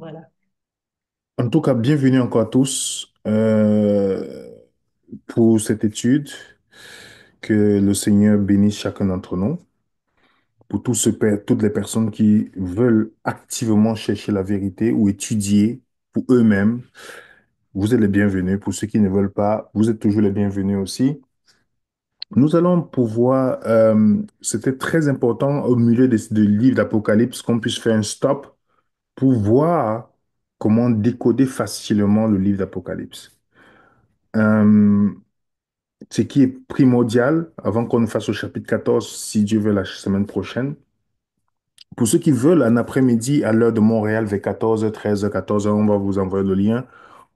Voilà. En tout cas, bienvenue encore à tous pour cette étude. Que le Seigneur bénisse chacun d'entre nous. Pour toutes les personnes qui veulent activement chercher la vérité ou étudier pour eux-mêmes, vous êtes les bienvenus. Pour ceux qui ne veulent pas, vous êtes toujours les bienvenus aussi. Nous allons pouvoir, c'était très important au milieu du livre d'Apocalypse qu'on puisse faire un stop pour voir comment décoder facilement le livre d'Apocalypse. Euh, Ce qui est primordial, avant qu'on ne fasse au chapitre 14, si Dieu veut, la semaine prochaine, pour ceux qui veulent, un après-midi, à l'heure de Montréal, vers 14h, 13h, 14h, on va vous envoyer le lien.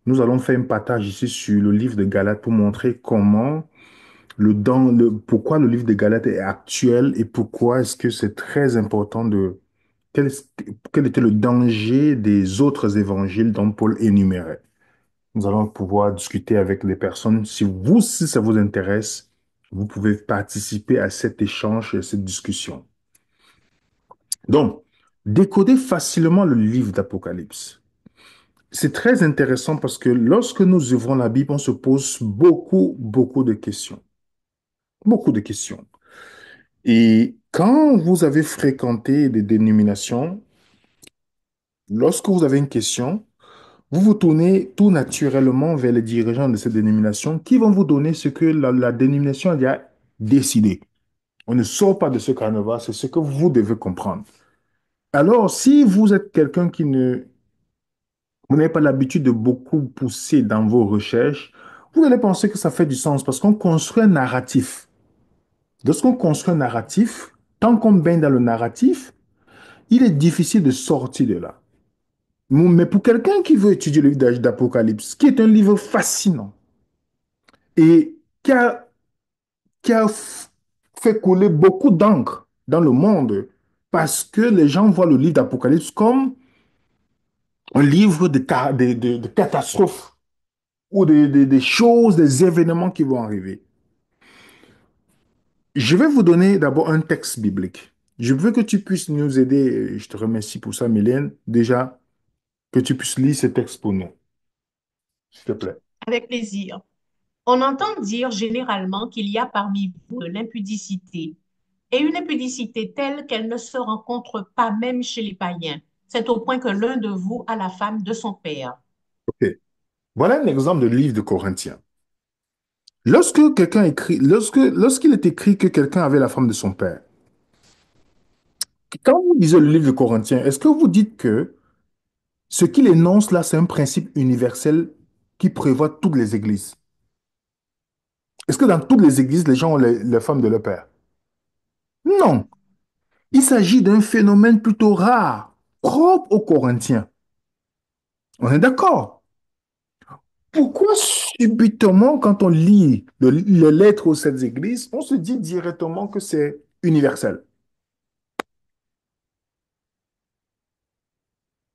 Nous allons faire un partage ici sur le livre de Galates pour montrer comment pourquoi le livre de Galates est actuel et pourquoi est-ce que c'est très important quel, quel était le danger des autres évangiles dont Paul énumérait. Nous allons pouvoir discuter avec les personnes. Si ça vous intéresse, vous pouvez participer à cet échange et à cette discussion. Donc, décoder facilement le livre d'Apocalypse. C'est très intéressant parce que lorsque nous ouvrons la Bible, on se pose beaucoup de questions. Beaucoup de questions. Et quand vous avez fréquenté des dénominations, lorsque vous avez une question, vous vous tournez tout naturellement vers les dirigeants de cette dénomination qui vont vous donner ce que la dénomination a déjà décidé. On ne sort pas de ce carnaval, c'est ce que vous devez comprendre. Alors, si vous êtes quelqu'un vous n'avez pas l'habitude de beaucoup pousser dans vos recherches, vous allez penser que ça fait du sens parce qu'on construit un narratif. Lorsqu'on construit un narratif, tant qu'on baigne dans le narratif, il est difficile de sortir de là. Mais pour quelqu'un qui veut étudier le livre d'Apocalypse, qui est un livre fascinant, et qui a fait couler beaucoup d'encre dans le monde parce que les gens voient le livre d'Apocalypse comme un livre de catastrophes ou des choses, des événements qui vont arriver. Je vais vous donner d'abord un texte biblique. Je veux que tu puisses nous aider. Je te remercie pour ça, Mylène. Déjà, que tu puisses lire ce texte pour nous, s'il te plaît. Avec plaisir. On entend dire généralement qu'il y a parmi vous de l'impudicité, et une impudicité telle qu'elle ne se rencontre pas même chez les païens. C'est au point que l'un de vous a la femme de son père. OK. Voilà un exemple de livre de Corinthiens. Lorsqu'il est écrit que quelqu'un avait la femme de son père, quand vous lisez le livre de Corinthiens, est-ce que vous dites que ce qu'il énonce là, c'est un principe universel qui prévoit toutes les églises? Est-ce que dans toutes les églises, les gens ont les femmes de leur père? Non. Il s'agit d'un phénomène plutôt rare, propre aux Corinthiens. On est d'accord. Pourquoi subitement, quand on lit les lettres aux sept églises, on se dit directement que c'est universel?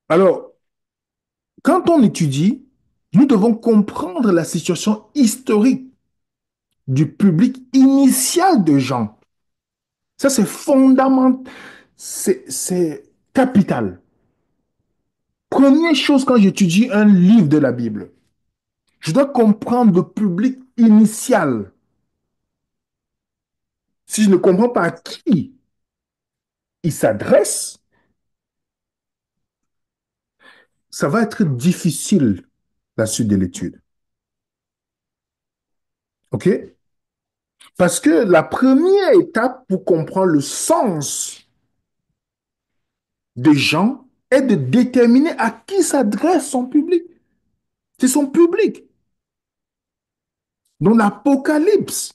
Alors, quand on étudie, nous devons comprendre la situation historique du public initial de Jean. Ça, c'est fondamental, c'est capital. Première chose quand j'étudie un livre de la Bible, je dois comprendre le public initial. Si je ne comprends pas à qui il s'adresse, ça va être difficile la suite de l'étude. OK? Parce que la première étape pour comprendre le sens des gens est de déterminer à qui s'adresse son public. C'est son public. Donc l'Apocalypse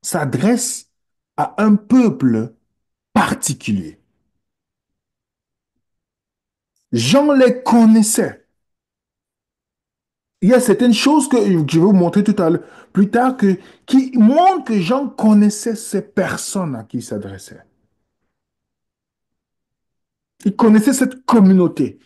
s'adresse à un peuple particulier. Jean les connaissait. Il y a certaines choses que je vais vous montrer tout à l'heure, plus tard, qui montrent que Jean connaissait ces personnes à qui il s'adressait. Il connaissait cette communauté.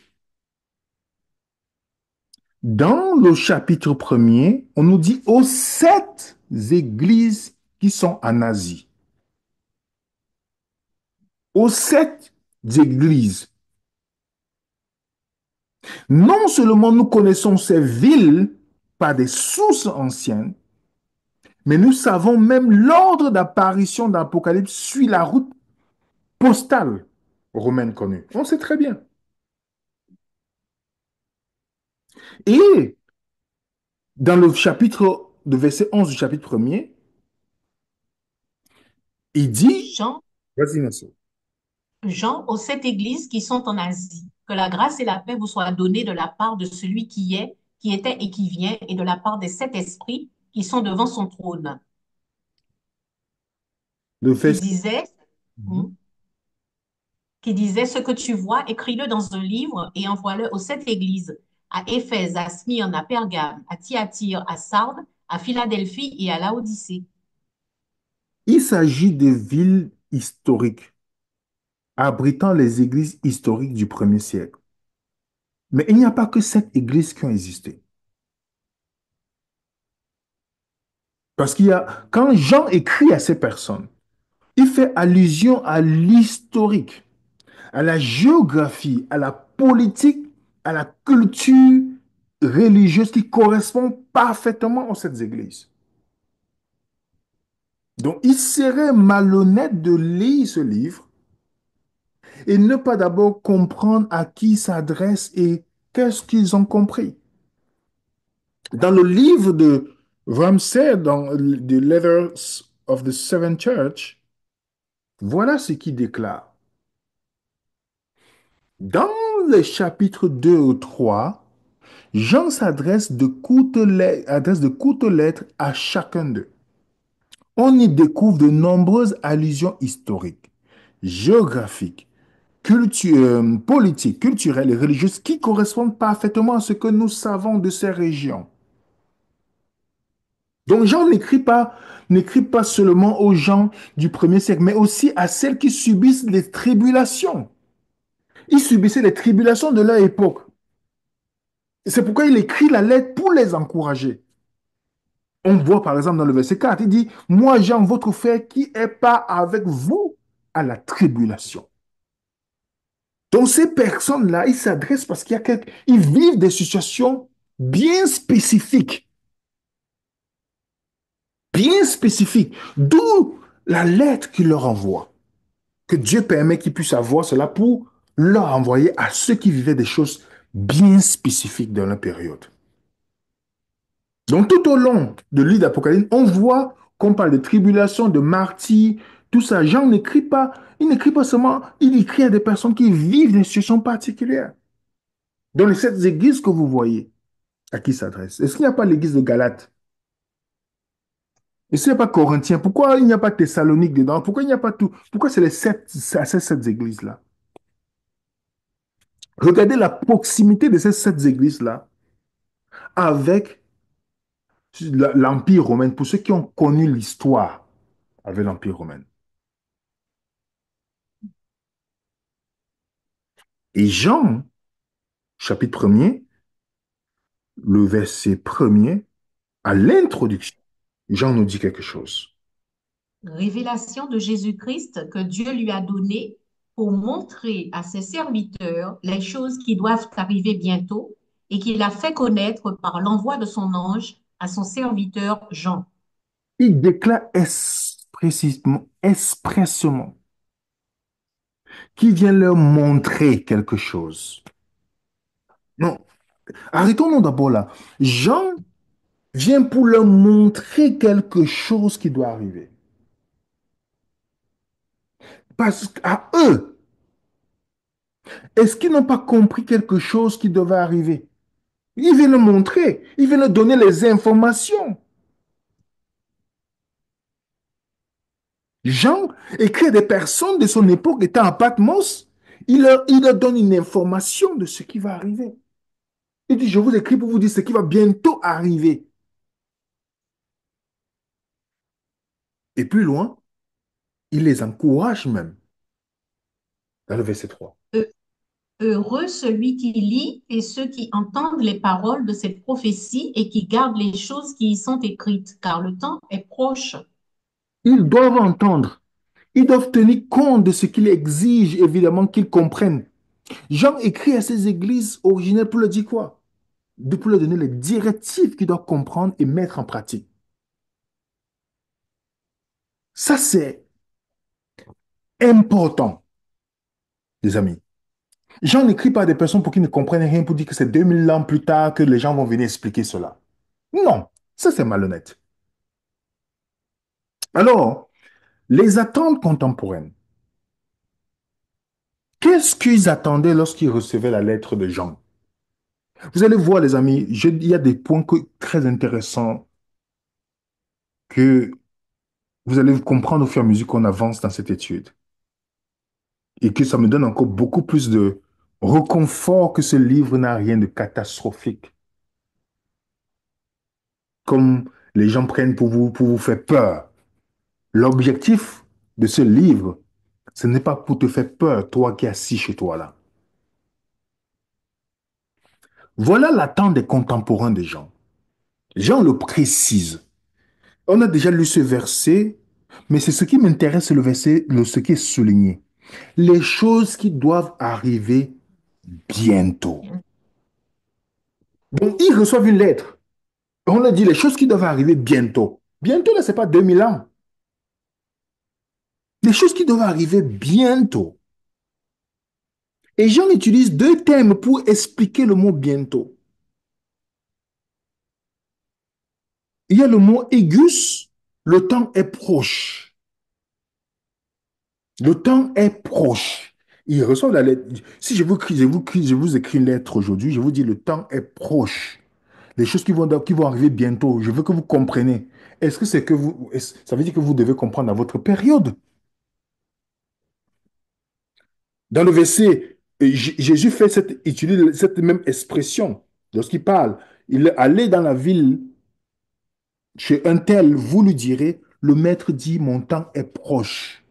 Dans le chapitre premier, on nous dit aux sept églises qui sont en Asie. Aux sept églises. Non seulement nous connaissons ces villes par des sources anciennes, mais nous savons même l'ordre d'apparition d'Apocalypse suit la route postale romaine connue. On sait très bien. Et dans le chapitre, de verset 11 du chapitre premier, il dit, Jean, vas-y, monsieur. Jean aux sept églises qui sont en Asie, que la grâce et la paix vous soient données de la part de celui qui est, qui était et qui vient, et de la part des sept esprits qui sont devant son trône, Le qui verset. disait, Mhm. hmm, qui disait, ce que tu vois, écris-le dans un livre et envoie-le aux sept églises, à Éphèse, à Smyrne, à Pergame, à Thyatire, à Sardes, à Philadelphie et à Laodicée. Il s'agit de villes historiques, abritant les églises historiques du premier siècle. Mais il n'y a pas que sept églises qui ont existé. Parce qu'il y a, quand Jean écrit à ces personnes, il fait allusion à l'historique, à la géographie, à la politique, à la culture religieuse qui correspond parfaitement aux sept églises. Donc, il serait malhonnête de lire ce livre et ne pas d'abord comprendre à qui il s'adresse et qu'est-ce qu'ils ont compris. Dans le livre de Ramsay, dans The Letters of the Seven Church, voilà ce qu'il déclare. Dans les chapitres 2 ou 3, Jean s'adresse adresse de courtes lettres à chacun d'eux. On y découvre de nombreuses allusions historiques, géographiques, politiques, culturelles et religieuses qui correspondent parfaitement à ce que nous savons de ces régions. Donc Jean n'écrit pas seulement aux gens du premier siècle, mais aussi à celles qui subissent les tribulations. Ils subissaient les tribulations de leur époque. Et c'est pourquoi il écrit la lettre pour les encourager. On voit par exemple dans le verset 4, il dit, moi Jean, votre frère, qui est pas avec vous à la tribulation. Donc ces personnes-là, ils s'adressent parce ils vivent des situations bien spécifiques, bien spécifiques, d'où la lettre qu'il leur envoie. Que Dieu permet qu'ils puissent avoir cela pour leur envoyer à ceux qui vivaient des choses bien spécifiques dans la période. Donc tout au long de l'île d'Apocalypse, on voit qu'on parle de tribulation, de martyrs, tout ça. Jean n'écrit pas, il n'écrit pas seulement, il écrit à des personnes qui vivent des situations particulières. Dans les sept églises que vous voyez, à qui s'adresse? Est-ce qu'il n'y a pas l'église de Galate? Est-ce qu'il n'y a pas Corinthiens? Pourquoi il n'y a pas Thessalonique dedans? Pourquoi il n'y a pas tout? Pourquoi c'est ces sept églises-là? Regardez la proximité de ces sept églises-là avec l'Empire romain, pour ceux qui ont connu l'histoire avec l'Empire romain. Et Jean, chapitre premier, le verset premier, à l'introduction, Jean nous dit quelque chose. Révélation de Jésus-Christ que Dieu lui a donnée pour montrer à ses serviteurs les choses qui doivent arriver bientôt et qu'il a fait connaître par l'envoi de son ange à son serviteur Jean. Il déclare expressément qu'il vient leur montrer quelque chose. Non, arrêtons-nous d'abord là. Jean vient pour leur montrer quelque chose qui doit arriver. Parce qu'à eux, est-ce qu'ils n'ont pas compris quelque chose qui devait arriver? Il vient le montrer, il vient leur donner les informations. Jean écrit à des personnes de son époque étant à Patmos, il leur donne une information de ce qui va arriver. Il dit, je vous écris pour vous dire ce qui va bientôt arriver. Et plus loin, il les encourage même, dans le verset 3. Heureux celui qui lit et ceux qui entendent les paroles de cette prophétie et qui gardent les choses qui y sont écrites, car le temps est proche. Ils doivent entendre, ils doivent tenir compte de ce qu'il exige, évidemment, qu'ils comprennent. Jean écrit à ces églises originelles pour leur dire quoi? Pour leur donner les directives qu'ils doivent comprendre et mettre en pratique. Ça, c'est important, les amis. Jean n'écrit pas à des personnes pour qu'ils ne comprennent rien, pour dire que c'est 2000 ans plus tard que les gens vont venir expliquer cela. Non, ça c'est malhonnête. Alors, les attentes contemporaines. Qu'est-ce qu'ils attendaient lorsqu'ils recevaient la lettre de Jean? Vous allez voir, les amis, il y a des points très intéressants que vous allez comprendre au fur et à mesure qu'on avance dans cette étude. Et que ça me donne encore beaucoup plus de reconfort que ce livre n'a rien de catastrophique. Comme les gens prennent pour vous faire peur. L'objectif de ce livre, ce n'est pas pour te faire peur, toi qui es assis chez toi là. Voilà l'attente des contemporains de Jean. Jean le précise. On a déjà lu ce verset, mais c'est ce qui m'intéresse, c'est le verset, ce qui est souligné. Les choses qui doivent arriver bientôt. Donc, ils reçoivent une lettre. On leur dit les choses qui doivent arriver bientôt. Bientôt, là, ce n'est pas 2000 ans. Les choses qui doivent arriver bientôt. Et Jean utilise deux termes pour expliquer le mot bientôt. Il y a le mot aigus, le temps est proche. Le temps est proche. Il reçoit la lettre. Si je vous écris une lettre aujourd'hui, je vous dis le temps est proche. Les choses qui vont arriver bientôt, je veux que vous compreniez. Est-ce que c'est que vous, ça veut dire que vous devez comprendre à votre période? Dans le verset, Jésus fait utilise cette même expression lorsqu'il parle. Il est allé dans la ville chez un tel, vous lui direz, le maître dit, mon temps est proche.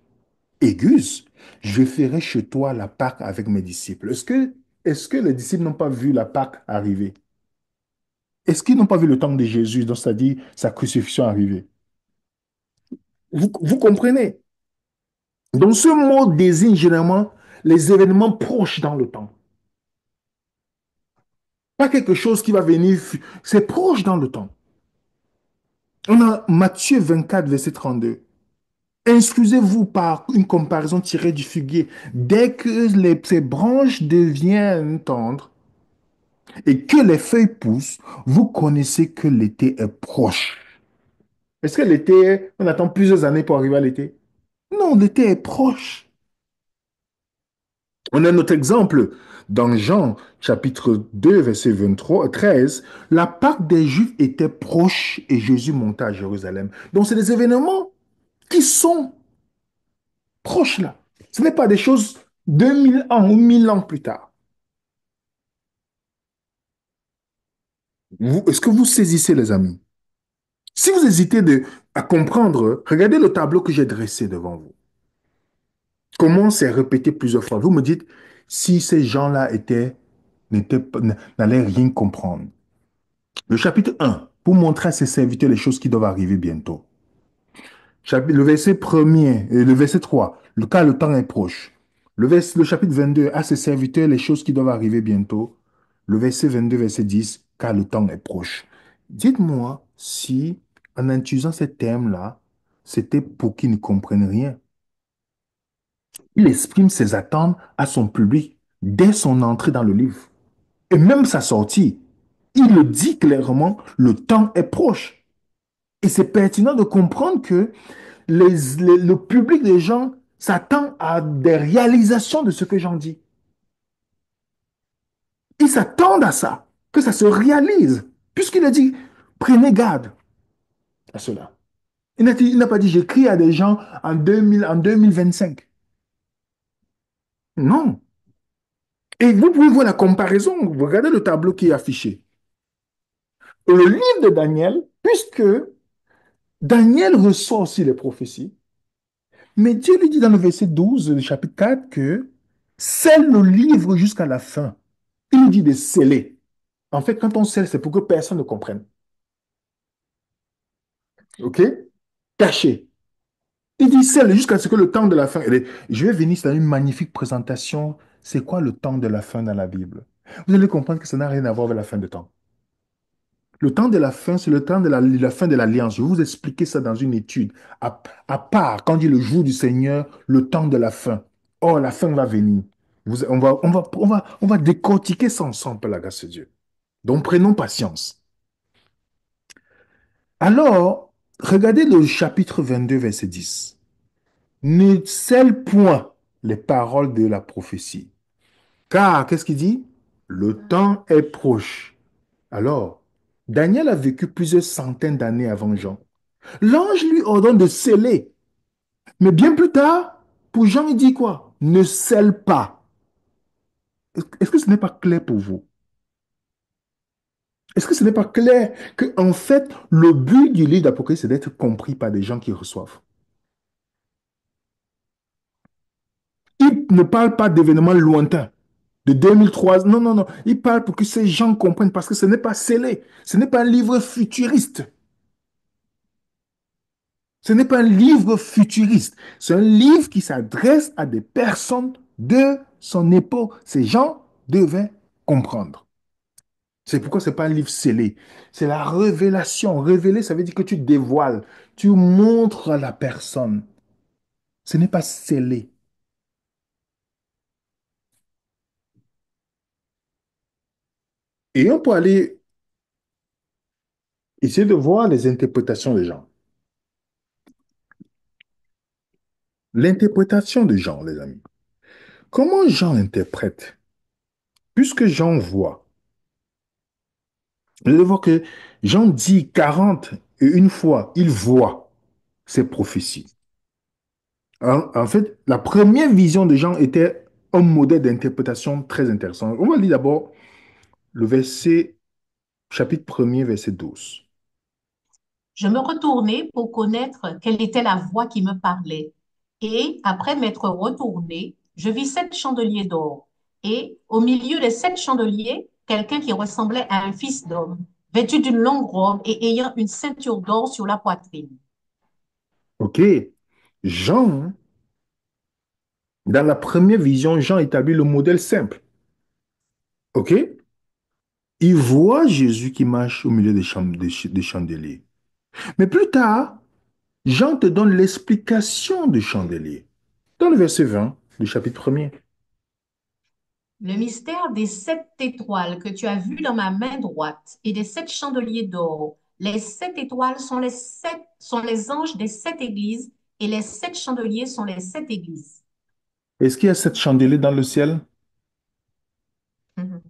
Égus, je ferai chez toi la Pâque avec mes disciples. Est-ce que les disciples n'ont pas vu la Pâque arriver? Est-ce qu'ils n'ont pas vu le temps de Jésus, donc c'est-à-dire sa crucifixion arriver? Vous comprenez? Donc ce mot désigne généralement les événements proches dans le temps. Pas quelque chose qui va venir, c'est proche dans le temps. On a Matthieu 24, verset 32. Excusez-vous par une comparaison tirée du figuier. Dès que ces branches deviennent tendres et que les feuilles poussent, vous connaissez que l'été est proche. Est-ce que l'été, on attend plusieurs années pour arriver à l'été? Non, l'été est proche. On a un autre exemple dans Jean chapitre 2, verset 23, 13. La Pâque des Juifs était proche et Jésus monta à Jérusalem. Donc, c'est des événements qui sont proches là. Ce n'est pas des choses 2000 ans ou 1000 ans plus tard. Est-ce que vous saisissez, les amis? Si vous hésitez à comprendre, regardez le tableau que j'ai dressé devant vous. Comment c'est répété plusieurs fois? Vous me dites si ces gens-là n'allaient rien comprendre. Le chapitre 1, pour montrer à ses serviteurs les choses qui doivent arriver bientôt. Le verset premier, et le verset 3, car le temps est proche. Le chapitre 22, à ses serviteurs les choses qui doivent arriver bientôt. Le verset 22, verset 10, car le temps est proche. Dites-moi si, en utilisant ces termes-là, c'était pour qu'ils ne comprennent rien. Il exprime ses attentes à son public dès son entrée dans le livre. Et même sa sortie. Il le dit clairement, le temps est proche. Et c'est pertinent de comprendre que le public des gens s'attend à des réalisations de ce que j'en dis. Ils s'attendent à ça, que ça se réalise, puisqu'il a dit, prenez garde à cela. Il n'a pas dit, j'écris à des gens en 2025. Non. Et vous pouvez voir la comparaison. Vous regardez le tableau qui est affiché. Le livre de Daniel, puisque Daniel reçoit aussi les prophéties, mais Dieu lui dit dans le verset 12 du chapitre 4 que scelle le livre jusqu'à la fin. Il lui dit de sceller. En fait, quand on scelle, c'est pour que personne ne comprenne. OK? Caché. Il dit scelle jusqu'à ce que le temps de la fin. Je vais venir, c'est une magnifique présentation c'est quoi le temps de la fin dans la Bible? Vous allez comprendre que ça n'a rien à voir avec la fin de temps. Le temps de la fin, c'est le temps de la fin de l'alliance. Je vais vous expliquer ça dans une étude. À part, quand on dit le jour du Seigneur, le temps de la fin. Oh, la fin va venir. On va décortiquer ça ensemble, par la grâce de Dieu. Donc, prenons patience. Alors, regardez le chapitre 22, verset 10. Ne scelle point les paroles de la prophétie. Car, qu'est-ce qu'il dit? Le temps est proche. Alors, Daniel a vécu plusieurs centaines d'années avant Jean. L'ange lui ordonne de sceller. Mais bien plus tard, pour Jean, il dit quoi? Ne scelle pas. Est-ce que ce n'est pas clair pour vous? Est-ce que ce n'est pas clair que, en fait, le but du livre d'Apocalypse, c'est d'être compris par des gens qui reçoivent? Il ne parle pas d'événements lointains, de 2003. Non, non, non. Il parle pour que ces gens comprennent, parce que ce n'est pas scellé. Ce n'est pas un livre futuriste. Ce n'est pas un livre futuriste. C'est un livre qui s'adresse à des personnes de son époque. Ces gens devaient comprendre. C'est pourquoi ce n'est pas un livre scellé. C'est la révélation. Révéler, ça veut dire que tu dévoiles, tu montres à la personne. Ce n'est pas scellé. Et on peut aller essayer de voir les interprétations des gens. L'interprétation de Jean, les amis. Comment Jean interprète? Puisque Jean voit, vous allez voir que Jean dit 40 et une fois, il voit ces prophéties. En fait, la première vision de Jean était un modèle d'interprétation très intéressant. On va lire d'abord le verset, chapitre premier verset 12. Je me retournai pour connaître quelle était la voix qui me parlait. Et après m'être retourné, je vis 7 chandeliers d'or. Et au milieu des 7 chandeliers, quelqu'un qui ressemblait à un fils d'homme, vêtu d'une longue robe et ayant une ceinture d'or sur la poitrine. OK. Jean, dans la première vision, Jean établit le modèle simple. OK? Il voit Jésus qui marche au milieu des chandeliers. Mais plus tard, Jean te donne l'explication du chandelier. Dans le verset 20 du chapitre premier. Le mystère des 7 étoiles que tu as vues dans ma main droite et des 7 chandeliers d'or. Les 7 étoiles sont les anges des 7 églises et les 7 chandeliers sont les 7 églises. Est-ce qu'il y a 7 chandeliers dans le ciel? Mhm.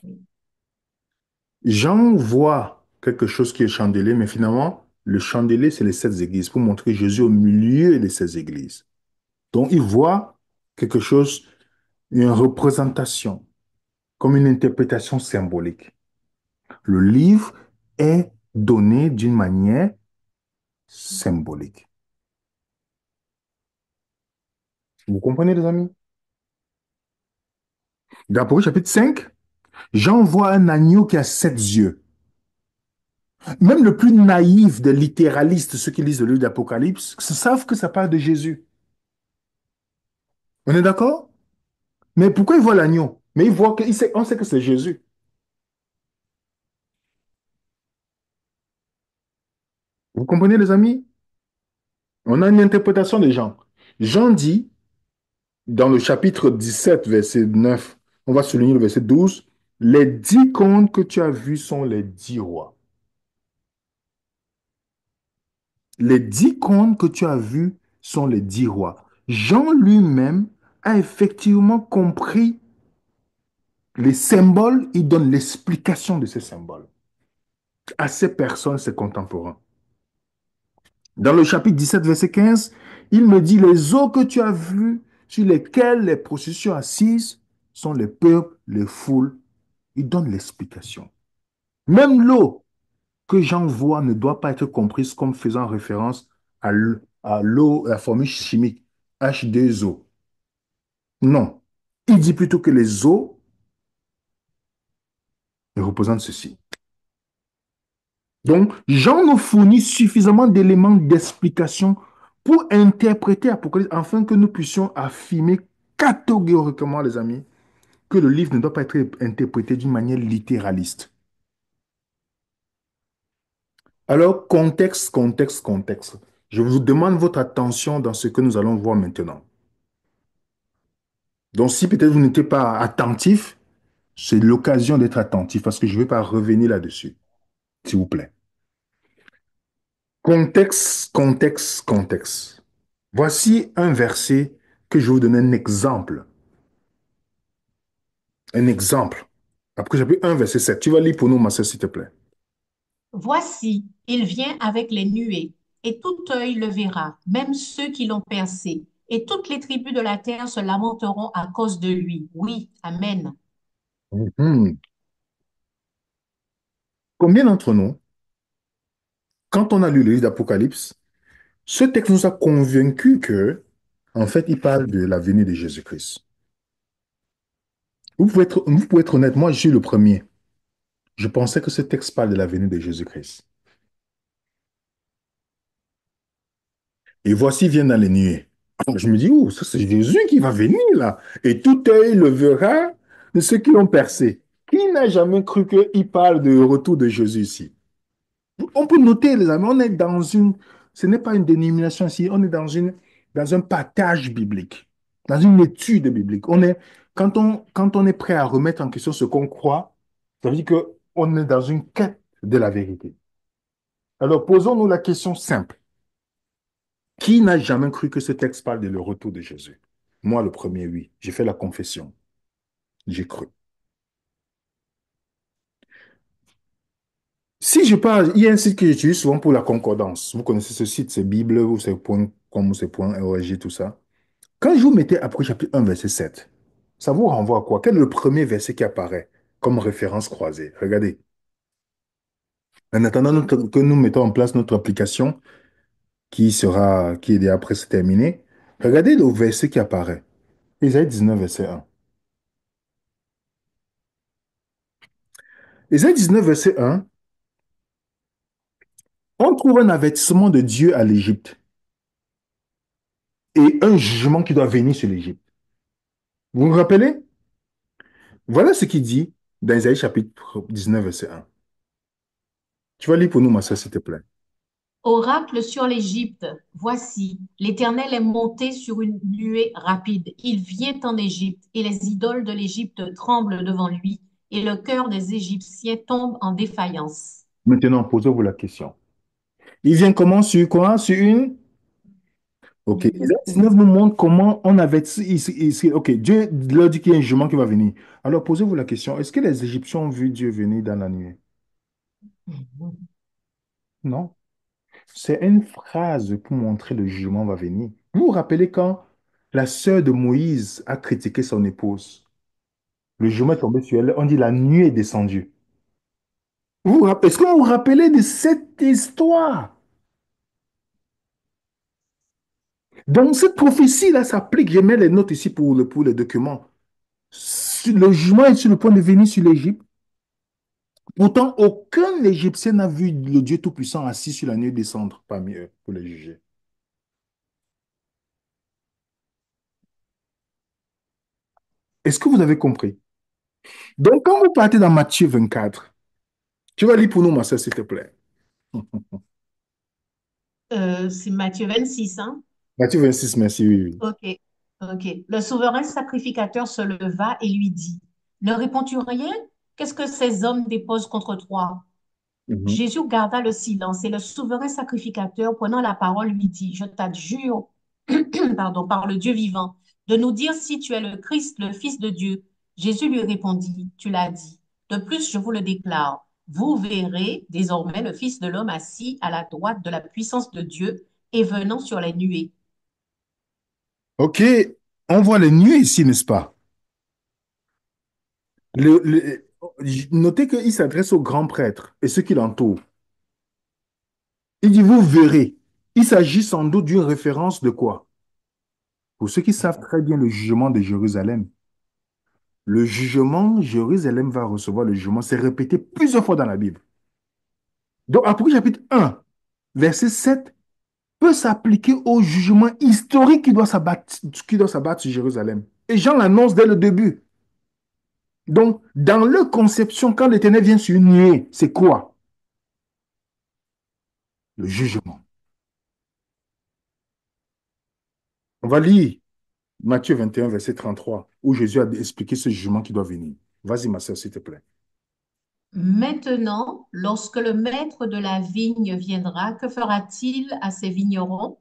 Oui. Jean voit quelque chose qui est chandelier, mais finalement, le chandelier, c'est les 7 églises, pour montrer Jésus au milieu des 7 églises. Donc, il voit quelque chose, une représentation, comme une interprétation symbolique. Le livre est donné d'une manière symbolique. Vous comprenez, les amis? Dans Apocalypse chapitre 5, Jean voit un agneau qui a 7 yeux. Même le plus naïf des littéralistes, ceux qui lisent le livre d'Apocalypse, savent que ça parle de Jésus. On est d'accord? Mais pourquoi il voit l'agneau? Mais il voit on sait que c'est Jésus. Vous comprenez, les amis? On a une interprétation de Jean. Jean dit, dans le chapitre 17, verset 9, on va souligner le verset 12, les 10 contes que tu as vus sont les 10 rois. Les 10 contes que tu as vus sont les 10 rois. Jean lui-même a effectivement compris les symboles, il donne l'explication de ces symboles à ces personnes, ses contemporains. Dans le chapitre 17, verset 15, il me dit, les eaux que tu as vues, sur lesquelles les processions assises, sont les peuples, les foules. Il donne l'explication. Même l'eau que Jean voit ne doit pas être comprise comme faisant référence à l'eau, la formule chimique H2O. Non. Il dit plutôt que les eaux représentent ceci. Donc, Jean nous fournit suffisamment d'éléments d'explication pour interpréter Apocalypse afin que nous puissions affirmer catégoriquement, les amis, que le livre ne doit pas être interprété d'une manière littéraliste. Alors, contexte, contexte, contexte. Je vous demande votre attention dans ce que nous allons voir maintenant. Donc, si peut-être vous n'étiez pas attentif, c'est l'occasion d'être attentif parce que je ne vais pas revenir là-dessus, s'il vous plaît. Contexte, contexte, contexte. Voici un verset que je vais vous donner un exemple. Un exemple. Après, j'ai pris un verset 7. Tu vas lire pour nous, ma soeur, s'il te plaît. Voici, il vient avec les nuées, et tout œil le verra, même ceux qui l'ont percé, et toutes les tribus de la terre se lamenteront à cause de lui. Oui, Amen. Mhm. Combien d'entre nous, quand on a lu le livre d'Apocalypse, ce texte nous a convaincus que, en fait, il parle de la venue de Jésus-Christ. Vous pouvez être honnête, moi, je suis le premier. Je pensais que ce texte parle de la venue de Jésus-Christ. Et voici vient dans les nuées. Alors, je me dis, oh, ça c'est Jésus qui va venir là. Et tout œil le verra de ceux qui l'ont percé. Qui n'a jamais cru qu'il parle du retour de Jésus ici? On peut noter, les amis, on est dans une, ce n'est pas une dénomination ici, on est dans un partage biblique, dans une étude biblique. Quand on est prêt à remettre en question ce qu'on croit, ça veut dire qu'on est dans une quête de la vérité. Alors, posons-nous la question simple. Qui n'a jamais cru que ce texte parle de le retour de Jésus? Moi, le premier, oui. J'ai fait la confession. J'ai cru. Si je parle, il y a un site que j'utilise souvent pour la concordance. Vous connaissez ce site, c'est Bible ou c'est .com ou c'est .org, tout ça. Quand je vous mettais après chapitre 1, verset 7, ça vous renvoie à quoi? Quel est le premier verset qui apparaît comme référence croisée? Regardez. En attendant que nous mettons en place notre application qui est déjà presque terminée, regardez le verset qui apparaît. Ésaïe 19, verset 1. Ésaïe 19, verset 1, on trouve un avertissement de Dieu à l'Égypte et un jugement qui doit venir sur l'Égypte. Vous vous rappelez? Voilà ce qu'il dit dans Ésaïe chapitre 19, verset 1. Tu vas lire pour nous, ma soeur, s'il te plaît. Oracle sur l'Égypte. Voici, l'Éternel est monté sur une nuée rapide. Il vient en Égypte, et les idoles de l'Égypte tremblent devant lui, et le cœur des Égyptiens tombe en défaillance. Maintenant, posez-vous la question. Il vient comment sur quoi? Sur une? Ok. Ésaïe 19 nous montre comment on avait ici. Ok, Dieu leur dit qu'il y a un jugement qui va venir. Alors, posez-vous la question. Est-ce que les Égyptiens ont vu Dieu venir dans la nuit? Non. C'est une phrase pour montrer le jugement va venir. Vous vous rappelez quand la sœur de Moïse a critiqué son épouse? Le jugement est tombé sur elle. On dit la nuit est descendue. Est-ce que vous vous rappelez de cette histoire? Donc, cette prophétie-là s'applique. Je mets les notes ici pour les documents. Le jugement est sur le point de venir sur l'Égypte. Pourtant, aucun Égyptien n'a vu le Dieu Tout-Puissant assis sur la nuit descendre parmi eux pour les juger. Est-ce que vous avez compris? Donc, quand vous partez dans Matthieu 24, tu vas lire pour nous, ma soeur, s'il te plaît. C'est Matthieu 26, hein? Matthieu 26, merci, oui, oui. Ok, ok. Le souverain sacrificateur se leva et lui dit, ne réponds-tu rien? Qu'est-ce que ces hommes déposent contre toi? Mhm. Jésus garda le silence et le souverain sacrificateur, prenant la parole, lui dit, je t'adjure, pardon, par le Dieu vivant, de nous dire si tu es le Christ, le Fils de Dieu. Jésus lui répondit, tu l'as dit. De plus, je vous le déclare, vous verrez désormais le Fils de l'homme assis à la droite de la puissance de Dieu et venant sur les nuées. OK, on voit les nuées ici, n'est-ce pas? Notez qu'il s'adresse au grand prêtre et ceux qui l'entourent. Il dit, vous verrez. Il s'agit sans doute d'une référence de quoi? Pour ceux qui savent très bien le jugement de Jérusalem. Le jugement, Jérusalem va recevoir le jugement. C'est répété plusieurs fois dans la Bible. Donc, Apocalypse chapitre 1, verset 7 peut s'appliquer au jugement historique qui doit s'abattre sur Jérusalem. Et Jean l'annonce dès le début. Donc, dans leur conception, quand l'Éternel vient sur une nuée, c'est quoi? Le jugement. On va lire Matthieu 21, verset 33, où Jésus a expliqué ce jugement qui doit venir. Vas-y, ma soeur, s'il te plaît. Maintenant, lorsque le maître de la vigne viendra, que fera-t-il à ses vignerons?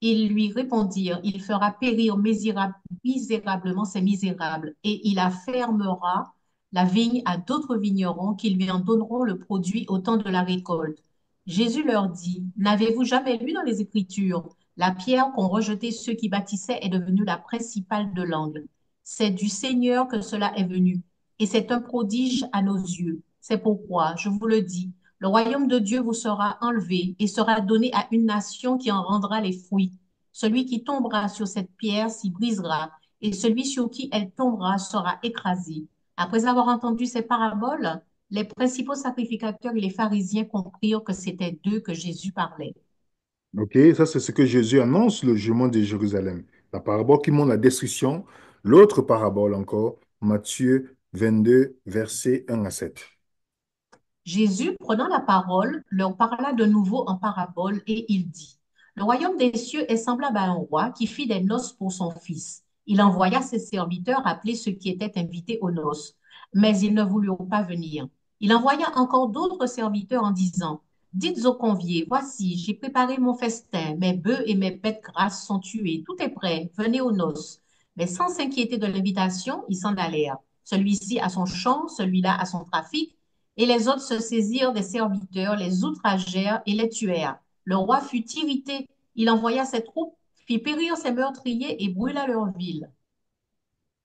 Ils lui répondirent, il fera périr misérablement ces misérables, et il affermera la vigne à d'autres vignerons qui lui en donneront le produit au temps de la récolte. Jésus leur dit, n'avez-vous jamais lu dans les Écritures, la pierre qu'ont rejetée ceux qui bâtissaient est devenue la principale de l'angle. C'est du Seigneur que cela est venu, et c'est un prodige à nos yeux. C'est pourquoi, je vous le dis, le royaume de Dieu vous sera enlevé et sera donné à une nation qui en rendra les fruits. Celui qui tombera sur cette pierre s'y brisera, et celui sur qui elle tombera sera écrasé. Après avoir entendu ces paraboles, les principaux sacrificateurs et les pharisiens comprirent que c'était d'eux que Jésus parlait. OK, ça c'est ce que Jésus annonce, le jugement de Jérusalem. La parabole qui montre la destruction. L'autre parabole encore, Matthieu 22, versets 1 à 7. Jésus, prenant la parole, leur parla de nouveau en parabole et il dit, le royaume des cieux est semblable à un roi qui fit des noces pour son fils. Il envoya ses serviteurs appeler ceux qui étaient invités aux noces, mais ils ne voulurent pas venir. Il envoya encore d'autres serviteurs en disant, dites aux conviés, voici, j'ai préparé mon festin, mes bœufs et mes bêtes grasses sont tués, tout est prêt, venez aux noces. Mais sans s'inquiéter de l'invitation, ils s'en allèrent. Celui-ci à son champ, celui-là à son trafic, et les autres se saisirent des serviteurs, les outragèrent et les tuèrent. Le roi fut irrité. Il envoya ses troupes, fit périr ses meurtriers et brûla leur ville.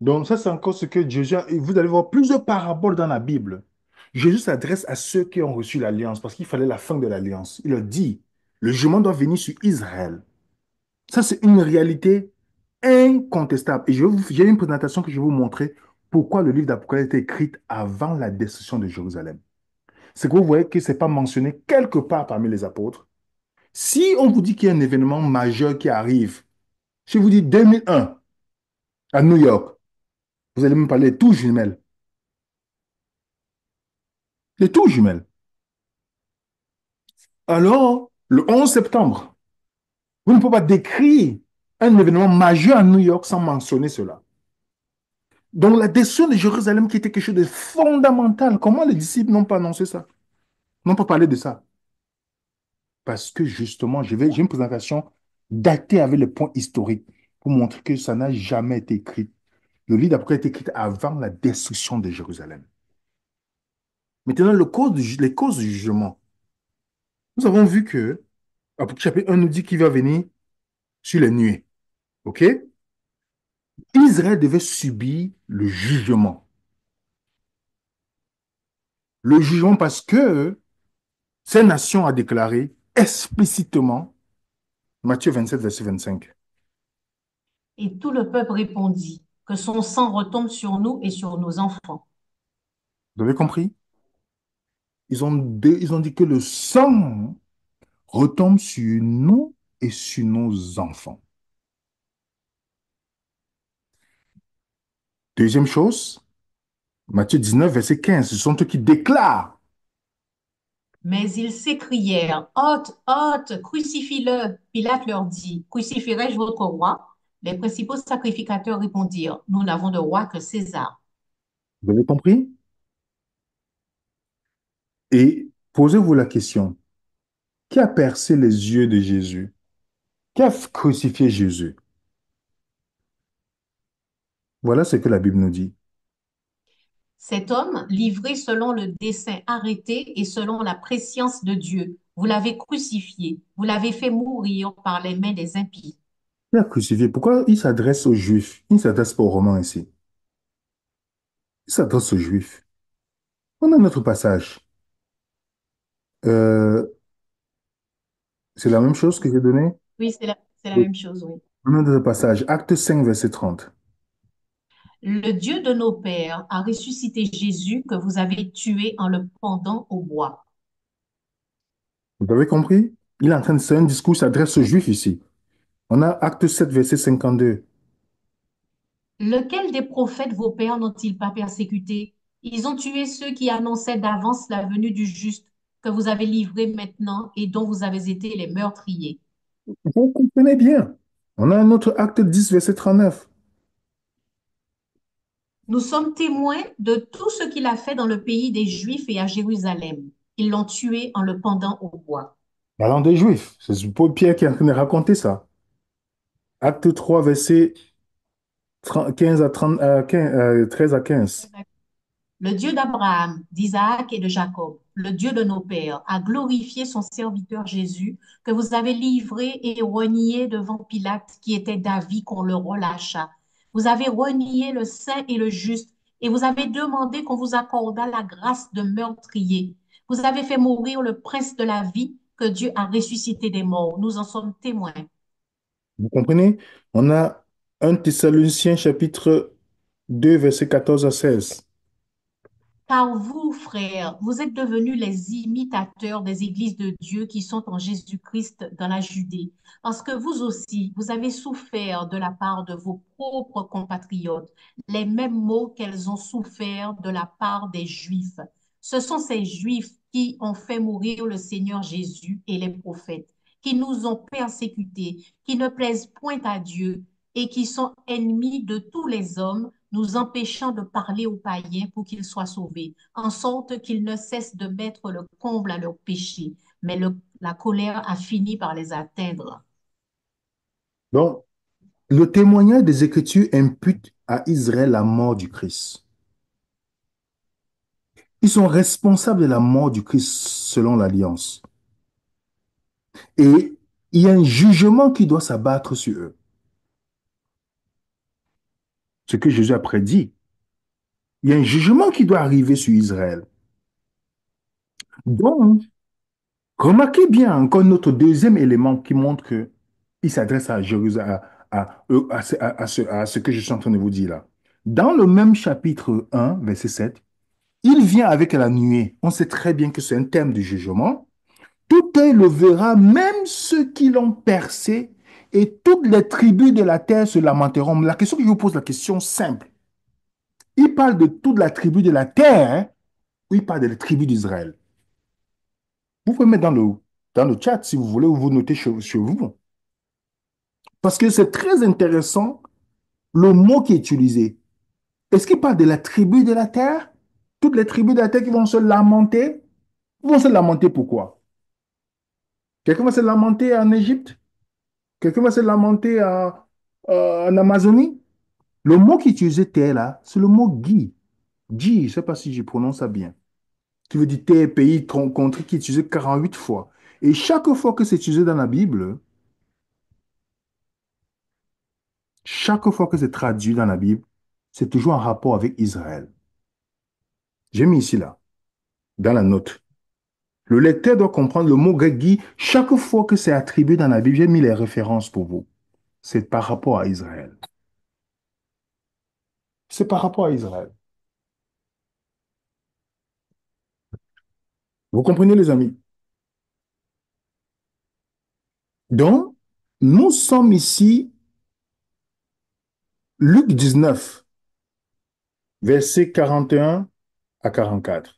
Donc ça c'est encore ce que Jésus a... et vous allez voir plusieurs paraboles dans la Bible. Jésus s'adresse à ceux qui ont reçu l'alliance parce qu'il fallait la fin de l'alliance. Il leur dit, le jugement doit venir sur Israël. Ça c'est une réalité incontestable. Et j'ai une présentation que je vais vous montrer pourquoi le livre d'Apocalypse a été écrit avant la destruction de Jérusalem. C'est que vous voyez que ce n'est pas mentionné quelque part parmi les apôtres. Si on vous dit qu'il y a un événement majeur qui arrive, si je vous dis 2001 à New York, vous allez me parler des tours jumelles. Les tours jumelles. Alors, le 11 septembre, vous ne pouvez pas décrire un événement majeur à New York sans mentionner cela. Donc, la destruction de Jérusalem qui était quelque chose de fondamental, comment les disciples n'ont pas annoncé ça? N'ont pas parlé de ça? Parce que justement, j'ai une présentation datée avec les points historiques pour montrer que ça n'a jamais été écrit. Le livre d'Apocalypse a été écrit avant la destruction de Jérusalem. Maintenant, les causes du jugement. Nous avons vu que Apocalypse chapitre 1 nous dit qu'il va venir sur les nuées. OK? Israël devait subir le jugement. Le jugement parce que ces nations a déclaré explicitement, Matthieu 27, verset 25. Et tout le peuple répondit, que son sang retombe sur nous et sur nos enfants. Vous avez compris? Ils ont dit que le sang retombe sur nous et sur nos enfants. Deuxième chose, Matthieu 19, verset 15, ce sont eux qui déclarent. Mais ils s'écrièrent, hôte, hôte, crucifie-le. Pilate leur dit, crucifierai-je votre roi? Les principaux sacrificateurs répondirent, nous n'avons de roi que César. Vous avez compris? Et posez-vous la question, qui a percé les yeux de Jésus? Qui a crucifié Jésus? Voilà ce que la Bible nous dit. Cet homme, livré selon le dessein arrêté et selon la prescience de Dieu, vous l'avez crucifié, vous l'avez fait mourir par les mains des impies. Qui a crucifié? Pourquoi il s'adresse aux Juifs? Il ne s'adresse pas aux Romains ici. Il s'adresse aux Juifs. On a notre passage. Euh, c'est la même chose que j'ai donné. Oui, c'est la même chose, oui. On a notre passage. Acte 5, verset 30. Le Dieu de nos pères a ressuscité Jésus que vous avez tué en le pendant au bois. Vous avez compris? Il est en train de faire un discours, il s'adresse aux Juifs ici. On a Acte 7, verset 52. Lequel des prophètes vos pères n'ont-ils pas persécuté? Ils ont tué ceux qui annonçaient d'avance la venue du juste, que vous avez livré maintenant et dont vous avez été les meurtriers. Vous comprenez bien. On a un autre acte 10, verset 39. Nous sommes témoins de tout ce qu'il a fait dans le pays des Juifs et à Jérusalem. Ils l'ont tué en le pendant au bois. Parlant des Juifs, c'est Paul Pierre qui est en train de raconter ça. Acte 3, verset 15 à 30, 15, 13 à 15. Le Dieu d'Abraham, d'Isaac et de Jacob, le Dieu de nos pères, a glorifié son serviteur Jésus, que vous avez livré et renié devant Pilate, qui était d'avis qu'on le relâchât. Vous avez renié le saint et le juste, et vous avez demandé qu'on vous accordât la grâce de meurtrier. Vous avez fait mourir le prince de la vie, que Dieu a ressuscité des morts. Nous en sommes témoins. Vous comprenez? On a 1 Thessaloniciens chapitre 2, verset 14 à 16. Car vous, frères, vous êtes devenus les imitateurs des églises de Dieu qui sont en Jésus-Christ dans la Judée, parce que vous aussi, vous avez souffert de la part de vos propres compatriotes, les mêmes maux qu'elles ont souffert de la part des Juifs. Ce sont ces Juifs qui ont fait mourir le Seigneur Jésus et les prophètes, qui nous ont persécutés, qui ne plaisent point à Dieu et qui sont ennemis de tous les hommes, nous empêchant de parler aux païens pour qu'ils soient sauvés, en sorte qu'ils ne cessent de mettre le comble à leurs péchés. Mais la colère a fini par les atteindre. Donc, le témoignage des Écritures impute à Israël la mort du Christ. Ils sont responsables de la mort du Christ selon l'Alliance. Et il y a un jugement qui doit s'abattre sur eux. Ce que Jésus a prédit. Il y a un jugement qui doit arriver sur Israël. Donc, remarquez bien encore notre deuxième élément qui montre que il s'adresse à Jérusalem, à ce que je suis en train de vous dire là. Dans le même chapitre 1, verset 7, il vient avec la nuée. On sait très bien que c'est un thème du jugement. Tout œil le verra, même ceux qui l'ont percé, et toutes les tribus de la terre se lamenteront. La question que je vous pose, la question simple. Il parle de toute la tribu de la terre, hein, ou il parle de la tribu d'Israël. Vous pouvez mettre dans le chat si vous voulez, ou vous notez chez vous. Parce que c'est très intéressant le mot qui est utilisé. Est-ce qu'il parle de la tribu de la terre? Toutes les tribus de la terre qui vont se lamenter? Ils vont se lamenter pourquoi? Quelqu'un va se lamenter en Égypte? Quelqu'un va se lamenter en Amazonie? Le mot qui est utilisé terre là, c'est le mot Guy. Guy, je ne sais pas si je prononce ça bien. Qui veut dire terre, pays, contrée, qui est utilisé 48 fois. Et chaque fois que c'est utilisé dans la Bible, chaque fois que c'est traduit dans la Bible, c'est toujours en rapport avec Israël. J'ai mis ici là, dans la note. Le lecteur doit comprendre le mot grec Guy. Chaque fois que c'est attribué dans la Bible, j'ai mis les références pour vous. C'est par rapport à Israël. C'est par rapport à Israël. Vous comprenez, les amis? Donc, nous sommes ici, Luc 19, versets 41 à 44.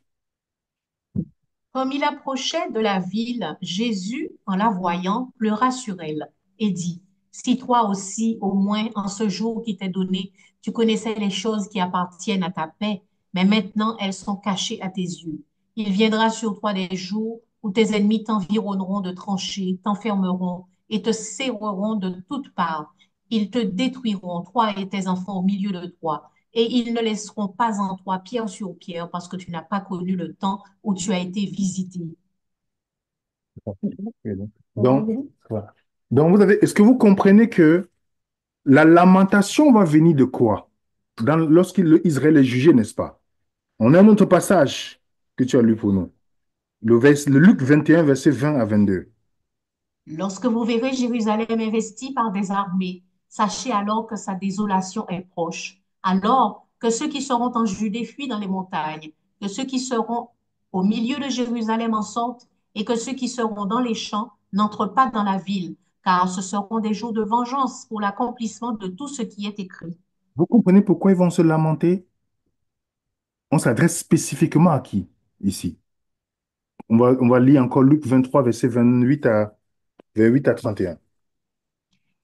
Comme il approchait de la ville, Jésus, en la voyant, pleura sur elle et dit, si toi aussi, au moins en ce jour qui t'est donné, tu connaissais les choses qui appartiennent à ta paix, mais maintenant elles sont cachées à tes yeux. Il viendra sur toi des jours où tes ennemis t'environneront de tranchées, t'enfermeront et te serreront de toutes parts. Ils te détruiront, toi et tes enfants au milieu de toi, et ils ne laisseront pas en toi pierre sur pierre parce que tu n'as pas connu le temps où tu as été visité. Donc, voilà. Donc, est-ce que vous comprenez que la lamentation va venir de quoi? Lorsqu'Israël est jugé, n'est-ce pas? On a un autre passage que tu as lu pour nous. Le Luc 21, verset 20 à 22. Lorsque vous verrez Jérusalem investie par des armées, sachez alors que sa désolation est proche. Alors que ceux qui seront en Judée fuient dans les montagnes, que ceux qui seront au milieu de Jérusalem en sortent, et que ceux qui seront dans les champs n'entrent pas dans la ville, car ce seront des jours de vengeance pour l'accomplissement de tout ce qui est écrit. Vous comprenez pourquoi ils vont se lamenter? On s'adresse spécifiquement à qui ici? On va lire encore Luc 23, verset 28 à 31.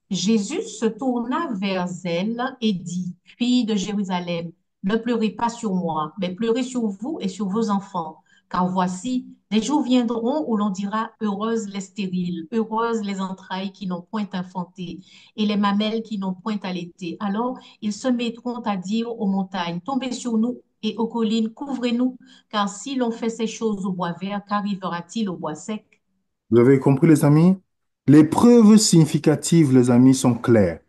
Jésus se tourna vers elle et dit, Fille de Jérusalem, ne pleurez pas sur moi, mais pleurez sur vous et sur vos enfants. Car voici, des jours viendront où l'on dira, Heureuses les stériles, heureuses les entrailles qui n'ont point enfanté, et les mamelles qui n'ont point allaité. Alors ils se mettront à dire aux montagnes, Tombez sur nous, et aux collines, couvrez-nous, car si l'on fait ces choses au bois vert, qu'arrivera-t-il au bois sec? Vous avez compris, les amis? Les preuves significatives, les amis, sont claires.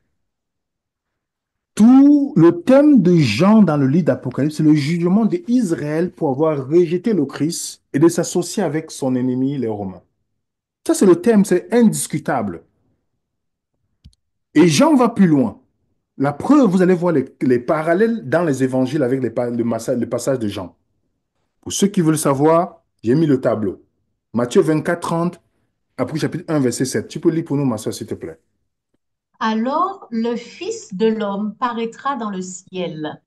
Tout le thème de Jean dans le livre d'Apocalypse, c'est le jugement d'Israël pour avoir rejeté le Christ et de s'associer avec son ennemi, les Romains. Ça, c'est le thème, c'est indiscutable. Et Jean va plus loin. La preuve, vous allez voir les parallèles dans les évangiles avec le passage de Jean. Pour ceux qui veulent savoir, j'ai mis le tableau. Matthieu 24, 30, après chapitre 1, verset 7. Tu peux lire pour nous, ma soeur, s'il te plaît. Alors le Fils de l'homme paraîtra dans le ciel.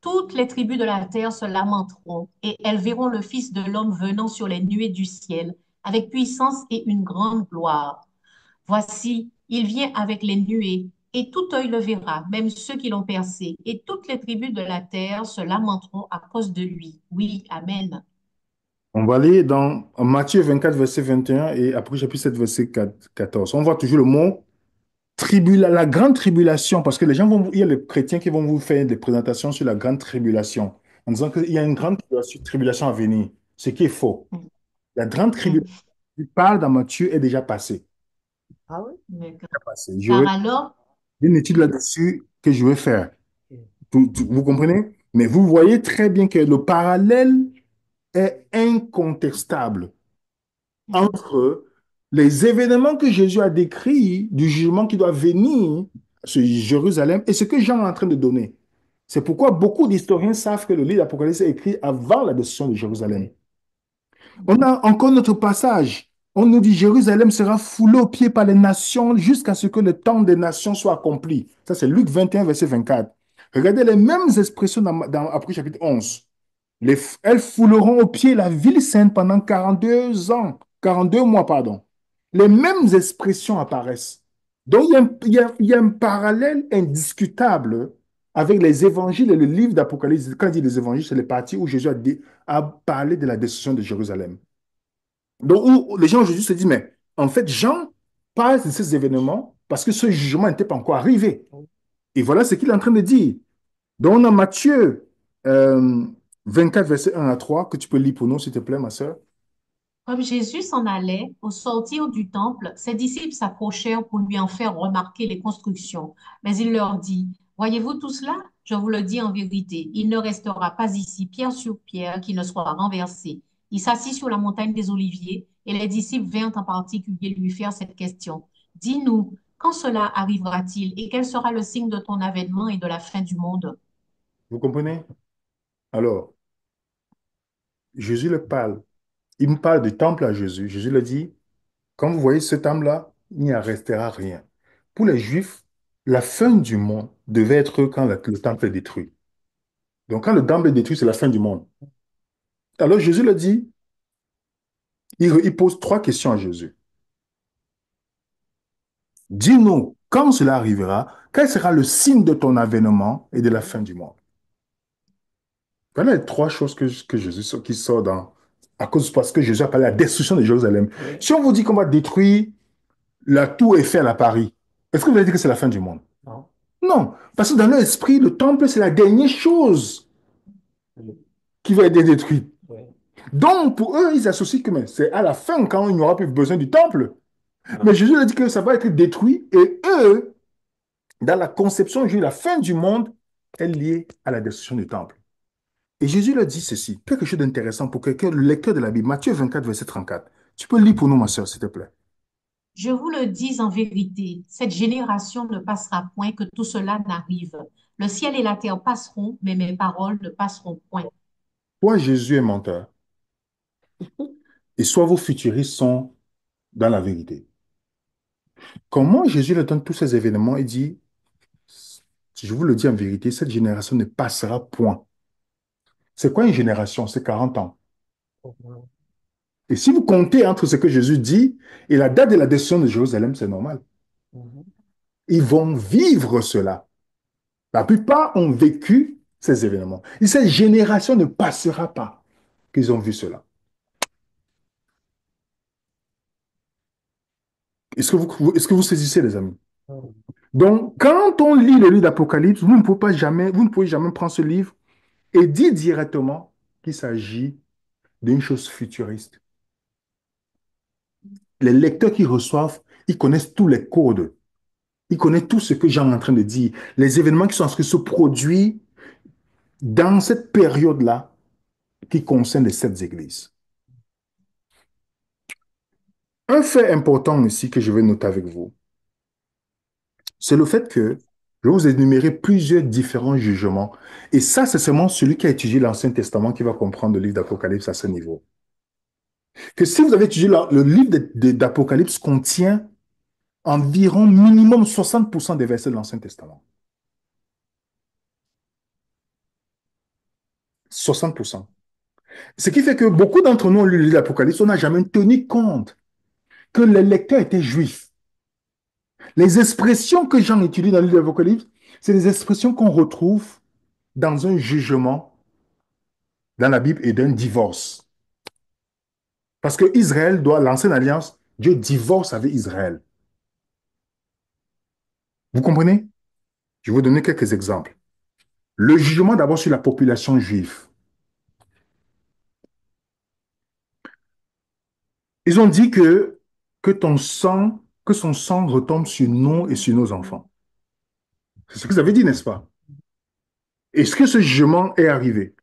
Toutes les tribus de la terre se lamenteront et elles verront le Fils de l'homme venant sur les nuées du ciel avec puissance et une grande gloire. Voici, il vient avec les nuées et tout œil le verra, même ceux qui l'ont percé, et toutes les tribus de la terre se lamenteront à cause de lui. Oui, Amen. On va aller dans Matthieu 24, verset 21 et après chapitre 7, verset 14. On voit toujours le mot la grande tribulation, parce que il y a les chrétiens qui vont vous faire des présentations sur la grande tribulation, en disant qu'il y a une grande tribulation à venir, ce qui est faux. La grande tribulation qui parle dans Matthieu est déjà passée. D'accord. Passée. Car J'aurai alors, une étude oui. là-dessus que je vais faire. Vous comprenez? Mais vous voyez très bien que le parallèle est incontestable Mhm. entre les événements que Jésus a décrits du jugement qui doit venir sur Jérusalem et ce que Jean est en train de donner. C'est pourquoi beaucoup d'historiens savent que le livre d'Apocalypse est écrit avant la destruction de Jérusalem. On a encore notre passage. On nous dit Jérusalem sera foulée aux pieds par les nations jusqu'à ce que le temps des nations soit accompli. Ça, c'est Luc 21, verset 24. Regardez les mêmes expressions après chapitre 11. Elles fouleront aux pieds la ville sainte pendant 42 ans, 42 mois, pardon. Les mêmes expressions apparaissent. Donc, il y a un parallèle indiscutable avec les évangiles et le livre d'Apocalypse. Quand il dit les évangiles, c'est les parties où Jésus a parlé de la destruction de Jérusalem. Donc, où les gens aujourd'hui se disent, mais en fait, Jean parle de ces événements parce que ce jugement n'était pas encore arrivé. Et voilà ce qu'il est en train de dire. Donc, on a Matthieu 24, verset 1 à 3 que tu peux lire pour nous, s'il te plaît, ma sœur. Comme Jésus s'en allait, au sortir du temple, ses disciples s'approchèrent pour lui en faire remarquer les constructions. Mais il leur dit, Voyez-vous tout cela? Je vous le dis en vérité, il ne restera pas ici pierre sur pierre qui ne soit renversé. Il s'assit sur la montagne des Oliviers et les disciples vinrent en particulier lui faire cette question. Dis-nous, quand cela arrivera-t-il et quel sera le signe de ton avènement et de la fin du monde? Vous comprenez? Alors, Jésus le parle. Il me parle du temple à Jésus. Jésus le dit, quand vous voyez ce temple-là, il n'y en restera rien. Pour les Juifs, la fin du monde devait être quand le temple est détruit. Donc, quand le temple est détruit, c'est la fin du monde. Alors, Jésus le dit, il pose trois questions à Jésus. Dis-nous quand cela arrivera, quel sera le signe de ton avènement et de la fin du monde? Voilà les trois choses que Jésus qui sort à cause parce que Jésus a parlé de la destruction de Jérusalem. Si on vous dit qu'on va détruire la tour Eiffel à Paris, est-ce que vous allez dire que c'est la fin du monde? Non, parce que dans leur esprit, le temple, c'est la dernière chose qui va être détruite. Donc, pour eux, ils associent que mais c'est à la fin quand il n'y aura plus besoin du temple. Mais Jésus a dit que ça va être détruit et eux, dans la conception, la fin du monde est liée à la destruction du temple. Et Jésus leur dit ceci, quelque chose d'intéressant pour quelqu'un, le lecteur de la Bible, Matthieu 24, verset 34. Tu peux lire pour nous, ma soeur, s'il te plaît. Je vous le dis en vérité, cette génération ne passera point que tout cela n'arrive. Le ciel et la terre passeront, mais mes paroles ne passeront point. Soit Jésus est menteur, et soit vos futuristes sont dans la vérité. Comment Jésus leur donne tous ces événements et dit, Je vous le dis en vérité, cette génération ne passera point. C'est quoi une génération? C'est 40 ans. Et si vous comptez entre ce que Jésus dit et la date de la destruction de Jérusalem, c'est normal. Ils vont vivre cela. La plupart ont vécu ces événements. Et cette génération ne passera pas qu'ils ont vu cela. Est-ce que vous saisissez, les amis? Donc, quand on lit le livre d'Apocalypse, vous ne pouvez jamais prendre ce livre et dire directement qu'il s'agit d'une chose futuriste. Les lecteurs qui reçoivent, ils connaissent tous les codes. Ils connaissent tout ce que Jean est en train de dire. Les événements qui sont en train de se produire dans cette période-là qui concerne les sept églises. Un fait important ici que je vais noter avec vous, c'est le fait que je vais vous énumérer plusieurs différents jugements. Et ça, c'est seulement celui qui a étudié l'Ancien Testament qui va comprendre le livre d'Apocalypse à ce niveau. Que si vous avez étudié le livre d'Apocalypse contient environ minimum 60% des versets de l'Ancien Testament. 60%. Ce qui fait que beaucoup d'entre nous ont lu le livre d'Apocalypse, on n'a jamais tenu compte que les lecteurs étaient juifs. Les expressions que Jean utilise dans le livre d'Apocalypse, c'est des expressions qu'on retrouve dans un jugement dans la Bible et d'un divorce. Parce que Israël doit, l'ancienne alliance, Dieu divorce avec Israël. Vous comprenez? Je vais vous donner quelques exemples. Le jugement d'abord sur la population juive. Ils ont dit que son sang retombe sur nous et sur nos enfants. C'est ce que vous avez dit, n'est-ce pas? Est-ce que ce jugement est arrivé?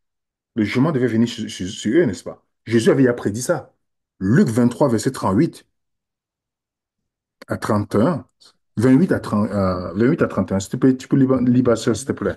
Le jugement devait venir sur eux, n'est-ce pas? Jésus avait prédit ça. Luc 23, verset 38 à 31. 28 à 31. S'il te plaît, tu peux lire ça, s'il te plaît.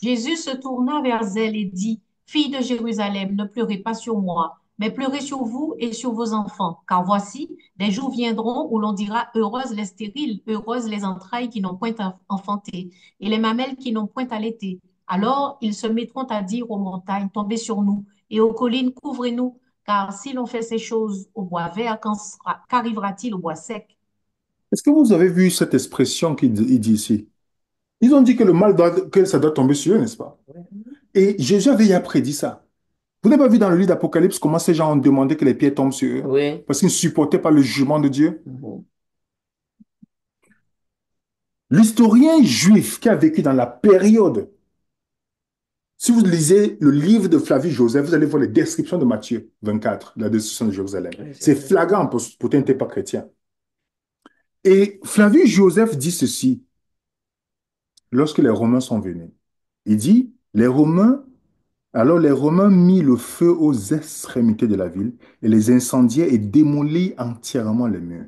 Jésus se tourna vers elle et dit, Filles de Jérusalem, ne pleurez pas sur moi, mais pleurez sur vous et sur vos enfants. Car voici, des jours viendront où l'on dira, Heureuses les stériles, heureuses les entrailles qui n'ont point enfanté, et les mamelles qui n'ont point allaité. Alors ils se mettront à dire aux montagnes, Tombez sur nous, et aux collines, couvrez-nous. Car si l'on fait ces choses au bois vert, qu'arrivera-t-il au bois sec? Est-ce que vous avez vu cette expression qu'il dit ici? Ils ont dit que le mal que ça doit tomber sur eux, n'est-ce pas? Et Jésus avait déjà prédit ça. Vous n'avez pas vu dans le livre d'Apocalypse comment ces gens ont demandé que les pierres tombent sur eux? Oui. Parce qu'ils ne supportaient pas le jugement de Dieu. L'historien juif qui a vécu dans la période, si vous lisez le livre de Flavius Joseph, vous allez voir les descriptions de Matthieu 24, la destruction de Jérusalem. Oui, c'est flagrant pour toi, n'es pas chrétien. Et Flavius Joseph dit ceci lorsque les Romains sont venus. Il dit, alors les Romains mit le feu aux extrémités de la ville et les incendiaient et démolirent entièrement les murs.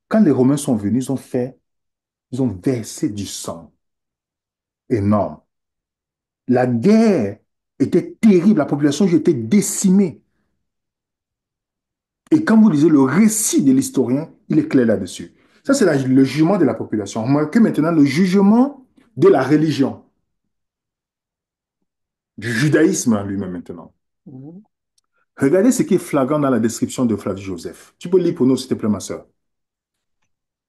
Quand les Romains sont venus, ils ont versé du sang énorme. La guerre était terrible, la population était décimée. Et quand vous lisez le récit de l'historien, il est clair là-dessus. Ça, c'est le jugement de la population. Remarquez maintenant le jugement de la religion, du judaïsme lui-même maintenant. Regardez ce qui est flagrant dans la description de Flavius Joseph. Tu peux lire pour nous, s'il te plaît, ma soeur.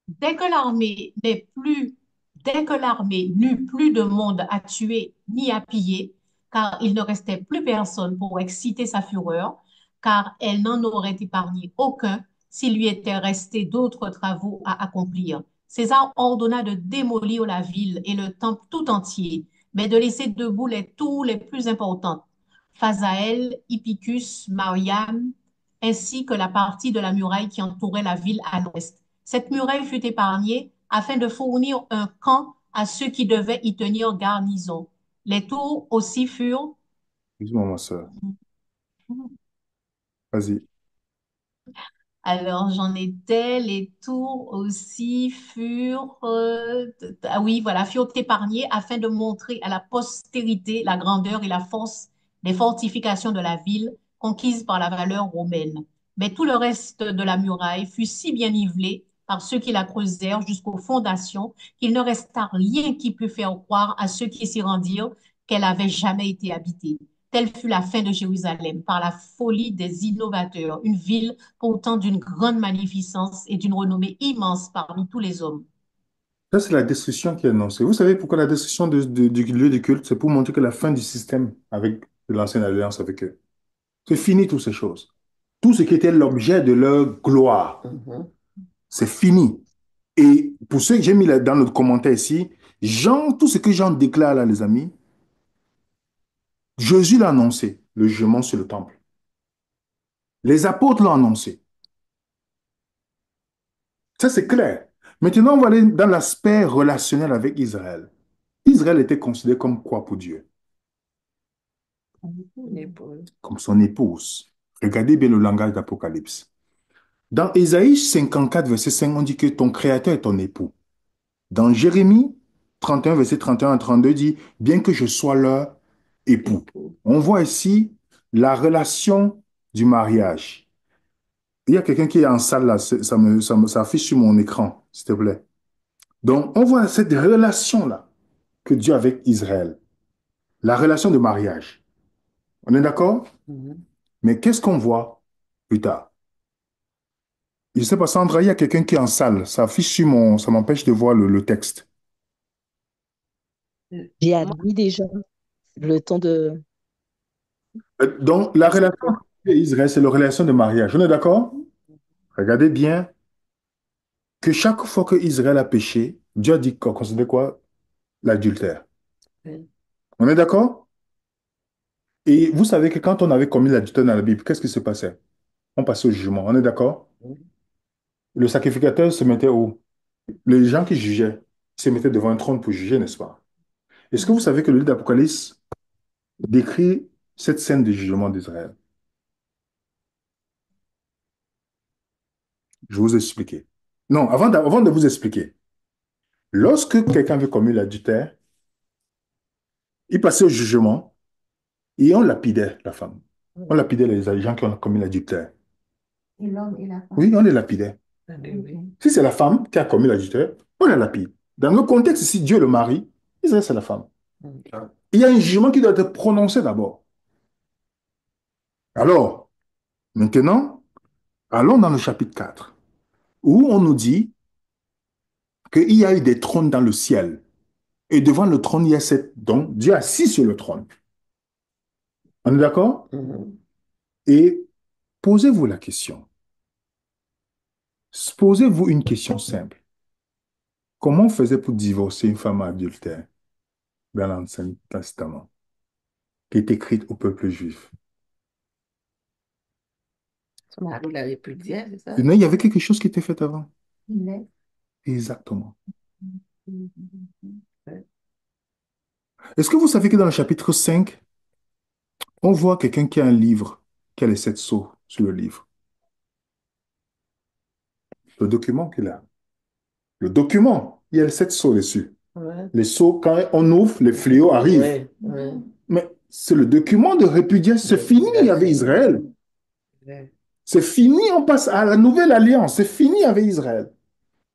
Dès que l'armée n'est plus, dès que l'armée n'eut plus de monde à tuer ni à piller, car il ne restait plus personne pour exciter sa fureur, car elle n'en aurait épargné aucun s'il lui était resté d'autres travaux à accomplir. César ordonna de démolir la ville et le temple tout entier, mais de laisser debout les tours les plus importantes, Phasaël, Hippicus, Mariam, ainsi que la partie de la muraille qui entourait la ville à l'ouest. Cette muraille fut épargnée afin de fournir un camp à ceux qui devaient y tenir garnison. Les tours aussi furent. Excuse-moi, ma soeur. Vas-y. Alors, j'en étais, les tours aussi furent, ah oui, voilà, furent épargnés afin de montrer à la postérité la grandeur et la force des fortifications de la ville conquise par la valeur romaine. Mais tout le reste de la muraille fut si bien nivelé par ceux qui la creusèrent jusqu'aux fondations, qu'il ne resta rien qui pût faire croire à ceux qui s'y rendirent qu'elle avait jamais été habitée. Telle fut la fin de Jérusalem par la folie des innovateurs, une ville pourtant d'une grande magnificence et d'une renommée immense parmi tous les hommes. Ça, c'est la destruction qui est annoncée. Vous savez pourquoi la destruction du lieu de culte? C'est pour montrer que la fin du système avec de l'ancienne alliance avec eux. C'est fini toutes ces choses. Tout ce qui était l'objet de leur gloire, c'est fini. Et pour ceux que j'ai mis dans notre commentaire ici, Jean, tout ce que Jean déclare là, les amis, Jésus l'a annoncé, le jugement sur le temple. Les apôtres l'ont annoncé. Ça, c'est clair. Maintenant, on va aller dans l'aspect relationnel avec Israël. Israël était considéré comme quoi pour Dieu? Comme son épouse. Regardez bien le langage d'Apocalypse. Dans Ésaïe 54, verset 5, on dit que ton créateur est ton époux. Dans Jérémie 31, verset 31 à 32, dit, bien que je sois leur époux. On voit ici la relation du mariage. Il y a quelqu'un qui est en salle là, ça affiche sur mon écran, s'il te plaît. Donc, on voit cette relation-là que Dieu a avec Israël, la relation de mariage. On est d'accord? Mais qu'est-ce qu'on voit plus tard? Je ne sais pas, Sandra, il y a quelqu'un qui est en salle. Ça affiche sur ça m'empêche de voir le texte. J'ai admis déjà le temps de... Donc, la relation d'Israël, c'est la relation de mariage. On est d'accord? Regardez bien que chaque fois que Israël a péché, Dieu a dit qu'on considère quoi? L'adultère. On est d'accord? Et vous savez que quand on avait commis l'adultère dans la Bible, qu'est-ce qui se passait? On passait au jugement. On est d'accord? Le sacrificateur se mettait où? Les gens qui jugeaient se mettaient devant un trône pour juger, n'est-ce pas? Est-ce que vous savez que le livre d'Apocalypse décrit cette scène de jugement d'Israël? Je vais vous expliquer. Non, avant de vous expliquer, lorsque quelqu'un avait commis l'adultère, il passait au jugement et on lapidait la femme. On lapidait les gens qui ont commis l'adultère. Et l'homme et la femme. Oui, on les lapidait. Si c'est la femme qui a commis l'adultère, on la lapide. Dans le contexte ici, Dieu le mari, Israël, c'est la femme. Il y a un jugement qui doit être prononcé d'abord. Alors, maintenant, allons dans le chapitre 4, où on nous dit qu'il y a eu des trônes dans le ciel. Et devant le trône, il y a donc Dieu assis sur le trône. On est d'accord? Et posez-vous la question. Posez-vous une question simple. Comment on faisait pour divorcer une femme adultère dans l'Ancien Testament, qui est écrite au peuple juif? Son mari la répudiait, c'est ça? Non, il y avait quelque chose qui était fait avant. Mais, Exactement. Est-ce que vous savez que dans le chapitre 5, on voit quelqu'un qui a un livre, qui a les 7 sceaux sur le livre? Le document qu'il a. Le document, il y a les 7 sceaux dessus. ouais, Les sceaux, quand on ouvre, les fléaux arrivent. ouais, ouais, Mais c'est le document de répudiation. C'est fini avec Israël. ouais. C'est fini, on passe à la nouvelle alliance. C'est fini avec Israël.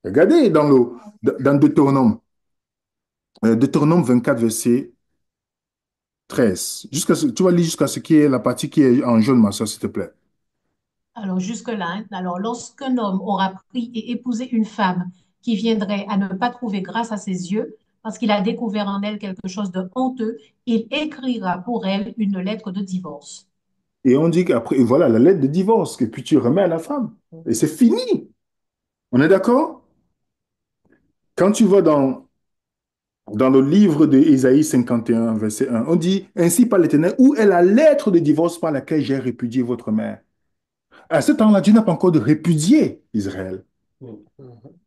Regardez dans Deutéronome, Deutéronome 24, verset 13. Tu vas lire jusqu'à ce qui est la partie qui est en jaune, ma soeur, s'il te plaît. Alors jusque-là, hein, alors lorsqu'un homme aura pris et épousé une femme qui viendrait à ne pas trouver grâce à ses yeux, parce qu'il a découvert en elle quelque chose de honteux, il écrira pour elle une lettre de divorce. Et on dit qu'après, voilà, la lettre de divorce, que puis tu remets à la femme. Et c'est fini. On est d'accord? Quand tu vas dans le livre de Ésaïe 51, verset 1, on dit, ainsi par l'Éternel, où est la lettre de divorce par laquelle j'ai répudié votre mère? À ce temps-là, Dieu n'a pas encore de répudié Israël.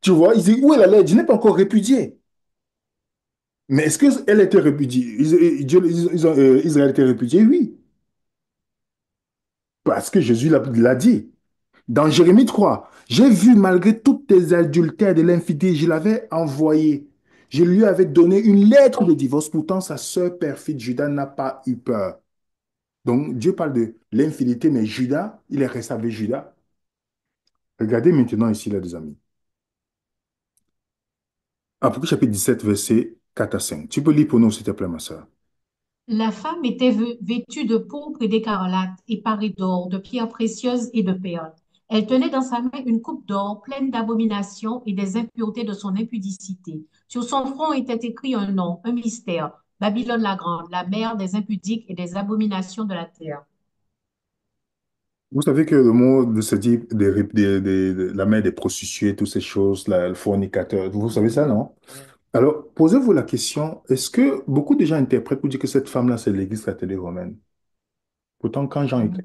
Tu vois, il dit, où est la lettre? Dieu n'est pas encore répudié. Mais est-ce qu'elle était répudiée? Israël était répudié? Oui. Parce que Jésus l'a dit. Dans Jérémie 3, j'ai vu malgré toutes tes adultères de l'infidélité, je l'avais envoyé. Je lui avais donné une lettre de divorce. Pourtant, sa sœur perfide, Judas, n'a pas eu peur. Donc, Dieu parle de l'infidélité, mais Judas, il est resté avec Judas. Regardez maintenant ici, là, les amis. Apocalypse chapitre 17, verset 4 à 5. Tu peux lire pour nous, s'il te plaît, ma soeur. La femme était vêtue de pourpre et d'écarlate et parée d'or, de pierres précieuses et de perles. Elle tenait dans sa main une coupe d'or pleine d'abominations et des impuretés de son impudicité. Sur son front était écrit un nom, un mystère, Babylone la grande, la mère des impudiques et des abominations de la terre. Vous savez que le mot de ce type, la mère des prostituées, toutes ces choses, le fornicateur, vous savez ça, non? Ouais. Alors, posez-vous la question, est-ce que beaucoup de gens interprètent pour dire que cette femme-là, c'est l'Église catholique romaine? Pourtant, quand Jean était,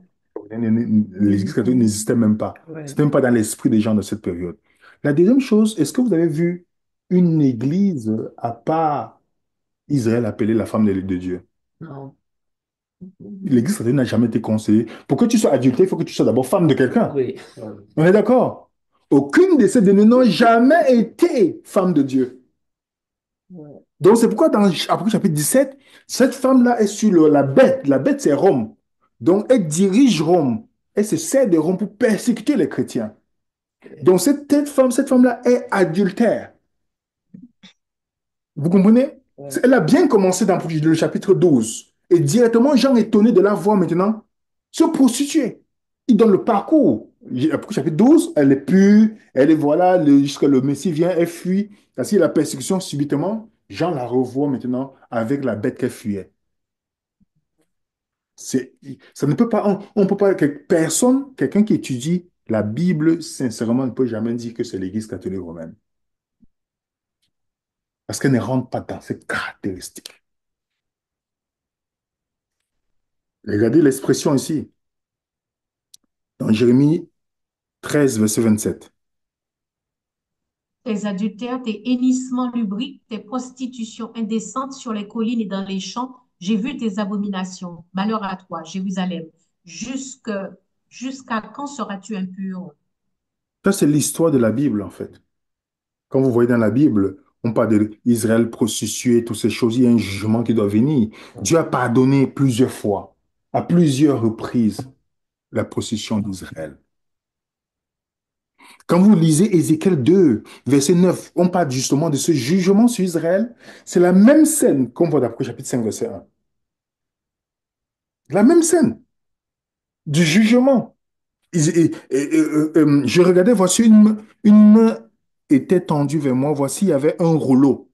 l'Église catholique n'existait même pas. Ouais. C'était même pas dans l'esprit des gens de cette période. La deuxième chose, est-ce que vous avez vu une Église à part Israël appelée la femme de Dieu? Non. L'Église catholique n'a jamais été conseillée. Pour que tu sois adultère, il faut que tu sois d'abord femme de quelqu'un. Oui. On est d'accord? Aucune de ces deux n'ont jamais été femme de Dieu. Ouais. Donc, c'est pourquoi dans Apocalypse chapitre 17, cette femme-là est sur la bête. La bête, c'est Rome. Donc, elle dirige Rome. Elle se sert de Rome pour persécuter les chrétiens. Donc, cette femme-là est adultère. Vous comprenez? Ouais. Elle a bien commencé dans le chapitre 12. Et directement, Jean est étonné de la voir maintenant se prostituer. Il donne le parcours. Après chapitre 12, elle est pure, elle est voilà, jusqu'à le Messie vient, elle fuit. Parce qu'il y a la persécution subitement, Jean la revoit maintenant avec la bête qu'elle fuyait. Ça ne peut pas, on peut pas, personne, quelqu'un qui étudie la Bible, sincèrement, ne peut jamais dire que c'est l'Église catholique romaine. Parce qu'elle ne rentre pas dans ces caractéristiques. Regardez l'expression ici, dans Jérémie 13, verset 27. Tes adultères, tes hennissements lubriques, tes prostitutions indécentes sur les collines et dans les champs, j'ai vu tes abominations. Malheur à toi, Jérusalem. Jusque, jusqu'à quand seras-tu impur? Ça, c'est l'histoire de la Bible, en fait. Quand vous voyez dans la Bible, on parle d'Israël prostitué, toutes ces choses, il y a un jugement qui doit venir. Dieu a pardonné plusieurs fois, à plusieurs reprises, la prostitution d'Israël. Quand vous lisez Ézéchiel 2, verset 9, on parle justement de ce jugement sur Israël. C'est la même scène qu'on voit d'après chapitre 5, verset 1. La même scène du jugement. Je regardais, voici une main était tendue vers moi, voici, il y avait un rouleau.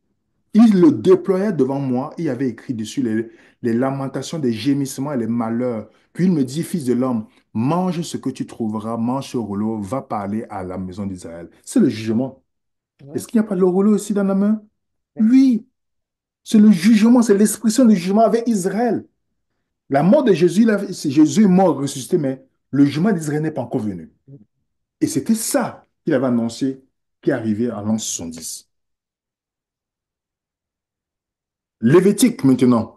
Il le déploya devant moi, il y avait écrit dessus les lamentations, des gémissements et les malheurs. Puis il me dit, fils de l'homme, mange ce que tu trouveras, mange ce rouleau, va parler à la maison d'Israël. C'est le jugement. Ouais. Est-ce qu'il n'y a pas le rouleau aussi dans la main? Ouais. Oui, c'est le jugement, c'est l'expression du jugement avec Israël. La mort de Jésus, Jésus est mort, ressuscité, mais le jugement d'Israël n'est pas encore venu. Et c'était ça qu'il avait annoncé qui arrivait en l'an 70. Lévitique maintenant.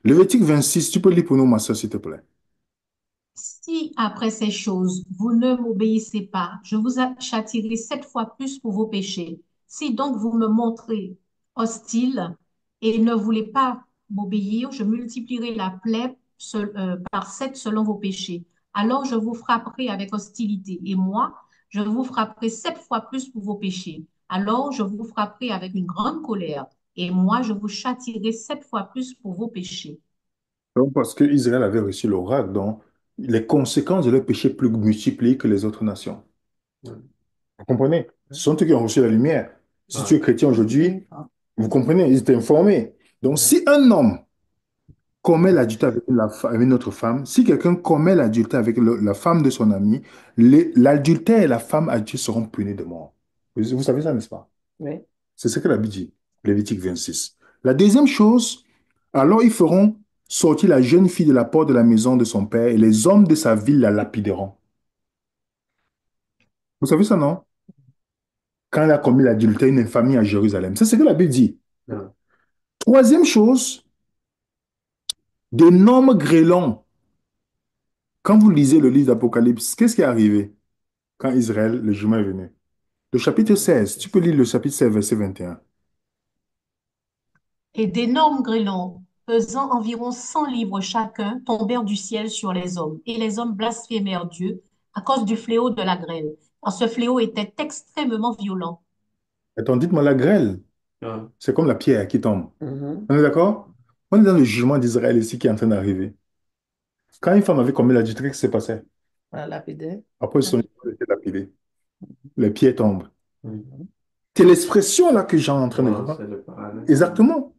Lévitique 26, tu peux lire pour nous, ma soeur, s'il te plaît. Si après ces choses, vous ne m'obéissez pas, je vous châtierai 7 fois plus pour vos péchés. Si donc vous me montrez hostile et ne voulez pas m'obéir, je multiplierai la plaie par 7 selon vos péchés. Alors je vous frapperai avec hostilité, et moi, je vous frapperai 7 fois plus pour vos péchés. Alors je vous frapperai avec une grande colère, et moi, je vous châtierai 7 fois plus pour vos péchés. Donc, parce que Israël avait reçu l'oracle, donc les conséquences de leur péché plus multipliées que les autres nations. Vous comprenez? Ce sont eux qui ont reçu la lumière. Si tu es chrétien aujourd'hui, vous comprenez, ils étaient informés. Donc, si un homme commet l'adultère avec, avec une autre femme, si quelqu'un commet l'adultère avec la femme de son ami, l'adultère et la femme adulte seront punis de mort. Vous savez ça, n'est-ce pas? Ouais. C'est ce que la Bible dit, Lévitique 26. La deuxième chose, alors ils feront sortir la jeune fille de la porte de la maison de son père et les hommes de sa ville la lapideront. Vous savez ça, non? Quand elle a commis l'adultère, une infamie à Jérusalem. C'est ce que la Bible dit. Ouais. Troisième chose, d'énormes grêlons. Quand vous lisez le livre d'Apocalypse, qu'est-ce qui est arrivé quand Israël, le jugement est venu? Le chapitre 16, tu peux lire le chapitre 16, verset 21. Et d'énormes grêlons, pesant environ 100 livres chacun, tombèrent du ciel sur les hommes. Et les hommes blasphémèrent Dieu à cause du fléau de la grêle. Car ce fléau était extrêmement violent. Attends, dites-moi la grêle. Ouais. C'est comme la pierre qui tombe. Mhm. On est d'accord? On est dans le jugement d'Israël ici qui est en train d'arriver. Quand une femme avait commis l'adultère, qu'est-ce qui s'est passé? Voilà, lapidaire. Après, son époux était lapidé. Les pieds tombent. Mhm. C'est l'expression là que Jean est en train de Ouais, dire. c'est le parallèle. Exactement.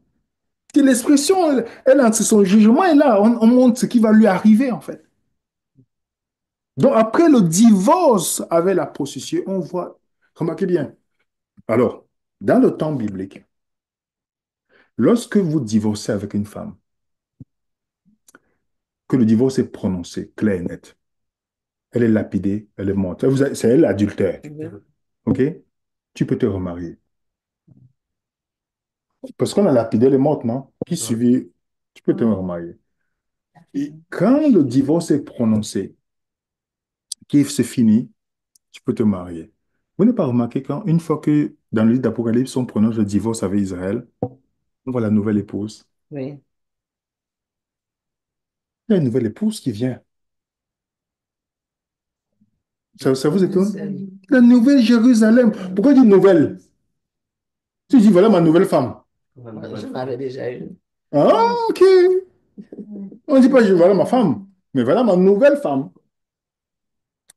C'est l'expression, elle, entre son jugement est là. On montre ce qui va lui arriver en fait. Donc après le divorce avec la prostituée, on voit, remarquez bien. Alors, dans le temps biblique, lorsque vous divorcez avec une femme, que le divorce est prononcé, clair et net, elle est lapidée, elle est morte. C'est elle l'adultère. Mhm. OK? Tu peux te remarier. Parce qu'on a lapidé, elle est morte, non? Qui Ouais. suivit, tu peux te remarier. Et quand le divorce est prononcé, qui c'est fini, tu peux te marier. Vous n'avez pas remarqué quand, une fois que dans le livre d'Apocalypse, on prononce le divorce avec Israël, on voit la nouvelle épouse. Oui. Il y a une nouvelle épouse qui vient. Ça vous étonne? La nouvelle Jérusalem. Pourquoi dire nouvelle? Tu dis, voilà ma nouvelle femme. Ouais, j'en avais déjà une. Ah, ok. On ne dit pas, voilà ma femme, mais voilà ma nouvelle femme.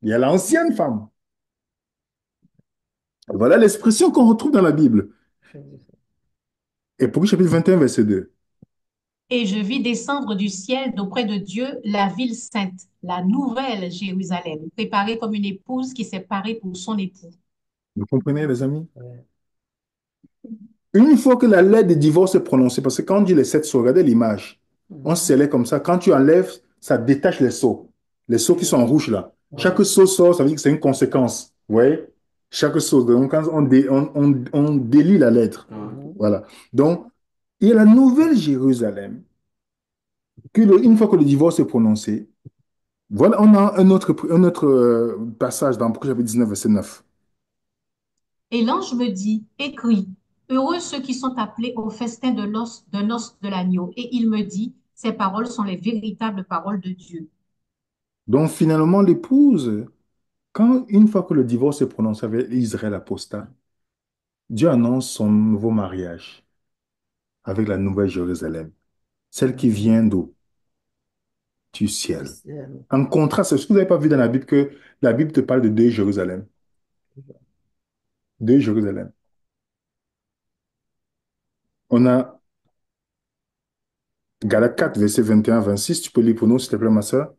Il y a l'ancienne femme. Voilà l'expression qu'on retrouve dans la Bible. Éphésiens chapitre 21, verset 2. Et je vis descendre du ciel d'auprès de Dieu la ville sainte, la nouvelle Jérusalem, préparée comme une épouse qui s'est parée pour son époux. Vous comprenez, les amis? Ouais. Une fois que la lettre de divorce est prononcée, parce que quand on dit les sept sceaux, regardez l'image. On Mhm. scellait comme ça. Quand tu enlèves, ça détache les sceaux. Les sceaux qui sont en rouge là. Ouais. Chaque sceau sort, ça veut dire que c'est une conséquence. Vous voyez? Chaque sceau. Donc, quand on délie la lettre. Ouais. Mhm. Voilà. Donc, il y a la nouvelle Jérusalem. Une fois que le divorce est prononcé, voilà, on a un autre passage dans Apocalypse chapitre 19, verset 9. Et l'ange me dit, écris, heureux ceux qui sont appelés au festin de noces de l'agneau. Et il me dit, ces paroles sont les véritables paroles de Dieu. Donc, finalement, l'épouse, une fois que le divorce est prononcé avec Israël apostat, Dieu annonce son nouveau mariage avec la nouvelle Jérusalem, celle qui Mhm. vient d'où? Du Du ciel. ciel. En contraste, est-ce que vous n'avez pas vu dans la Bible que la Bible te parle de deux Jérusalem? Deux Jérusalem. On a Galates 4, verset 21-26. Tu peux lire pour nous, s'il te plaît, ma soeur?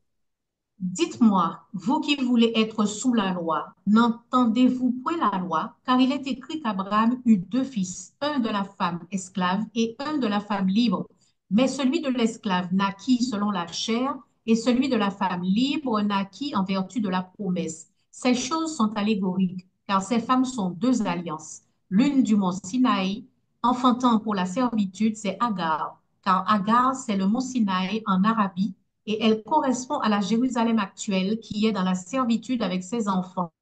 Dites-moi, vous qui voulez être sous la loi, n'entendez-vous point la loi? Car il est écrit qu'Abraham eut deux fils, un de la femme esclave et un de la femme libre. Mais celui de l'esclave naquit selon la chair et celui de la femme libre naquit en vertu de la promesse. Ces choses sont allégoriques, car ces femmes sont deux alliances. L'une du mont Sinaï, enfantant pour la servitude, c'est Agar, car Agar, c'est le mont Sinaï en Arabie et elle correspond à la Jérusalem actuelle qui est dans la servitude avec ses enfants.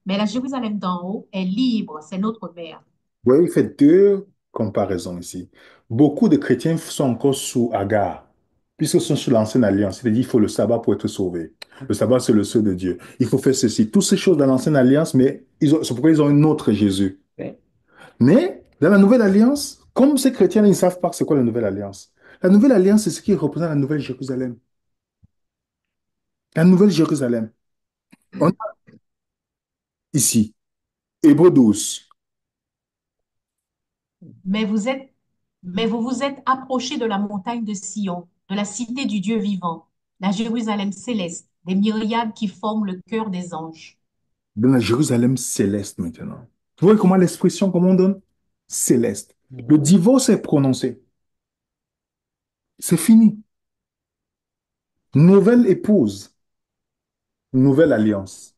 Mais la Jérusalem d'en haut est libre, c'est notre mère. Vous voyez, il fait deux comparaisons ici. Beaucoup de chrétiens sont encore sous Agar, puisqu'ils sont sous l'ancienne alliance. C'est-à-dire qu'il faut le sabbat pour être sauvé. Le sabbat, c'est le seul de Dieu. Il faut faire ceci. Toutes ces choses dans l'ancienne alliance, mais c'est pourquoi ils ont un autre Jésus. Oui. Mais dans la nouvelle alliance, comme ces chrétiens, ils ne savent pas c'est quoi la nouvelle alliance. La nouvelle alliance, c'est ce qui représente la nouvelle Jérusalem. La nouvelle Jérusalem. On a ici, Hébreux 12. Mais vous êtes, mais vous vous êtes approchés de la montagne de Sion, de la cité du Dieu vivant, la Jérusalem céleste, des myriades qui forment le cœur des anges. Dans la Jérusalem céleste maintenant. Vous voyez comment l'expression, comment on donne? Céleste. Le Mhm. divorce est prononcé. C'est fini. Nouvelle épouse, nouvelle alliance.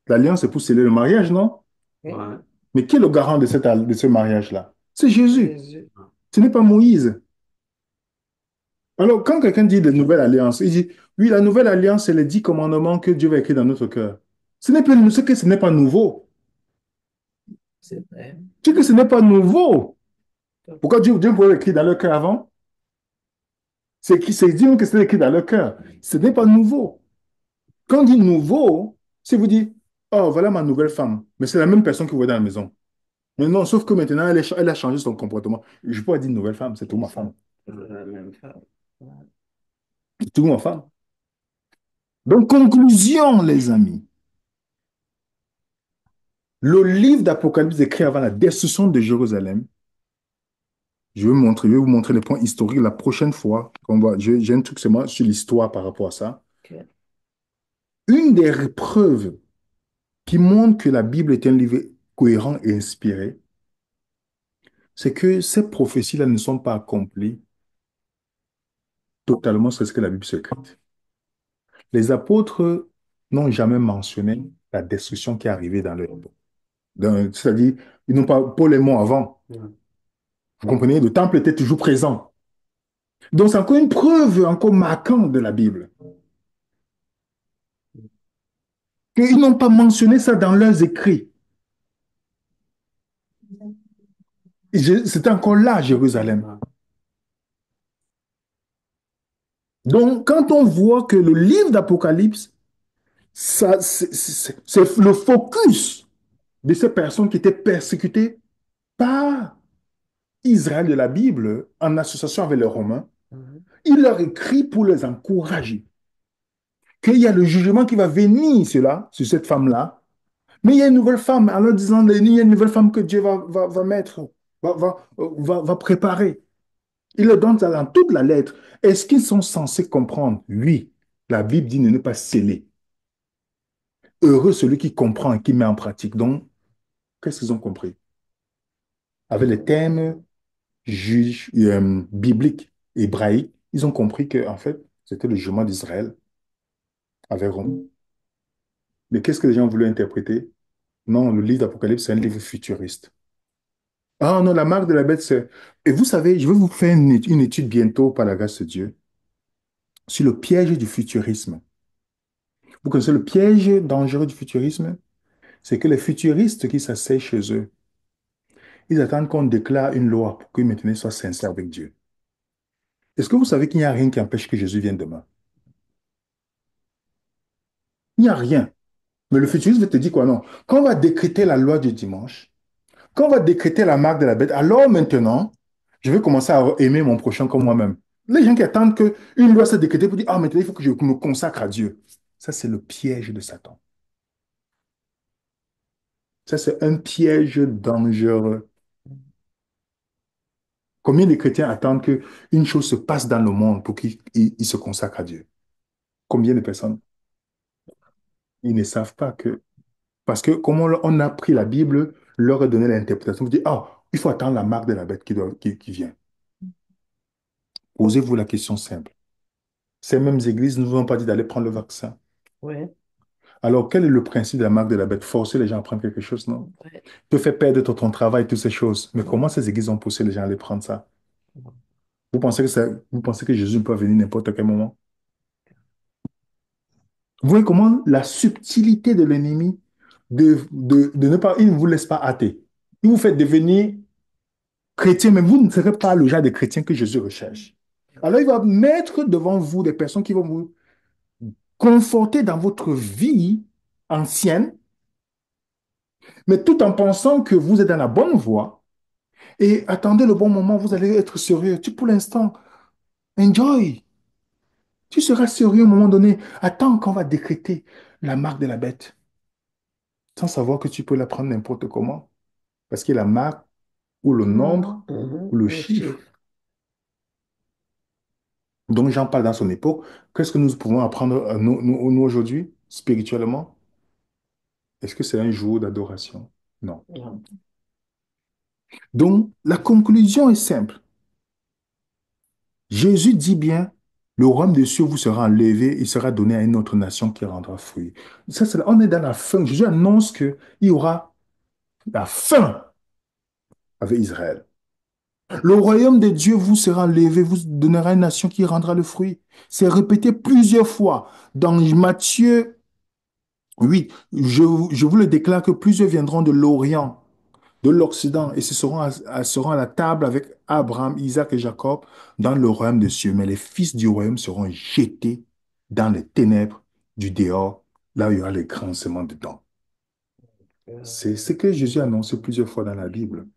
L'alliance, c'est pour sceller le mariage, non? Oui. Ouais. Mais qui est le garant de ce mariage-là? C'est Jésus. Jésus. Ce n'est pas Moïse. Alors, quand quelqu'un dit de nouvelle alliance, il dit, oui, la nouvelle alliance, c'est les 10 commandements que Dieu va écrire dans notre cœur. Ce n'est pas nouveau. C'est vrai. C'est que ce n'est pas nouveau. Pourquoi Dieu pourrait l'écrire dans leur cœur avant? C'est Dieu que c'est écrit dans leur cœur. Ce n'est pas nouveau. Quand on dit nouveau, c'est vous dire, oh, voilà ma nouvelle femme. Mais c'est la même personne que vous voyez dans la maison. Mais non, sauf que maintenant, elle a changé son comportement. Je peux pas dire une nouvelle femme, c'est tout ma femme. La même femme. Ouais. C'est tout ma femme. Donc, conclusion, les amis. Le livre d'Apocalypse écrit avant la destruction de Jérusalem. Je vais vous montrer les points historiques la prochaine fois. J'ai un truc seulement sur l'histoire par rapport à ça. Ok. Une des preuves qui montre que la Bible est un livre cohérent et inspiré, c'est que ces prophéties-là ne sont pas accomplies totalement sur ce que la Bible s'écrite. Les apôtres n'ont jamais mentionné la destruction qui est arrivée dans leur époque. C'est-à-dire, ils n'ont pas Paul et moi avant. Ouais. Vous comprenez? Le temple était toujours présent. Donc, c'est encore une preuve encore marquante de la Bible. Ils n'ont pas mentionné ça dans leurs écrits. C'était encore là, à Jérusalem. Donc, quand on voit que le livre d'Apocalypse, c'est le focus de ces personnes qui étaient persécutées par Israël de la Bible en association avec les Romains, Mhm. il leur écrit pour les encourager qu'il y a le jugement qui va venir sur cette femme-là, mais il y a une nouvelle femme, en leur disant, il y a une nouvelle femme que Dieu va mettre, va préparer. Il leur donne ça dans toute la lettre. Est-ce qu'ils sont censés comprendre? Oui, la Bible dit de ne pas sceller. Heureux celui qui comprend et qui met en pratique. Donc, qu'est-ce qu'ils ont compris? Avec les thèmes bibliques, hébraïques, ils ont compris que, en fait, c'était le jugement d'Israël avec Rome. Mais qu'est-ce que les gens voulaient interpréter? Non, le livre d'Apocalypse, c'est un livre futuriste. Ah non, la marque de la bête, c'est... Et vous savez, je vais vous faire une étude bientôt, par la grâce de Dieu, sur le piège du futurisme. Vous connaissez le piège dangereux du futurisme? C'est que les futuristes qui s'asseyent chez eux, ils attendent qu'on déclare une loi pour qu'ils maintenant soient sincères avec Dieu. Est-ce que vous savez qu'il n'y a rien qui empêche que Jésus vienne demain? Il n'y a rien. Mais le futuriste te dit quoi? Non. Quand on va décréter la loi du dimanche, quand on va décréter la marque de la bête, alors maintenant, je vais commencer à aimer mon prochain comme moi-même. Les gens qui attendent qu'une loi soit décrétée pour dire, ah, maintenant, il faut que je me consacre à Dieu. Ça, c'est le piège de Satan. Ça, c'est un piège dangereux. Combien de chrétiens attendent qu'une chose se passe dans le monde pour qu'ils se consacrent à Dieu? Combien de personnes? Ils ne savent pas que... Parce que comme on a pris la Bible, leur a donné l'interprétation, vous dites, ah, il faut attendre la marque de la bête qui vient. Posez-vous la question simple. Ces mêmes églises ne nous ont pas dit d'aller prendre le vaccin. Ouais. Alors, quel est le principe de la marque de la bête? Forcer les gens à prendre quelque chose, non? Ouais. Te faire perdre ton travail, toutes ces choses. Mais comment ces églises ont poussé les gens à aller prendre ça? Vous pensez que Jésus peut venir n'importe quel moment? Vous voyez comment la subtilité de l'ennemi de ne pas, il ne vous laisse pas athée. Il vous fait devenir chrétien, mais vous ne serez pas le genre de chrétien que Jésus recherche. Alors, il va mettre devant vous des personnes qui vont vous conforter dans votre vie ancienne, mais tout en pensant que vous êtes dans la bonne voie. Et attendez le bon moment, vous allez être sérieux. Pour l'instant, enjoy. Tu seras sérieux au moment donné. Attends qu'on va décréter la marque de la bête, sans savoir que tu peux la prendre n'importe comment. Parce que la marque, ou le nombre, Mhm. ou le Le chiffre, chiffre. dont Jean parle dans son époque, qu'est-ce que nous pouvons apprendre nous aujourd'hui, spirituellement? Est-ce que c'est un jour d'adoration? Non. Non. Donc, la conclusion est simple. Jésus dit bien, le royaume des cieux vous sera enlevé et sera donné à une autre nation qui rendra fruit. Ça, on est dans la fin. Jésus annonce qu'il y aura la fin avec Israël. Le royaume de Dieu vous sera enlevé, vous donnera une nation qui rendra le fruit. C'est répété plusieurs fois. Dans Matthieu 8, je vous le déclare que plusieurs viendront de l'Orient, de l'Occident, et seront à la table avec Abraham, Isaac et Jacob dans le royaume des cieux. Mais les fils du royaume seront jetés dans les ténèbres du dehors, là où il y aura les grands sements dedans. C'est ce que Jésus a annoncé plusieurs fois dans la Bible.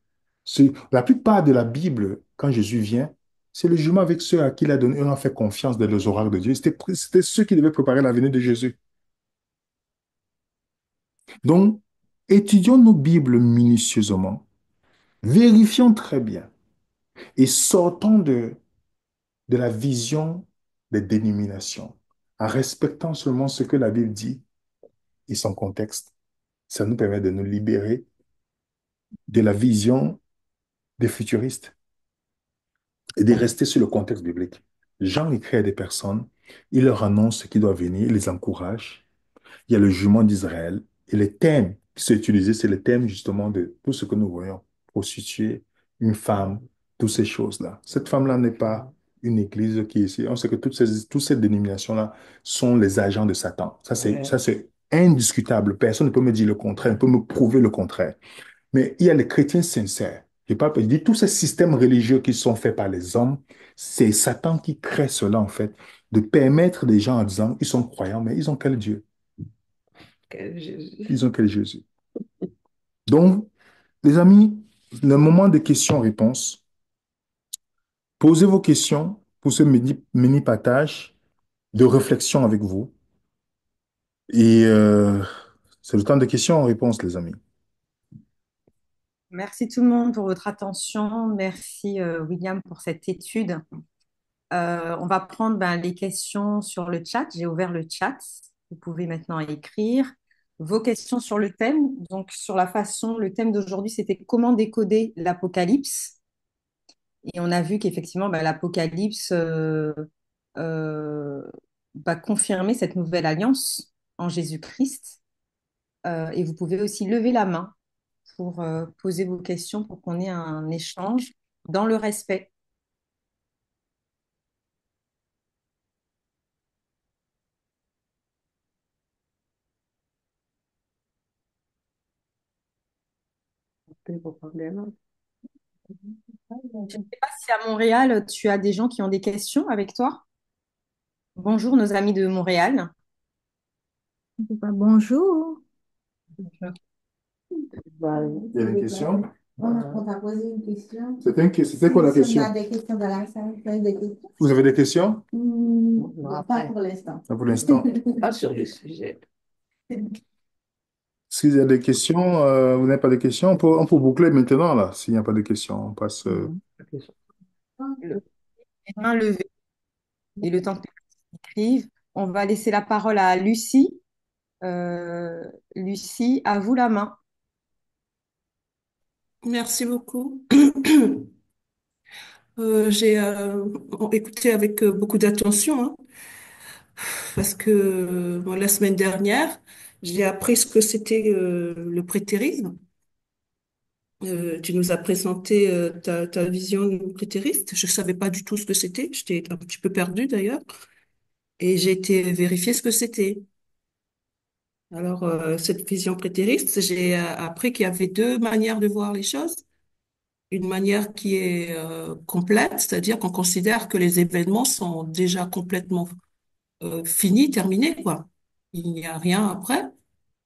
La plupart de la Bible, quand Jésus vient, c'est le jugement avec ceux à qui il a donné, on a fait confiance dans les oracles de Dieu. C'était ceux qui devaient préparer la venue de Jésus. Donc, étudions nos Bibles minutieusement, vérifions très bien et sortons de la vision des dénominations en respectant seulement ce que la Bible dit et son contexte. Ça nous permet de nous libérer de la vision des futuristes et de rester sur le contexte biblique. Jean écrit à des personnes, il leur annonce ce qui doit venir, il les encourage. Il y a le jugement d'Israël et les thèmes qui sont utilisés, c'est les thèmes justement de tout ce que nous voyons, prostituée, une femme, toutes ces choses-là. Cette femme-là n'est pas une église qui est ici. On sait que toutes ces dénominations-là sont les agents de Satan. Ça, c'est indiscutable. Personne ne peut me dire le contraire, ne peut me prouver le contraire. Mais il y a les chrétiens sincères. Je dis tous ces systèmes religieux qui sont faits par les hommes, c'est Satan qui crée cela en fait, de permettre des gens en disant, ils sont croyants, mais ils ont quel Dieu? Ils ont quel Jésus? Donc, les amis, le moment de questions-réponses, posez vos questions pour ce mini-partage de réflexion avec vous. Et c'est le temps de questions-réponses, les amis. Merci tout le monde pour votre attention. Merci William pour cette étude. On va prendre les questions sur le chat. J'ai ouvert le chat. Vous pouvez maintenant écrire vos questions sur le thème. Donc, sur la façon, le thème d'aujourd'hui, c'était comment décoder l'Apocalypse. Et on a vu qu'effectivement, l'Apocalypse euh, va confirmer cette nouvelle alliance en Jésus-Christ. Et vous pouvez aussi lever la main pour poser vos questions pour qu'on ait un échange dans le respect. Je ne sais pas si à Montréal, tu as des gens qui ont des questions avec toi. Bonjour, nos amis de Montréal. Bonjour. Il y a des questions? On t'a posé une question. C'était quoi la Si on question? a des questions dans la salle, vous avez des questions? Vous avez des questions? Pas pour l'instant. Pas pour l'instant. Pas sur le sujet. S'il y a des questions, vous n'avez pas de questions, on peut boucler maintenant, là. S'il n'y a pas de questions, on passe. Les mains levées et le temps que les personnes écrivent, on va laisser la parole à Lucie. Lucie, à vous la main. Merci beaucoup. J'ai écouté avec beaucoup d'attention, hein, parce que bon, la semaine dernière, j'ai appris ce que c'était le prétérisme. Tu nous as présenté ta vision du prétériste. Je savais pas du tout ce que c'était. J'étais un petit peu perdue d'ailleurs. Et j'ai été vérifier ce que c'était. Alors, cette vision prétériste, j'ai appris qu'il y avait deux manières de voir les choses. Une manière qui est complète, c'est-à-dire qu'on considère que les événements sont déjà complètement finis, terminés, quoi. Il n'y a rien après.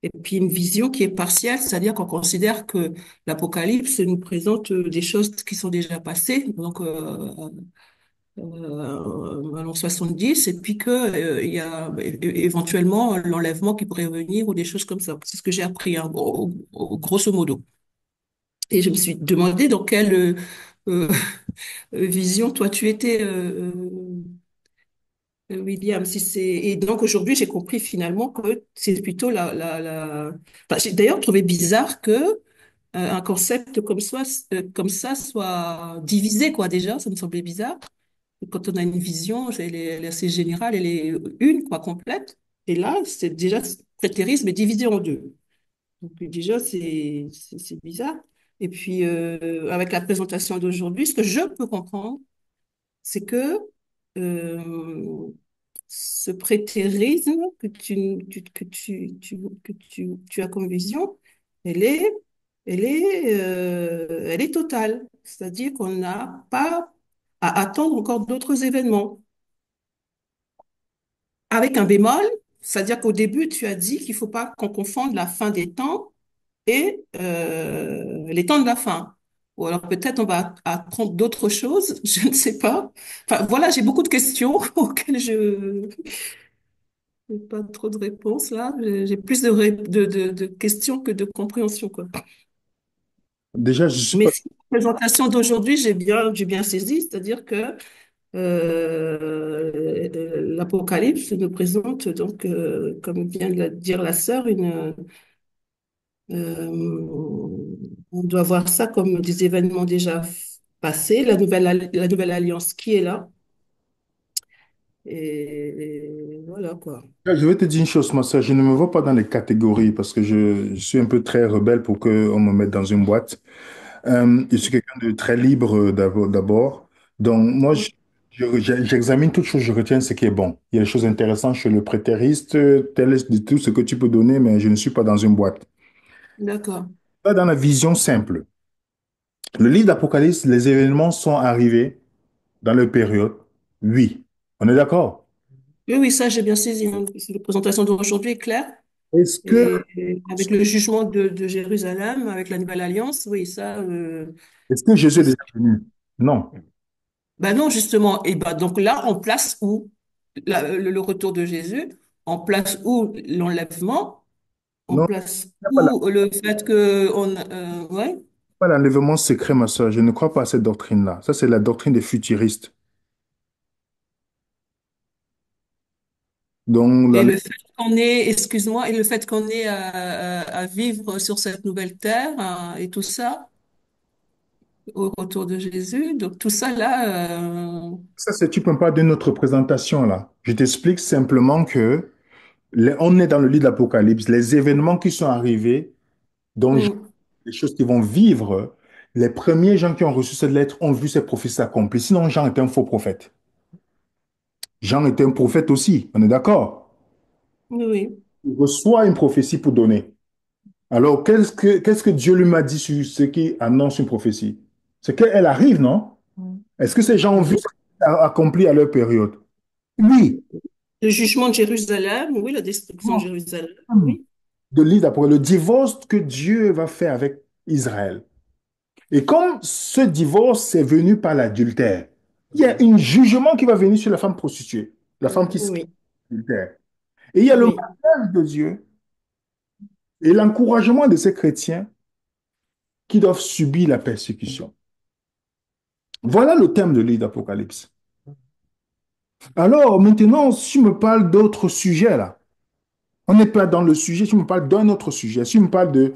Et puis une vision qui est partielle, c'est-à-dire qu'on considère que l'Apocalypse nous présente des choses qui sont déjà passées, donc à l'an 70, et puis que il y a éventuellement l'enlèvement qui pourrait venir ou des choses comme ça. C'est ce que j'ai appris, hein, grosso modo. Et je me suis demandé dans quelle euh, vision toi tu étais, William. Si c'est et donc aujourd'hui j'ai compris finalement que c'est plutôt Enfin, j'ai d'ailleurs trouvé bizarre que un concept comme ça soit divisé quoi. Déjà, ça me semblait bizarre. Quand on a une vision, elle est assez générale, elle est une quoi complète. Et là, c'est déjà prétérisme est divisé en deux. Donc déjà, c'est bizarre. Et puis, avec la présentation d'aujourd'hui, ce que je peux comprendre, c'est que euh, ce prétérisme que tu as comme vision, elle est, elle est totale. C'est-à-dire qu'on n'a pas à attendre encore d'autres événements. Avec un bémol, c'est-à-dire qu'au début, tu as dit qu'il ne faut pas qu'on confonde la fin des temps et les temps de la fin. Ou alors peut-être on va apprendre d'autres choses, je ne sais pas. Enfin voilà, j'ai beaucoup de questions auxquelles je n'ai pas trop de réponses là. J'ai plus de questions que de compréhension, quoi. Déjà, je suis Mais pas. si la présentation d'aujourd'hui, j'ai bien saisi, c'est-à-dire que l'Apocalypse nous présente donc, comme vient de le dire la sœur, on doit voir ça comme des événements déjà passés, la nouvelle alliance qui est là, et voilà quoi. Je vais te dire une chose, ma soeur, je ne me vois pas dans les catégories parce que je suis un peu très rebelle pour qu'on me mette dans une boîte. Je suis quelqu'un de très libre d'abord. Donc, moi, j'examine toutes choses, je retiens ce qui est bon. Il y a des choses intéressantes chez le prétériste, tel est de tout ce que tu peux donner, mais je ne suis pas dans une boîte. D'accord. Pas dans la vision simple. Le livre d'Apocalypse, les événements sont arrivés dans leur période. Oui. On est d'accord? Oui, oui, ça j'ai bien saisi, hein. La présentation d'aujourd'hui est claire. Est-ce que, Et avec le jugement de Jérusalem, avec la nouvelle alliance, oui, ça, est-ce que Jésus oui. est déjà venu? Non. Ben non, justement. Et ben donc là, on place où le retour de Jésus, on place où l'enlèvement, on Non, place il n'y a pas où le fait que ouais. pas l'enlèvement secret, ma soeur. Je ne crois pas à cette doctrine-là. Ça, c'est la doctrine des futuristes. Donc, Et le fait qu'on est, excuse-moi, et le fait qu'on est à vivre sur cette nouvelle terre, hein, et tout ça au retour de Jésus, donc tout ça là, ça, c'est, tu peux pas de notre présentation, là. Je t'explique simplement que on est dans le livre de l'Apocalypse. Les événements qui sont arrivés, dont hum, les choses qu'ils vont vivre, les premiers gens qui ont reçu cette lettre ont vu ces prophéties accomplies. Sinon, Jean était un faux prophète. Jean était un prophète aussi. On est d'accord? oui, oui, Il reçoit une prophétie pour donner. Alors, qu'est-ce que Dieu lui m'a dit sur ce qui annonce une prophétie? C'est qu'elle arrive, non? Est-ce que ces gens ont vu oui. ça accompli à leur période? Oui. Le jugement de Jérusalem, oui, la destruction de Jérusalem, oui. De l'île après le divorce que Dieu va faire avec Israël. Et comme ce divorce est venu par l'adultère, il y a un jugement qui va venir sur la femme prostituée, la femme qui Oui, adultère. Et il y a le oui. mariage de Dieu et l'encouragement de ces chrétiens qui doivent subir la persécution. Voilà le thème de l'île d'Apocalypse. Alors maintenant, si tu me parles d'autres sujets là, on n'est pas dans le sujet, tu me parles d'un autre sujet. Si tu me parles de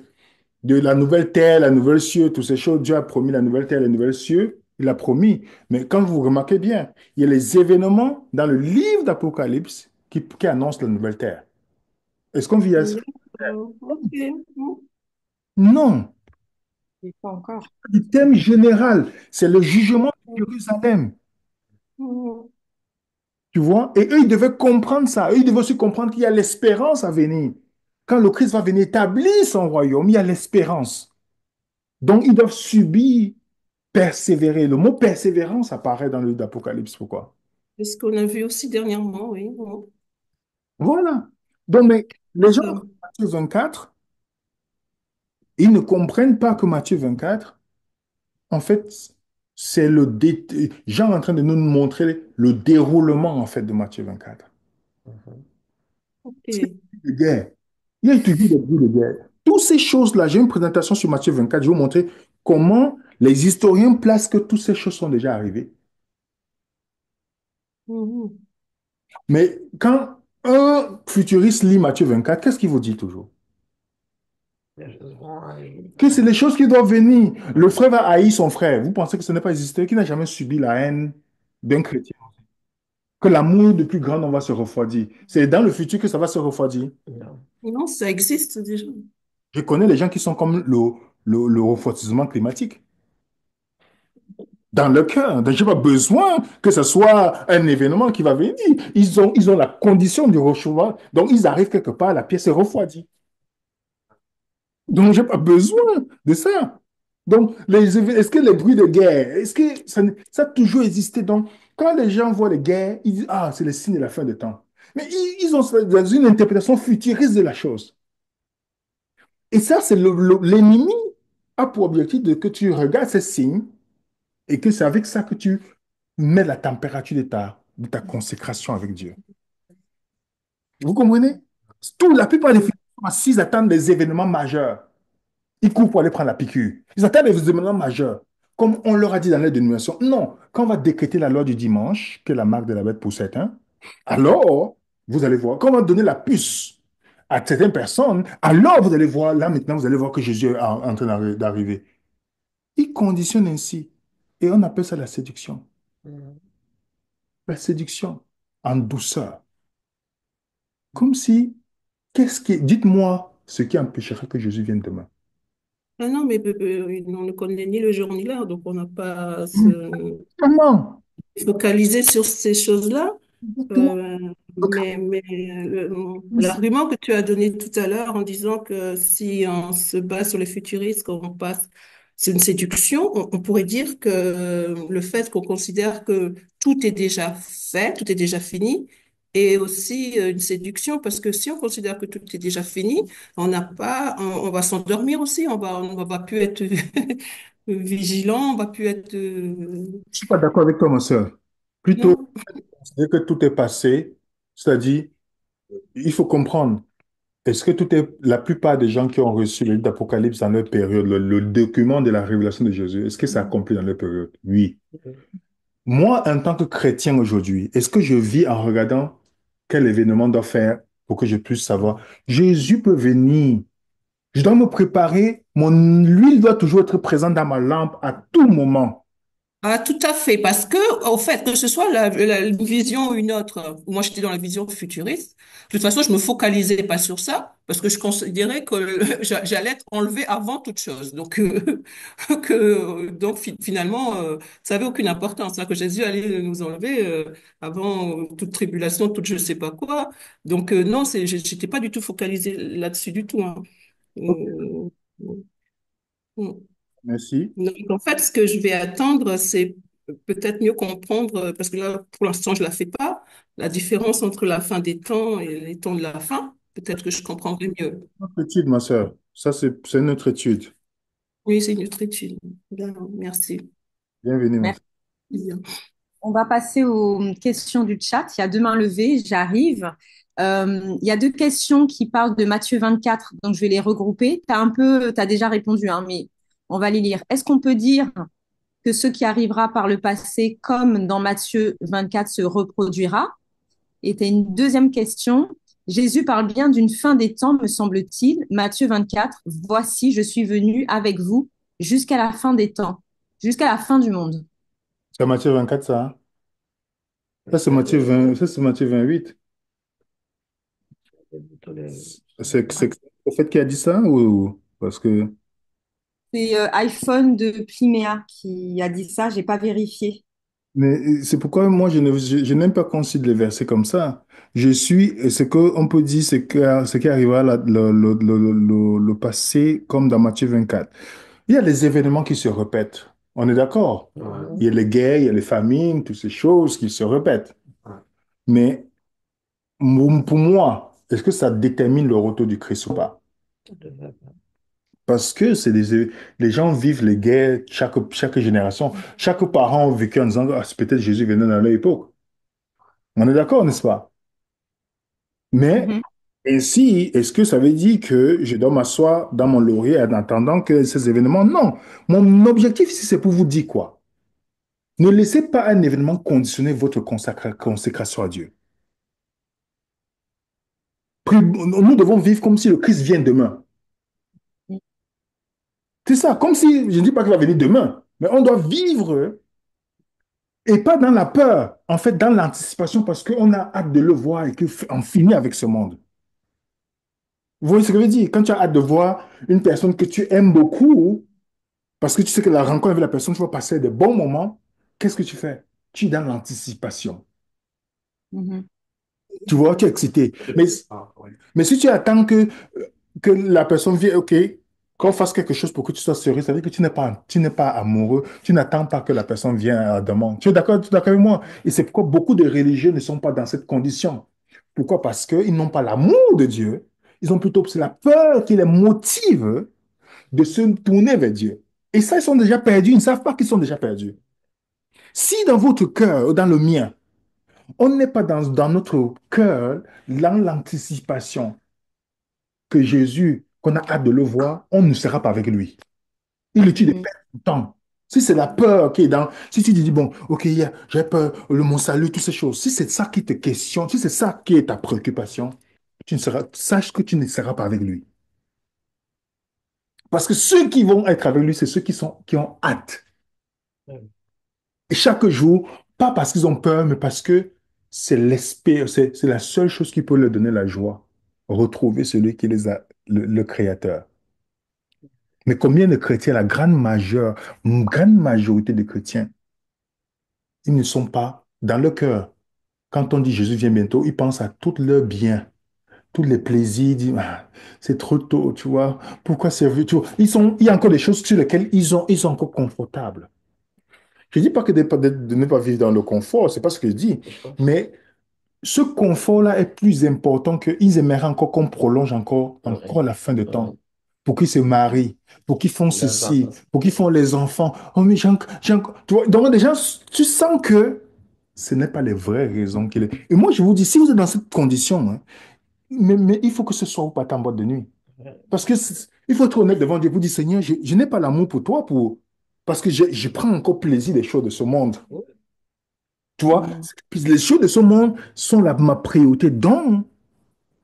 la nouvelle terre, la nouvelle cieux, toutes ces choses. Dieu a promis la nouvelle terre, les nouvelles cieux. Il a promis. Mais quand vous remarquez bien, il y a les événements dans le livre d'Apocalypse qui annoncent la nouvelle terre. Est-ce qu'on vit à ça? D'accord. Ok. Non. Et pas encore. Le thème général, c'est le jugement de Jérusalem. Mhm. Tu vois? Et eux, ils devaient comprendre ça. Eux, ils devaient aussi comprendre qu'il y a l'espérance à venir. Quand le Christ va venir établir son royaume, il y a l'espérance. Donc, ils doivent subir, persévérer. Le mot persévérance apparaît dans le livre d'Apocalypse. Pourquoi? C'est ce qu'on a vu aussi dernièrement, oui. Mhm. Voilà. Donc, mais les gens D'accord. de Matthieu 24, ils ne comprennent pas que Matthieu 24, en fait, c'est Jean est en train de nous montrer le déroulement, en fait, de Matthieu 24. C'est Ok. une guerre. Il y a toujours des bruits de guerre. Toutes ces choses-là, j'ai une présentation sur Matthieu 24, je vais vous montrer comment les historiens placent que toutes ces choses sont déjà arrivées. Mhm. Mais quand un futuriste lit Matthieu 24, qu'est-ce qu'il vous dit toujours? Que c'est les choses qui doivent venir. Le frère va haïr son frère. Vous pensez que ce n'est pas existé, qu'il n'a jamais subi la haine d'un chrétien? Que l'amour de plus grand, on va se refroidir. C'est dans le futur que ça va se refroidir. Non, ça existe déjà. Je connais les gens qui sont comme le refroidissement climatique. Dans le cœur. Donc, je n'ai pas besoin que ce soit un événement qui va venir. Ils ont la condition du réchauffement. Donc, ils arrivent quelque part, la pièce est refroidie. Donc, je n'ai pas besoin de ça. Donc, est-ce que les bruits de guerre, est-ce que ça a toujours existé? Donc, quand les gens voient les guerres, ils disent, ah, c'est le signe de la fin des temps. Mais ils ont dans une interprétation futuriste de la chose. Et ça, c'est l'ennemi a pour objectif de que tu regardes ces signes et que c'est avec ça que tu mets la température de ta consécration avec Dieu. Vous comprenez? La plupart des filles sont assises attendent des événements majeurs. Ils courent pour aller prendre la piqûre. Ils attendent des événements majeurs. Comme on leur a dit dans la dénomination. Non, quand on va décréter la loi du dimanche, qui est la marque de la bête pour certains, alors, vous allez voir, quand on va donner la puce à certaines personnes, alors vous allez voir, là maintenant, vous allez voir que Jésus est en train d'arriver. Il conditionne ainsi. Et on appelle ça la séduction. La séduction en douceur. Comme si, dites-moi ce qui empêcherait que Jésus vienne demain. Ah non, mais on ne connaît ni le jour ni l'heure, donc on n'a pas à se Comment? focaliser sur ces choses-là. Euh, mais l'argument que tu as donné tout à l'heure en disant que si on se base sur les futuristes, qu'on passe, c'est une séduction, on pourrait dire que le fait qu'on considère que tout est déjà fait, tout est déjà fini, est aussi une séduction parce que si on considère que tout est déjà fini, on n'a pas, on va s'endormir aussi, on va plus être vigilant, on va plus être, Je ne suis pas d'accord avec toi, ma soeur. Plutôt, non. dès que tout est passé, c'est-à-dire, il faut comprendre, est-ce que la plupart des gens qui ont reçu le livre d'Apocalypse dans leur période, le document de la révélation de Jésus, est-ce que ça accomplit dans leur période? Oui. Moi, en tant que chrétien aujourd'hui, est-ce que je vis en regardant quel événement doit faire pour que je puisse savoir? Jésus peut venir. Je dois me préparer. L'huile doit toujours être présente dans ma lampe à tout moment. Ah, tout à fait, parce que, au fait, que ce soit une vision ou une autre, moi j'étais dans la vision futuriste, de toute façon, je me focalisais pas sur ça, parce que je considérais que j'allais être enlevé avant toute chose. Donc, finalement, ça avait aucune importance, hein, que Jésus allait nous enlever avant toute tribulation, toute je sais pas quoi. Donc, non, j'étais pas du tout focalisée là-dessus du tout, hein. Euh, Merci. Donc, en fait, ce que je vais attendre, c'est peut-être mieux comprendre, parce que là, pour l'instant, je la fais pas, la différence entre la fin des temps et les temps de la fin. Peut-être que je comprendrai mieux. Notre étude, ma soeur. Ça, c'est notre étude. Oui, c'est une autre étude. Bien, merci. Bienvenue, ma Merci. soeur. Bien. On va passer aux questions du chat. Il y a deux mains levées, j'arrive. Il y a deux questions qui parlent de Matthieu 24, donc je vais les regrouper. Tu as déjà répondu, hein, mais on va les lire. Est-ce qu'on peut dire que ce qui arrivera par le passé, comme dans Matthieu 24, se reproduira? Et tu as une deuxième question. Jésus parle bien d'une fin des temps, me semble-t-il. Matthieu 24, voici, je suis venu avec vous jusqu'à la fin des temps, jusqu'à la fin du monde. C'est Matthieu 24, ça, hein? Ça, c'est Matthieu 20, ça, c'est Matthieu 28. C'est le prophète qui a dit ça ou parce que. C'est iPhone de Pliméa qui a dit ça, j'ai pas vérifié. Mais c'est pourquoi moi, je n'aime pas qu'on cite les versets comme ça. Ce qu'on peut dire, ce qui arrivera le passé comme dans Matthieu 24. Il y a des événements qui se répètent. On est d'accord? Ouais. Il y a les guerres, il y a les famines, toutes ces choses qui se répètent. Mais pour moi, est-ce que ça détermine le retour du Christ ou pas? Parce que les gens vivent les guerres chaque génération. Chaque parent a vécu en disant, ah, c'est peut-être Jésus venait dans leur époque. On est d'accord, n'est-ce pas? Mais Mhm. ainsi, est-ce que ça veut dire que je dois m'asseoir dans mon laurier en attendant que ces événements? Non. Mon objectif ici, c'est pour vous dire quoi? Ne laissez pas un événement conditionner votre consécration à Dieu. Nous devons vivre comme si le Christ vient demain. C'est ça, comme si, je ne dis pas qu'il va venir demain, mais on doit vivre et pas dans la peur, en fait, dans l'anticipation parce qu'on a hâte de le voir et qu'on finit avec ce monde. Vous voyez ce que je veux dire? Quand tu as hâte de voir une personne que tu aimes beaucoup, parce que tu sais que la rencontre avec la personne, tu vas passer de bons moments, qu'est-ce que tu fais? Tu es dans l'anticipation. Mhm. Tu vois, tu es excité. Mais si tu attends que la personne vienne, OK, qu'on fasse quelque chose pour que tu sois sérieux, ça veut dire que tu n'es pas amoureux, tu n'attends pas que la personne vienne à la demande. Tu es d'accord avec moi? Et c'est pourquoi beaucoup de religieux ne sont pas dans cette condition. Pourquoi? Parce qu'ils n'ont pas l'amour de Dieu. Ils ont plutôt, c'est la peur qui les motive de se tourner vers Dieu. Et ça, ils sont déjà perdus, ils ne savent pas qu'ils sont déjà perdus. Si dans votre cœur, ou dans le mien, on n'est pas dans notre cœur, dans l'anticipation que Jésus, qu'on a hâte de le voir, on ne sera pas avec lui. Il est de Mhm. perdre du temps. Si c'est la peur qui est dans... Si tu te dis, bon, ok, j'ai peur, mon salut, toutes ces choses. Si c'est ça qui te questionne, si c'est ça qui est ta préoccupation, sache que tu ne seras pas avec lui. Parce que ceux qui vont être avec lui, c'est ceux qui ont hâte. Et chaque jour, pas parce qu'ils ont peur, mais parce que c'est l'esprit, c'est la seule chose qui peut leur donner la joie. Retrouver celui qui les a, le Créateur. Mais combien de chrétiens, une grande majorité de chrétiens, ils ne sont pas dans le cœur. Quand on dit Jésus vient bientôt, ils pensent à tout leur bien, tous les plaisirs. Ils disent, ah, c'est trop tôt, tu vois. Pourquoi servir? Tu vois, il y a encore des choses sur lesquelles ils sont encore confortables. Je ne dis pas que de ne pas vivre dans le confort, c'est pas ce que je dis. Mais ce confort-là est plus important qu'ils aimeraient encore qu'on prolonge encore la fin de temps. Pour qu'ils se marient, pour qu'ils font ceci, pour qu'ils font les enfants. Oh, mais tu vois, donc déjà, tu sens que ce n'est pas les vraies raisons qu'il est. Et moi, je vous dis, si vous êtes dans cette condition, hein, mais il faut que ce soit vous partez en boîte de nuit. Parce que il faut être honnête devant Dieu. Vous dire, Seigneur, je n'ai pas l'amour pour toi parce que je prends encore plaisir des choses de ce monde. Tu vois, Mhm. les choses de ce monde sont ma priorité. Donc,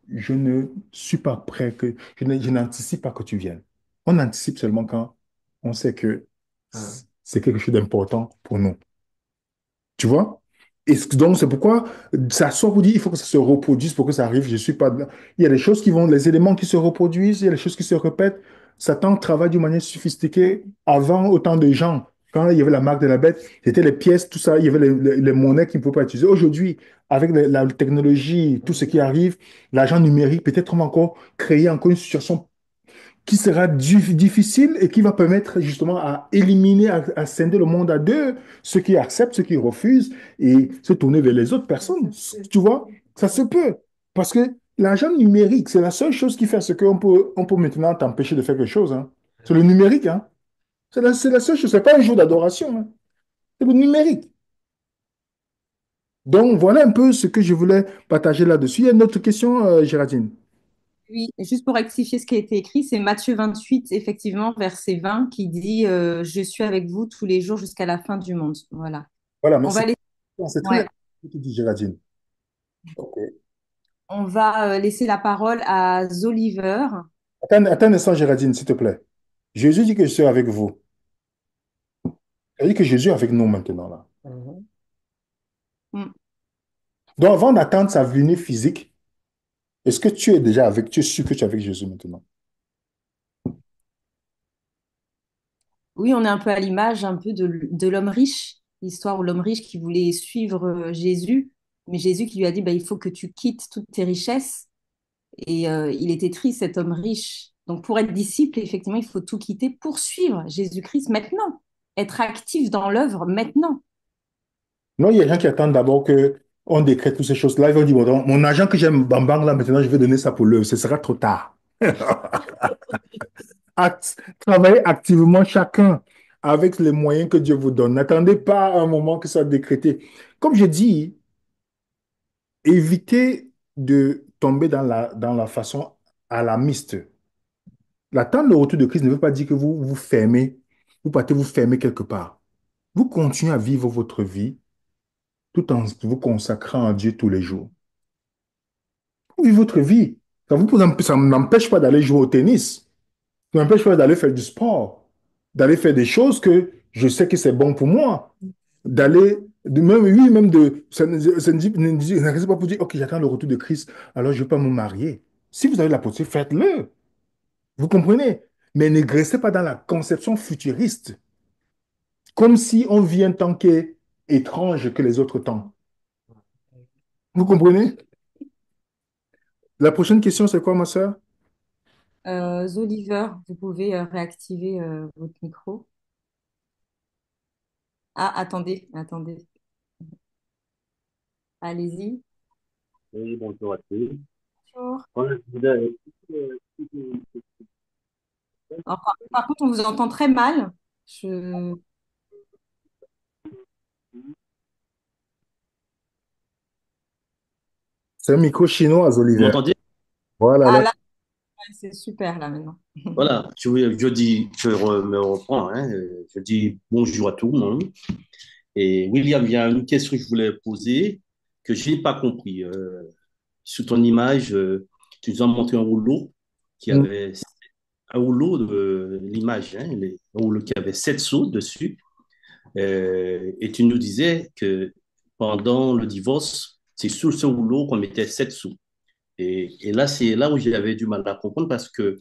je ne suis pas prêt je n'anticipe pas que tu viennes. On anticipe seulement quand on sait que c'est quelque chose d'important pour nous. Tu vois? Donc, c'est pourquoi ça soit vous dit, il faut que ça se reproduise pour que ça arrive. Je suis pas. Il y a des choses les éléments qui se reproduisent, il y a des choses qui se répètent. Satan travaille d'une manière sophistiquée. Avant, autant de gens, quand il y avait la marque de la bête, c'était les pièces, tout ça, il y avait les monnaies qui ne pouvaient pas utiliser. Aujourd'hui, avec la technologie, tout ce qui arrive, l'argent numérique, peut-être on va encore créer encore une situation qui sera difficile et qui va permettre justement à éliminer, à scinder le monde à deux, ceux qui acceptent, ceux qui refusent, et se tourner vers les autres personnes. Tu vois, ça se peut. Parce que l'argent numérique, c'est la seule chose qui fait ce on peut maintenant t'empêcher de faire quelque chose, hein. C'est le numérique, hein. C'est la seule chose. C'est pas un jour d'adoration, hein. C'est le numérique. Donc, voilà un peu ce que je voulais partager là-dessus. Il y a une autre question, Géraldine. Oui, et juste pour rectifier ce qui a été écrit, c'est Matthieu 28, effectivement, verset 20, qui dit Je suis avec vous tous les jours jusqu'à la fin du monde. Voilà. Voilà, On va, merci. laisser- C'est très ouais, bien ce que tu dis, Géraldine. Ok. on va laisser la parole à Zoliver. Attends un instant, Géraldine, s'il te plaît. Jésus dit que je suis avec vous. Ça dit que Jésus est avec nous maintenant, là. Mm. Donc, avant d'attendre sa venue physique, est-ce que tu es sûr que tu es avec Jésus maintenant? Oui, on est un peu à l'image un peu de l'homme riche, l'histoire où l'homme riche qui voulait suivre Jésus, mais Jésus qui lui a dit bah, il faut que tu quittes toutes tes richesses. Et il était triste, cet homme riche. Donc, pour être disciple, effectivement, il faut tout quitter pour suivre Jésus-Christ maintenant, être actif dans l'œuvre maintenant. Non, il y a des gens qui attendent d'abord que on décrète toutes ces choses-là. Ils vont dire, bon, donc, mon argent que j'aime, bang, bang, là, maintenant, je vais donner ça pour l'œuvre. Ce sera trop tard. Travaillez activement chacun avec les moyens que Dieu vous donne. N'attendez pas un moment que ça soit décrété. Comme je dis, évitez de tomber dans la façon alarmiste. L'attente le retour de Christ ne veut pas dire que vous vous fermez, vous partez vous fermer quelque part. Vous continuez à vivre votre vie tout en vous consacrant à Dieu tous les jours. Vous vivez votre vie. Ça ne m'empêche pas d'aller jouer au tennis. Ça ne m'empêche pas d'aller faire du sport, d'aller faire des choses que je sais que c'est bon pour moi. D'aller, oui, même ça ne reste pas pour dire, OK, j'attends le retour de Christ, alors je ne vais pas me marier. Si vous avez la possibilité, faites-le. Vous comprenez? Mais ne restez pas dans la conception futuriste, comme si on vit un temps qui est étrange que les autres temps. Vous comprenez? La prochaine question, c'est quoi, ma soeur? Zoliver, vous pouvez réactiver votre micro. Ah, attendez, attendez. Allez-y. Oui, bonjour à tous. Bonjour. Voilà, je voudrais- Par contre, on vous entend très mal. Je... C'est un micro chinois, Vous Oliver. m'entendez? Voilà, Ah là. là, ouais, c'est super là maintenant. Voilà, je dis, me reprends, hein, je dis bonjour à tout le monde. Et William, il y a une question que je voulais poser que je n'ai pas compris. Sur ton image, tu nous as montré un rouleau qui Mm. avait un rouleau de l'image, hein, un rouleau qui avait 7 sceaux dessus. Et tu nous disais que pendant le divorce, c'est sur ce rouleau qu'on mettait 7 sous. Et là, c'est là où j'avais du mal à comprendre parce que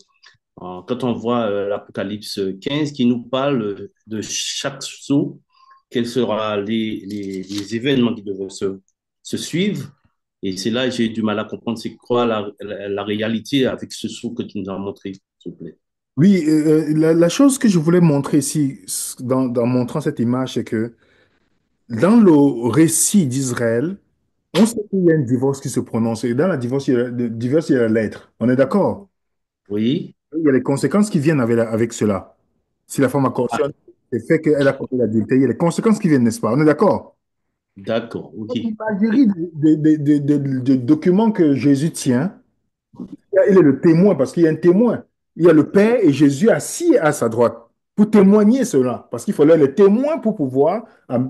quand on voit l'Apocalypse 15 qui nous parle de chaque sceau, quels seront les événements qui devraient se suivre. Et c'est là que j'ai du mal à comprendre c'est quoi la réalité avec ce sceau que tu nous as montré, s'il te plaît. Oui, la chose que je voulais montrer ici, dans montrant cette image, c'est que dans le récit d'Israël, on sait qu'il y a un divorce qui se prononce. Et dans le divorce, il y a la lettre. On est d'accord? Oui, Il y a les conséquences qui viennent avec cela. Si la femme a ah, cautionné le fait qu'elle a commis l'adultère, il y a les conséquences qui viennent, n'est-ce pas? On est d'accord? d'accord, ok. L'imagerie de documents que Jésus tient, il est le témoin parce qu'il y a un témoin. Il y a le Père et Jésus assis à sa droite pour témoigner cela. Parce qu'il fallait les témoins pour pouvoir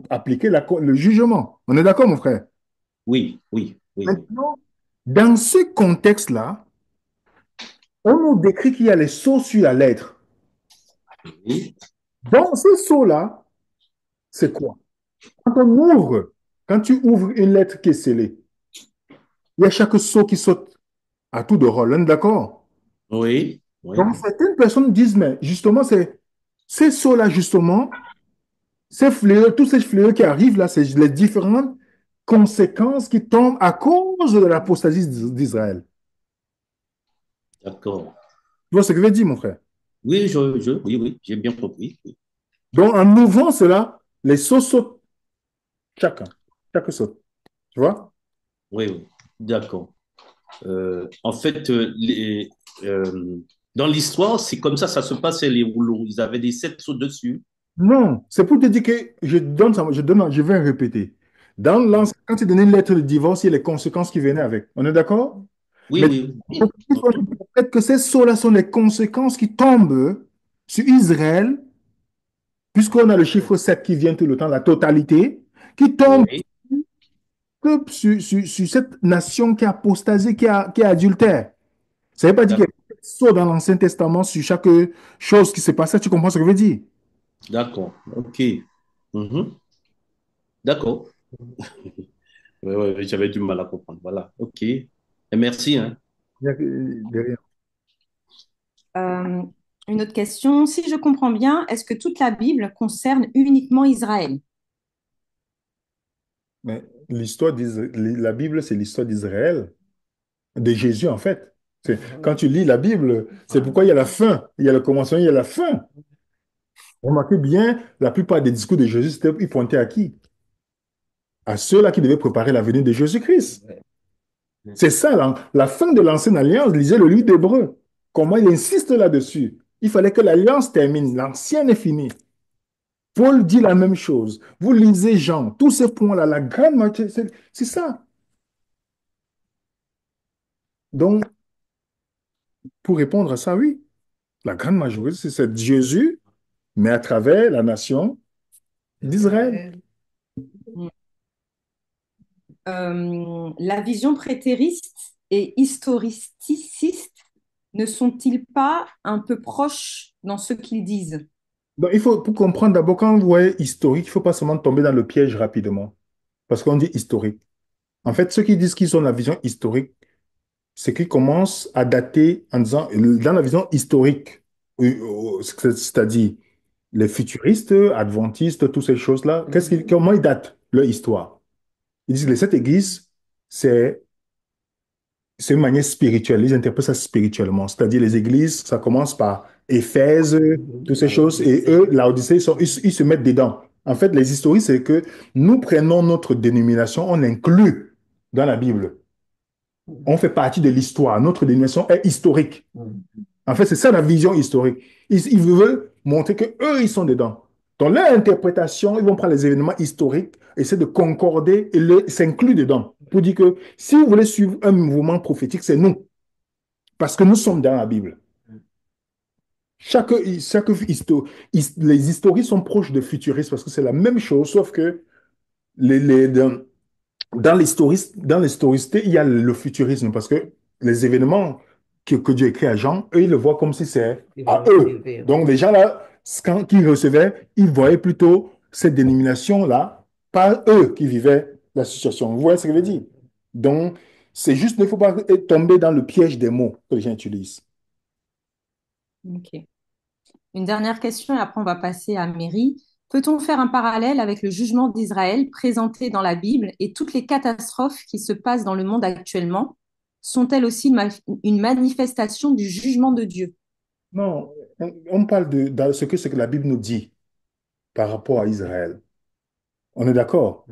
appliquer le jugement. On est d'accord, mon frère? Oui, oui, oui, Maintenant, dans ce contexte-là, on nous décrit qu'il y a les sceaux sur la lettre. oui, Dans ces sceaux-là, c'est quoi? Quand on ouvre, quand tu ouvres une lettre qui est scellée, il y a chaque sceau qui saute à tour de rôle. On est d'accord? oui, oui, Donc, certaines personnes disent, mais justement, c'est ces sceaux-là, justement, ces fléaux, tous ces fléaux qui arrivent là, c'est les différentes conséquences qui tombent à cause de l'apostasie d'Israël. d'accord. Tu vois ce que je veux dire, mon frère? Oui, oui, oui, j'ai bien compris. Oui, Donc, en ouvrant cela, les sceaux sautent chacun. Chaque saute. Tu vois? oui, oui, d'accord. En fait, euh, dans l'histoire, c'est comme ça se passait les rouleaux. Ils avaient des 7 sauts dessus. Non, c'est pour te dire que je vais répéter. Quand tu donnais une lettre de divorce, il y a les conséquences qui venaient avec. On est d'accord? Oui, Mais oui, il oui. faut peut-être que ces sceaux-là sont les conséquences qui tombent sur Israël, puisqu'on a le chiffre 7 qui vient tout le temps, la totalité, qui tombe Oui, sur cette nation qui a apostasé, qui est adultère. Ça ne veut pas dire qu'il y d'ac- a des sceaux dans l'Ancien Testament sur chaque chose qui se passait. Tu comprends ce que je veux dire? d'accord. OK. Mhm. D'accord. Oui, oui, oui, j'avais du mal à comprendre. Voilà. OK. Et merci, hein. Derrière. Euh, une autre question. Si je comprends bien, est-ce que toute la Bible concerne uniquement Israël? Mais la Bible, c'est l'histoire d'Israël, de Jésus en fait. Quand tu lis la Bible, c'est pourquoi il y a la fin. Il y a le commencement, il y a la fin. Remarquez bien, la plupart des discours de Jésus, ils pointaient à qui? À ceux-là qui devaient préparer la venue de Jésus-Christ. C'est ça, la fin de l'ancienne alliance, lisez le livre d'Hébreu. Comment il insiste là-dessus. Il fallait que l'alliance termine. L'ancienne est finie. Paul dit la même chose. Vous lisez Jean, tous ces points-là, la grande majorité, c'est ça. Donc, pour répondre à ça, oui, la grande majorité, c'est Jésus, mais à travers la nation d'Israël. La vision prétériste et historiciste ne sont-ils pas un peu proches dans ce qu'ils disent? Donc, pour comprendre d'abord, quand vous voyez historique, il ne faut pas seulement tomber dans le piège rapidement, parce qu'on dit historique. En fait, ceux qui disent qu'ils ont la vision historique, c'est qu'ils commencent à dater en disant, dans la vision historique, c'est-à-dire les futuristes, adventistes, toutes ces choses-là, comment ils datent leur histoire? Ils disent que cette église, c'est c'est une manière spirituelle. Ils interprètent ça spirituellement. C'est-à-dire, les églises, ça commence par Éphèse, toutes ces choses, et eux, l'Odyssée, ils se mettent dedans. En fait, les historiques, c'est que nous prenons notre dénomination, on inclut dans la Bible. On fait partie de l'histoire. Notre dénomination est historique. En fait, c'est ça la vision historique. Ils veulent montrer que eux, ils sont dedans. Dans leur interprétation, ils vont prendre les événements historiques, essayer de concorder et s'inclure dedans. Pour dire que si vous voulez suivre un mouvement prophétique, c'est nous. Parce que nous sommes dans la Bible. Les historiques sont proches de futuristes parce que c'est la même chose, sauf que dans l'historicité, il y a le futurisme parce que les événements que Dieu écrit à Jean, eux, ils le voient comme si c'est à eux. Donc, les gens là, quand ils recevaient, ils voyaient plutôt cette dénomination-là, pas eux qui vivaient la situation. Vous voyez ce que je veux dire? Donc, c'est juste, il ne faut pas tomber dans le piège des mots que les gens utilisent. Ok. Une dernière question et après on va passer à Mary. Peut-on faire un parallèle avec le jugement d'Israël présenté dans la Bible et toutes les catastrophes qui se passent dans le monde actuellement? Sont-elles aussi une manifestation du jugement de Dieu? Non, on parle de ce que la Bible nous dit par rapport à Israël. On est d'accord?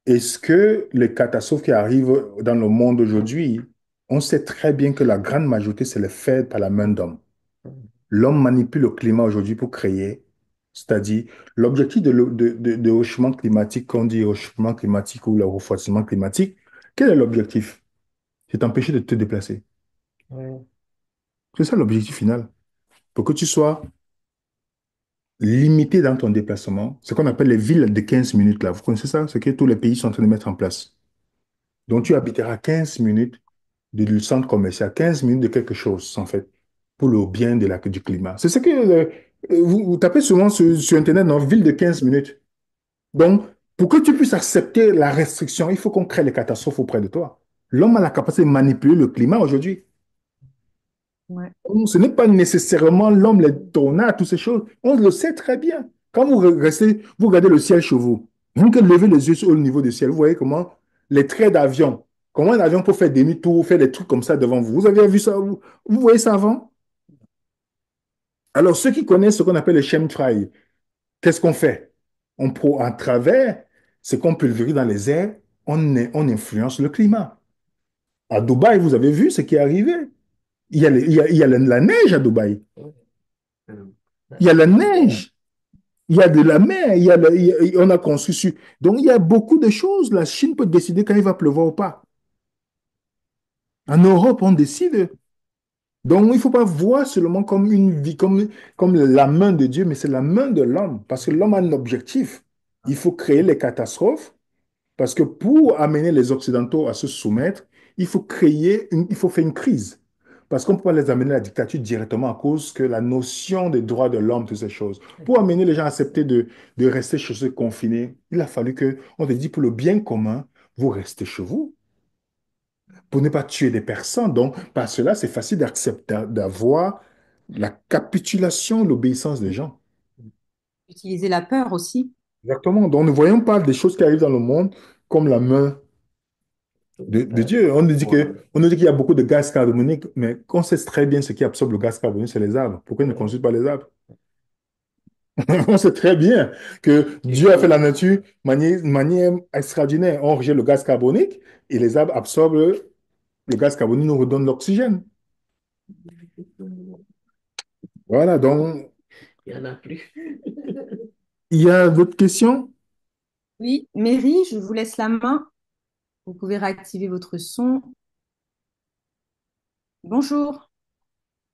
Est-ce que les catastrophes qui arrivent dans le monde aujourd'hui, on sait très bien que la grande majorité, c'est le fait par la main d'homme. L'homme manipule le climat aujourd'hui pour créer, c'est-à-dire l'objectif de réchauffement climatique, qu'on dit réchauffement climatique ou le refroidissement climatique, quel est l'objectif? C'est t'empêcher de te déplacer. C'est ça l'objectif final. Pour que tu sois limité dans ton déplacement, ce qu'on appelle les villes de 15 minutes là. Vous connaissez ça? Ce que tous les pays sont en train de mettre en place. Donc tu habiteras 15 minutes du centre commercial, 15 minutes de quelque chose, en fait, pour le bien du climat. C'est ce que vous tapez souvent sur Internet, dans ville de 15 minutes. Donc, pour que tu puisses accepter la restriction, il faut qu'on crée les catastrophes auprès de toi. L'homme a la capacité de manipuler le climat aujourd'hui. Ouais. Ce n'est pas nécessairement l'homme, les tornades, toutes ces choses. On le sait très bien. Quand vous regardez le ciel chez vous, vous que levez les yeux au niveau du ciel, vous voyez comment les traits d'avion, comment un avion peut faire demi-tour, faire des trucs comme ça devant vous. Vous avez vu ça? Vous voyez ça avant? Alors, ceux qui connaissent ce qu'on appelle le chemtrail, qu'est-ce qu'on fait? À travers ce qu'on pulvérise dans les airs, on influence le climat. À Dubaï, vous avez vu ce qui est arrivé. Il y a la neige à Dubaï. Il y a la neige. Il y a de la mer, on a construit sur. Donc, il y a beaucoup de choses. La Chine peut décider quand il va pleuvoir ou pas. En Europe, on décide. Donc, il ne faut pas voir seulement comme une vie, comme la main de Dieu, mais c'est la main de l'homme. Parce que l'homme a un objectif. Il faut créer les catastrophes. Parce que pour amener les Occidentaux à se soumettre, il faut faire une crise. Parce qu'on ne peut pas les amener à la dictature directement à cause que la notion des droits de l'homme, toutes ces choses. Pour amener les gens à accepter de rester chez eux confinés, il a fallu on te dit pour le bien commun, vous restez chez vous. Pour ne pas tuer des personnes. Donc, par cela, c'est facile d'accepter, d'avoir la capitulation, l'obéissance des gens. Utiliser la peur aussi. Exactement. Donc, ne voyons pas des choses qui arrivent dans le monde comme la main de Dieu. On nous dit qu'il y a beaucoup de gaz carbonique, mais on sait très bien ce qui absorbe le gaz carbonique, c'est les arbres. Pourquoi ils ne consultent pas les arbres? On sait très bien que Dieu a fait la nature de manière extraordinaire. On rejette le gaz carbonique et les arbres absorbent le gaz carbonique, nous redonnent l'oxygène. Voilà, donc, Il n'y en a plus. il y a d'autres questions? Oui, Mary, je vous laisse la main. Vous pouvez réactiver votre son. Bonjour.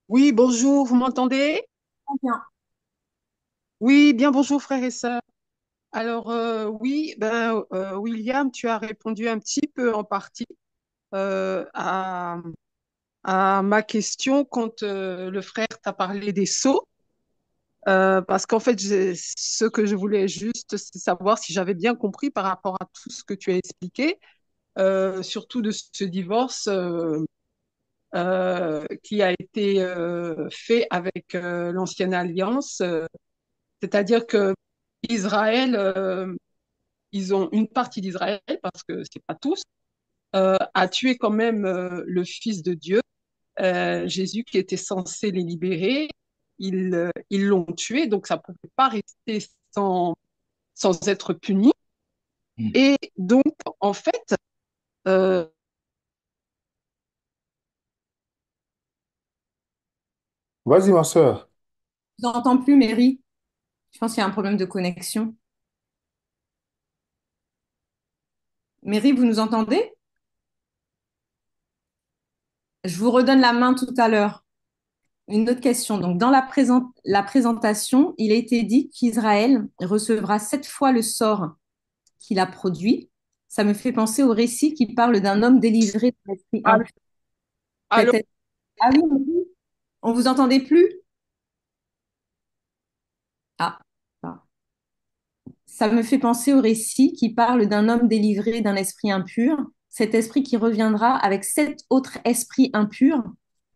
Oui, bonjour, vous m'entendez? Très bien. Oui, bien bonjour frères et sœurs. Alors oui, William, tu as répondu un petit peu en partie euh, à, à ma question quand le frère t'a parlé des sceaux. Parce qu'en fait, ce que je voulais juste, c'est savoir si j'avais bien compris par rapport à tout ce que tu as expliqué, surtout de ce divorce qui a été fait avec l'ancienne alliance. C'est-à-dire que Israël, ils ont une partie d'Israël, parce que c'est pas tous, a tué quand même le Fils de Dieu, Jésus, qui était censé les libérer. Ils l'ont tué, donc ça ne pouvait pas rester sans être puni. Et donc, en fait, euh, Vas-y, ma soeur. Je vous entends plus, Mary. Je pense qu'il y a un problème de connexion. Mary, vous nous entendez? Je vous redonne la main tout à l'heure. Une autre question. Donc, dans la présentation, il a été dit qu'Israël recevra 7 fois le sort qu'il a produit. Ça me fait penser au récit qui parle d'un homme délivré d'un esprit Allô? impur. Allô? Cet- Ah oui, Mary, on vous entendait plus? Ah, ah. Ça me fait penser au récit qui parle d'un homme délivré d'un esprit impur, cet esprit qui reviendra avec 7 autres esprits impurs,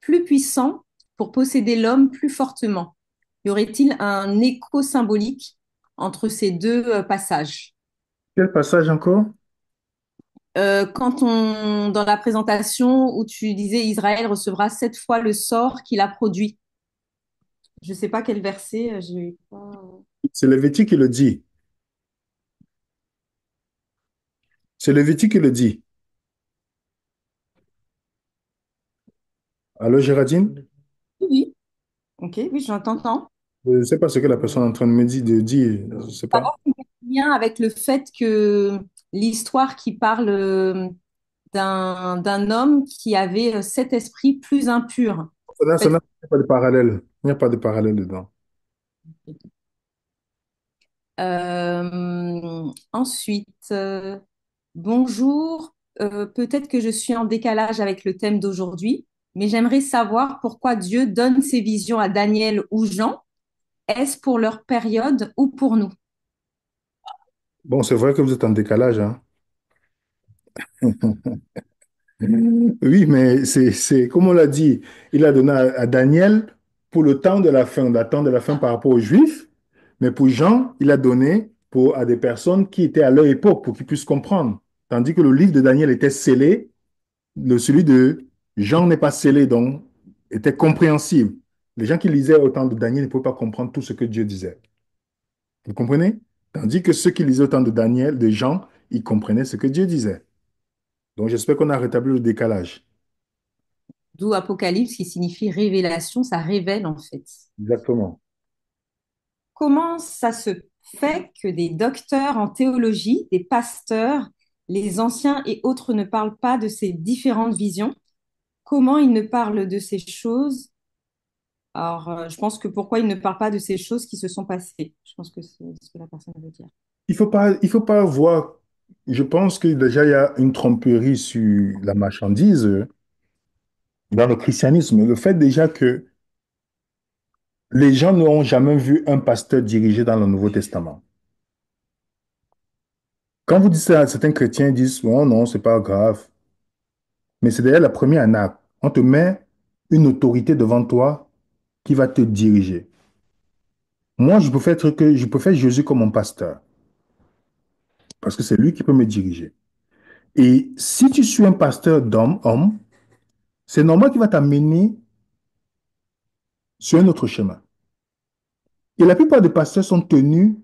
plus puissants pour posséder l'homme plus fortement. Y aurait-il un écho symbolique entre ces deux passages? Quel passage encore? Dans la présentation où tu disais Israël recevra 7 fois le sort qu'il a produit. Je ne sais pas quel verset, j'ai pas. C'est Lévitique qui le dit. C'est Lévitique qui le dit. Allô, Géraldine? Oui, ok, oui, j'entends. Je ne sais pas ce que la personne est en train de me dire, de dire. Je ne sais pas. Lien avec le fait que l'histoire qui parle d'un homme qui avait 7 esprits plus impurs. En Ça fait, n'a pas de parallèle. Il n'y a pas de parallèle dedans. ensuite, bonjour. Peut-être que je suis en décalage avec le thème d'aujourd'hui, mais j'aimerais savoir pourquoi Dieu donne ses visions à Daniel ou Jean. Est-ce pour leur période ou pour nous? Bon, c'est vrai que vous êtes en décalage, hein. Oui, mais comme on l'a dit, il a donné à Daniel pour le temps de la fin, l'attente de la fin par rapport aux Juifs, mais pour Jean, il a donné à des personnes qui étaient à leur époque pour qu'ils puissent comprendre. Tandis que le livre de Daniel était scellé, celui de Jean n'est pas scellé, donc était compréhensible. Les gens qui lisaient au temps de Daniel ne pouvaient pas comprendre tout ce que Dieu disait. Vous comprenez? Tandis que ceux qui lisaient au temps de Daniel, de Jean, ils comprenaient ce que Dieu disait. Donc j'espère qu'on a rétabli le décalage. D'où Apocalypse qui signifie révélation, ça révèle en fait. Exactement. Comment ça se fait que des docteurs en théologie, des pasteurs, les anciens et autres ne parlent pas de ces différentes visions? Comment ils ne parlent de ces choses? Alors, je pense que pourquoi ils ne parlent pas de ces choses qui se sont passées? Je pense que c'est ce que la personne veut dire. Il faut pas voir. Je pense que déjà, il y a une tromperie sur la marchandise dans le christianisme. Le fait déjà que les gens n'ont jamais vu un pasteur diriger dans le Nouveau Testament. Quand vous dites ça, certains chrétiens disent, oh non, c'est pas grave. Mais c'est d'ailleurs la première en acte. On te met une autorité devant toi qui va te diriger. Moi, je peux faire Jésus comme mon pasteur parce que c'est lui qui peut me diriger. Et si tu suis un pasteur homme, c'est normal qu'il va t'amener sur un autre chemin. Et la plupart des pasteurs sont tenus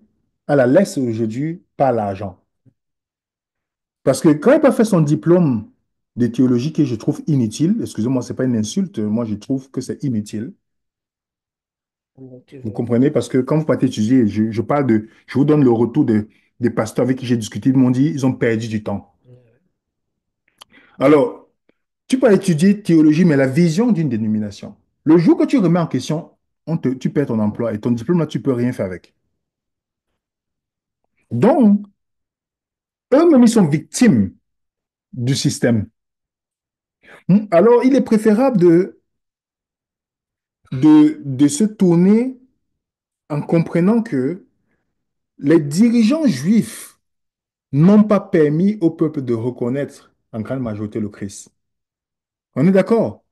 à la laisse aujourd'hui par l'argent. Parce que quand il n'a pas fait son diplôme de théologie que je trouve inutile, excusez-moi, ce n'est pas une insulte, moi je trouve que c'est inutile. Vous comprenez? Parce que quand vous partez étudier, je vous donne le retour des pasteurs avec qui j'ai discuté, ils m'ont dit, ils ont perdu du temps. Alors, tu peux étudier théologie, mais la vision d'une dénomination. Le jour que tu remets en question, tu perds ton emploi et ton diplôme, là, tu ne peux rien faire avec. Donc, eux-mêmes, ils sont victimes du système. Alors, il est préférable de se tourner en comprenant que les dirigeants juifs n'ont pas permis au peuple de reconnaître en grande majorité le Christ. On est d'accord?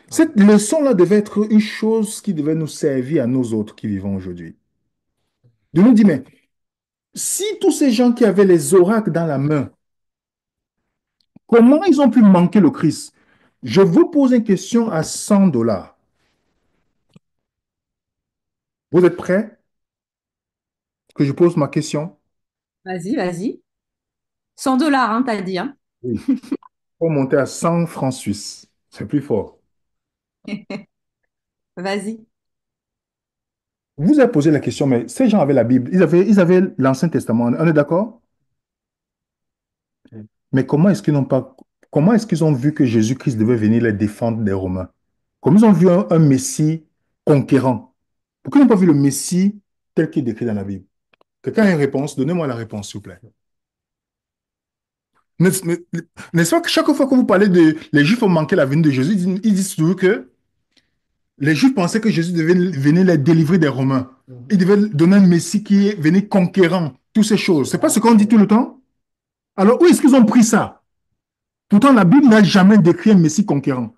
Cette leçon-là devait être une chose qui devait nous servir à nous autres qui vivons aujourd'hui. De nous dire, mais si tous ces gens qui avaient les oracles dans la main, comment ils ont pu manquer le Christ? Je vous pose une question à 100 dollars. Vous êtes prêts que je pose ma question? Vas-y, vas-y. 100 $, hein, t'as dit, hein? Oui. Pour monter à 100 francs suisses. C'est plus fort. Vas-y. Vous avez posé la question, mais ces gens avaient la Bible, ils avaient l'Ancien Testament, on est d'accord? Mais comment est-ce qu'ils ont vu que Jésus-Christ devait venir les défendre des Romains? Comment ils ont vu un Messie conquérant? Pourquoi ils n'ont pas vu le Messie tel qu'il est décrit dans la Bible? Quelqu'un a une réponse? Donnez-moi la réponse, s'il vous plaît. N'est-ce pas que chaque fois que vous parlez de les Juifs ont manqué la venue de Jésus, ils disent toujours que les Juifs pensaient que Jésus devait venir les délivrer des Romains. Il devait donner un Messie qui est venu conquérant, toutes ces choses. C'est pas ce qu'on dit tout le temps? Alors, où est-ce qu'ils ont pris ça? Pourtant, la Bible n'a jamais décrit un Messie conquérant.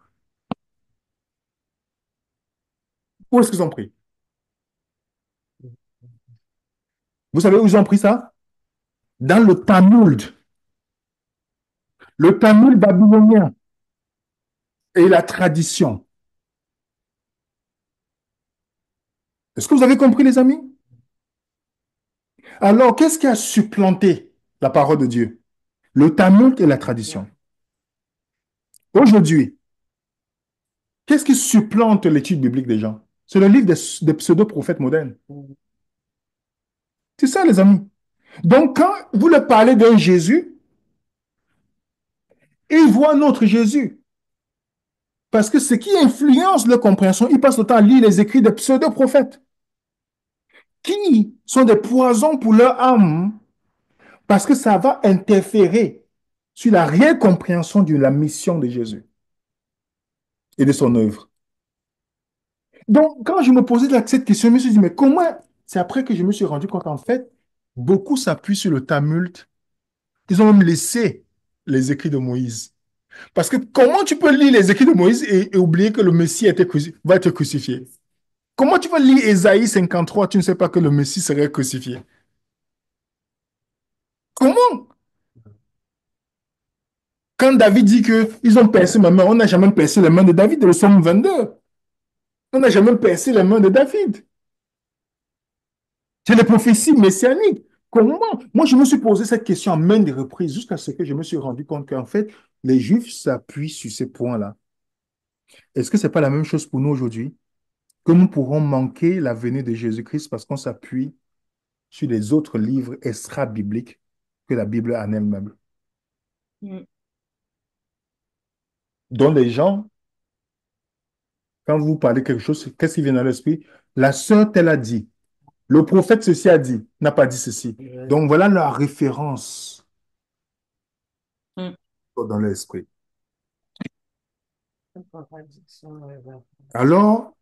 Où est-ce qu'ils ont pris? Vous savez où ils ont pris ça? Dans le Talmud babylonien et la tradition. Est-ce que vous avez compris, les amis? Alors, qu'est-ce qui a supplanté la parole de Dieu? Le Talmud et la tradition. Aujourd'hui, qu'est-ce qui supplante l'étude biblique des gens? C'est le livre des pseudo-prophètes modernes. C'est ça, les amis. Donc, quand vous leur parlez d'un Jésus, ils voient notre Jésus. Parce que ce qui influence leur compréhension, ils passent le temps à lire les écrits des pseudo-prophètes, qui sont des poisons pour leur âme, parce que ça va interférer sur la réelle compréhension de la mission de Jésus et de son œuvre. Donc, quand je me posais cette question, je me suis dit, mais comment? C'est après que je me suis rendu compte, en fait, beaucoup s'appuient sur le Talmud. Ils ont même laissé les écrits de Moïse. Parce que comment tu peux lire les écrits de Moïse et oublier que le Messie va être crucifié? Comment tu vas lire Ésaïe 53, tu ne sais pas que le Messie serait crucifié? Comment? Quand David dit qu'ils ont percé ma main, on n'a jamais percé les mains de David, le psaume 22. On n'a jamais percé les mains de David. C'est les prophéties messianiques. Comment? Moi, je me suis posé cette question à maintes de reprises jusqu'à ce que je me suis rendu compte qu'en fait, les Juifs s'appuient sur ces points-là. Est-ce que ce n'est pas la même chose pour nous aujourd'hui? Que nous pourrons manquer la venue de Jésus-Christ parce qu'on s'appuie sur les autres livres extra-bibliques que la Bible en elle-même. Mm. Donc, les gens, quand vous parlez quelque chose, qu'est-ce qui vient dans l'esprit? La sœur telle a dit. Le prophète ceci a dit, n'a pas dit ceci. Donc, voilà la référence Mm. dans l'esprit. Alors,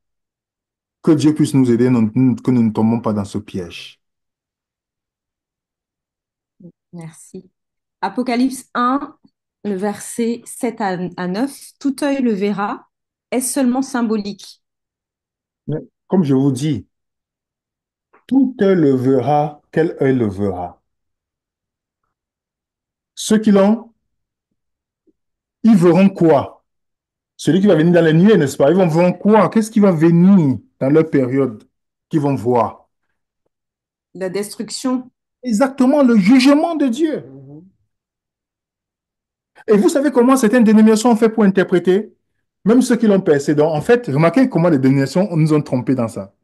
que Dieu puisse nous aider, que nous ne tombons pas dans ce piège. Merci. Apocalypse 1, le verset 7 à 9. Tout œil le verra. Est-ce seulement symbolique? Mais, comme je vous dis, tout œil le verra, quel œil le verra? Ceux qui l'ont, ils verront quoi? Celui qui va venir dans les nuées, n'est-ce pas? Ils vont voir quoi? Qu'est-ce qui va venir dans leur période qu'ils vont voir? La destruction. Exactement, le jugement de Dieu. Et vous savez comment certaines dénominations ont fait pour interpréter? Même ceux qui l'ont percé. Donc, en fait, remarquez comment les dénominations nous ont trompés dans ça.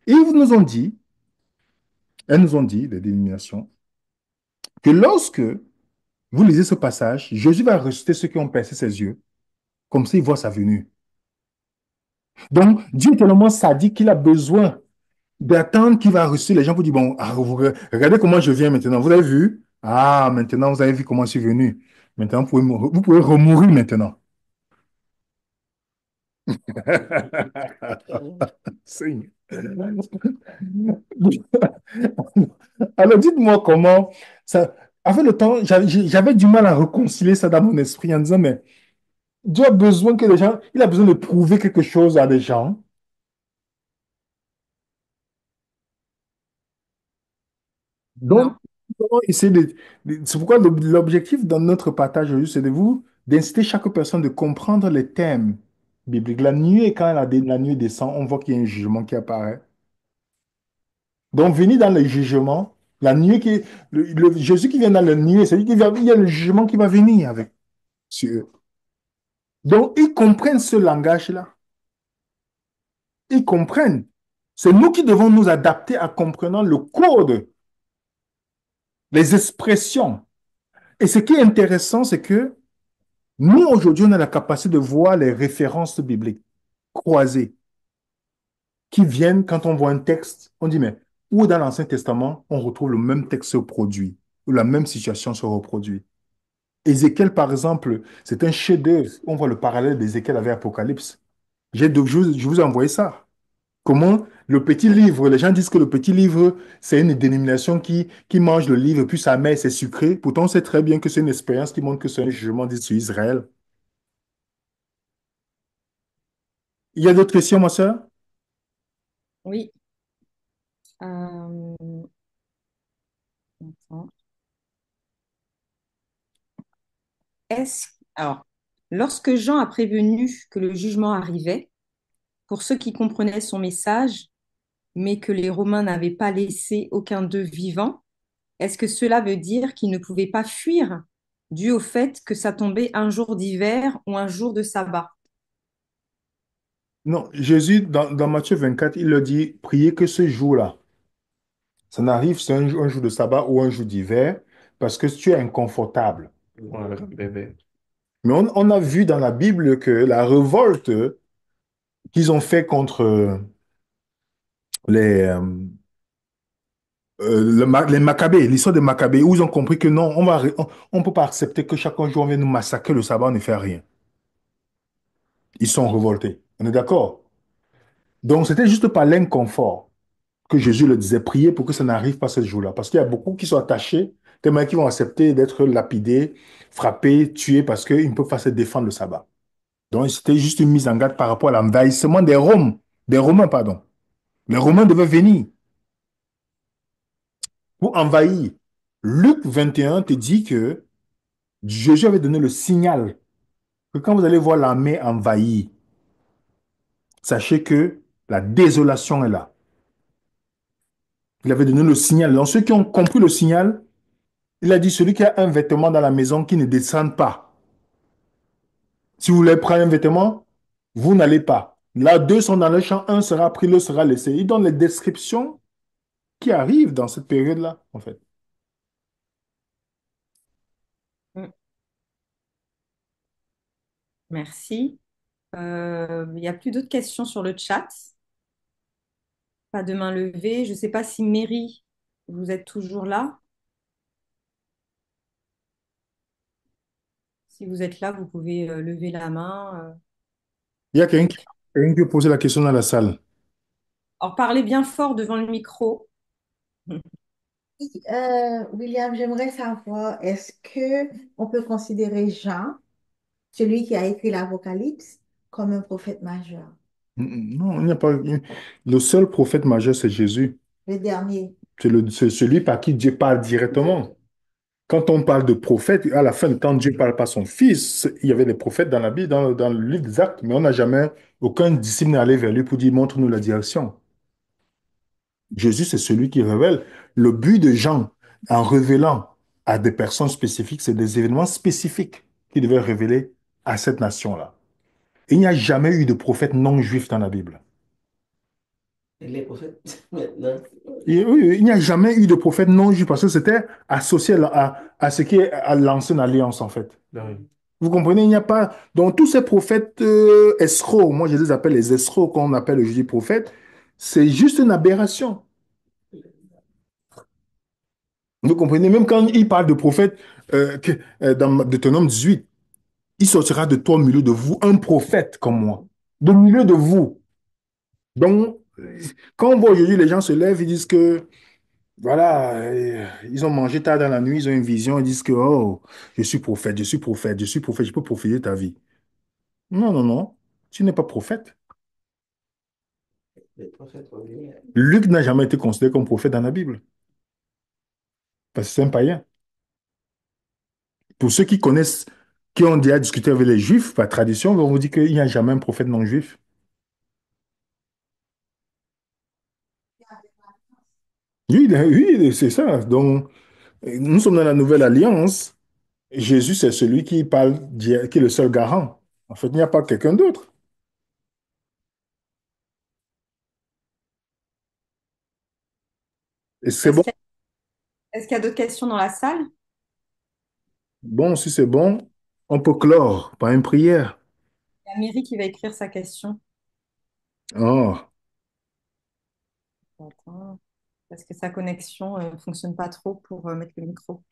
Et ils nous ont dit, elles nous ont dit, les dénominations, que lorsque vous lisez ce passage, Jésus va ressusciter ceux qui ont percé ses yeux, comme ça, il voit sa venue. Donc, Dieu est tellement sadique qu'il a besoin d'attendre qu'il va ressusciter les gens pour dire, bon, regardez comment je viens maintenant. Vous avez vu? Ah, maintenant, vous avez vu comment je suis venu. Maintenant, vous pouvez remourir maintenant. Seigneur. Alors, dites-moi comment ça. Avec le temps, j'avais du mal à réconcilier ça dans mon esprit en disant, mais Dieu a besoin que les gens, il a besoin de prouver quelque chose à des gens. Donc, Non. nous allons essayer c'est pourquoi l'objectif dans notre partage aujourd'hui, c'est de d'inciter chaque personne de comprendre les thèmes bibliques. La nuée, quand la nuée descend, on voit qu'il y a un jugement qui apparaît. Donc, venir dans le jugement, la nuée Jésus qui vient dans la nuée, c'est-à-dire qu'il y a le jugement qui va venir avec sur eux. Donc, ils comprennent ce langage-là. Ils comprennent. C'est nous qui devons nous adapter à comprenant le code, les expressions. Et ce qui est intéressant, c'est que nous, aujourd'hui, on a la capacité de voir les références bibliques croisées qui viennent quand on voit un texte. On dit, mais où dans l'Ancien Testament, on retrouve le même texte se produit, ou la même situation se reproduit. Ézéchiel, par exemple, c'est un chef-d'œuvre. On voit le parallèle d'Ézéchiel avec Apocalypse. Je vous ai envoyé ça. Comment le petit livre, les gens disent que le petit livre, c'est une dénomination qui mange le livre, puis sa mère, c'est sucré. Pourtant, on sait très bien que c'est une expérience qui montre que c'est un jugement dit sur Israël. Il y a d'autres questions, ma soeur? Oui. Euh, attends. Alors, lorsque Jean a prévenu que le jugement arrivait, pour ceux qui comprenaient son message, mais que les Romains n'avaient pas laissé aucun d'eux vivant, est-ce que cela veut dire qu'ils ne pouvaient pas fuir dû au fait que ça tombait un jour d'hiver ou un jour de sabbat? Non, Jésus, dans Matthieu 24, il leur dit, priez que ce jour-là, ça n'arrive, c'est un jour de sabbat ou un jour d'hiver, parce que tu es inconfortable. Ouais, bébé. Mais on a vu dans la Bible que la révolte qu'ils ont fait contre les, les Maccabées, l'histoire des Maccabées, où ils ont compris que non, on peut pas accepter que chaque jour on vienne nous massacrer le sabbat, on ne fait rien. Ils sont révoltés. On est d'accord? Donc, c'était juste par l'inconfort que Jésus le disait, priez pour que ça n'arrive pas ce jour-là. Parce qu'il y a beaucoup qui sont attachés, tellement qui vont accepter d'être lapidés, frappés, tués, parce qu'ils ne peuvent pas se défendre le sabbat. Donc, c'était juste une mise en garde par rapport à l'envahissement des Romains, pardon. Les Romains devaient venir pour envahir. Luc 21 te dit que Jésus avait donné le signal que quand vous allez voir l'armée envahie, sachez que la désolation est là. Il avait donné le signal. Donc, ceux qui ont compris le signal, il a dit, celui qui a un vêtement dans la maison qui ne descende pas. Si vous voulez prendre un vêtement, vous n'allez pas. Là, deux sont dans le champ, un sera pris, l'autre sera laissé. Il donne les descriptions qui arrivent dans cette période-là, en fait. Mm. Merci. Il n'y a plus d'autres questions sur le chat. Pas de main levée. Je ne sais pas si Mary, vous êtes toujours là. Si vous êtes là, vous pouvez lever la main. Il y a quelqu'un Écrire. qui a posé la question dans la salle. Alors, parlez bien fort devant le micro. William, j'aimerais savoir, est-ce que on peut considérer Jean, celui qui a écrit l'Apocalypse, comme un prophète majeur? Non, il n'y a pas. Le seul prophète majeur, c'est Jésus. Le dernier. C'est celui par qui Dieu parle directement. Quand on parle de prophète, à la fin, quand Dieu parle par son fils, il y avait des prophètes dans la Bible, dans le livre des Actes, mais on n'a jamais, aucun disciple n'est allé vers lui pour dire, montre-nous la direction. Jésus, c'est celui qui révèle. Le but de Jean, en révélant à des personnes spécifiques, c'est des événements spécifiques qu'il devait révéler à cette nation-là. Il n'y a jamais eu de prophète non juif dans la Bible. Les prophètes, maintenant. Oui, il n'y a jamais eu de prophète non juif parce que c'était associé à ce qui est à l'ancienne alliance, en fait. Oui. Vous comprenez, il n'y a pas. Donc, tous ces prophètes escrocs, moi je les appelle les escrocs, qu'on appelle aujourd'hui prophètes, c'est juste une aberration. Vous comprenez, même quand il parle de prophète, dans Deutéronome 18, il sortira de toi au milieu de vous un prophète comme moi. De milieu de vous. Donc, quand on voit aujourd'hui les gens se lèvent, ils disent que voilà, ils ont mangé tard dans la nuit, ils ont une vision, ils disent que, oh, je suis prophète, je suis prophète, je suis prophète, je peux prophétiser ta vie. Non, non, non, tu n'es pas prophète. Les prophètes vont venir. Luc n'a jamais été considéré comme prophète dans la Bible, parce que c'est un païen. Pour ceux qui connaissent, qui ont déjà discuté avec les Juifs, par tradition, on vous dit qu'il n'y a jamais un prophète non juif. Oui, oui, c'est ça. Donc, nous sommes dans la nouvelle alliance. Jésus, c'est celui qui parle, qui est le seul garant. En fait, il n'y a pas quelqu'un d'autre. Et c'est Est-ce bon? qu'il y a, est-ce qu'il y a d'autres questions dans la salle? Bon, si c'est bon, on peut clore par une prière. Il y a Mary qui va écrire sa question. Oh. Attends, parce que sa connexion ne fonctionne pas trop pour mettre le micro.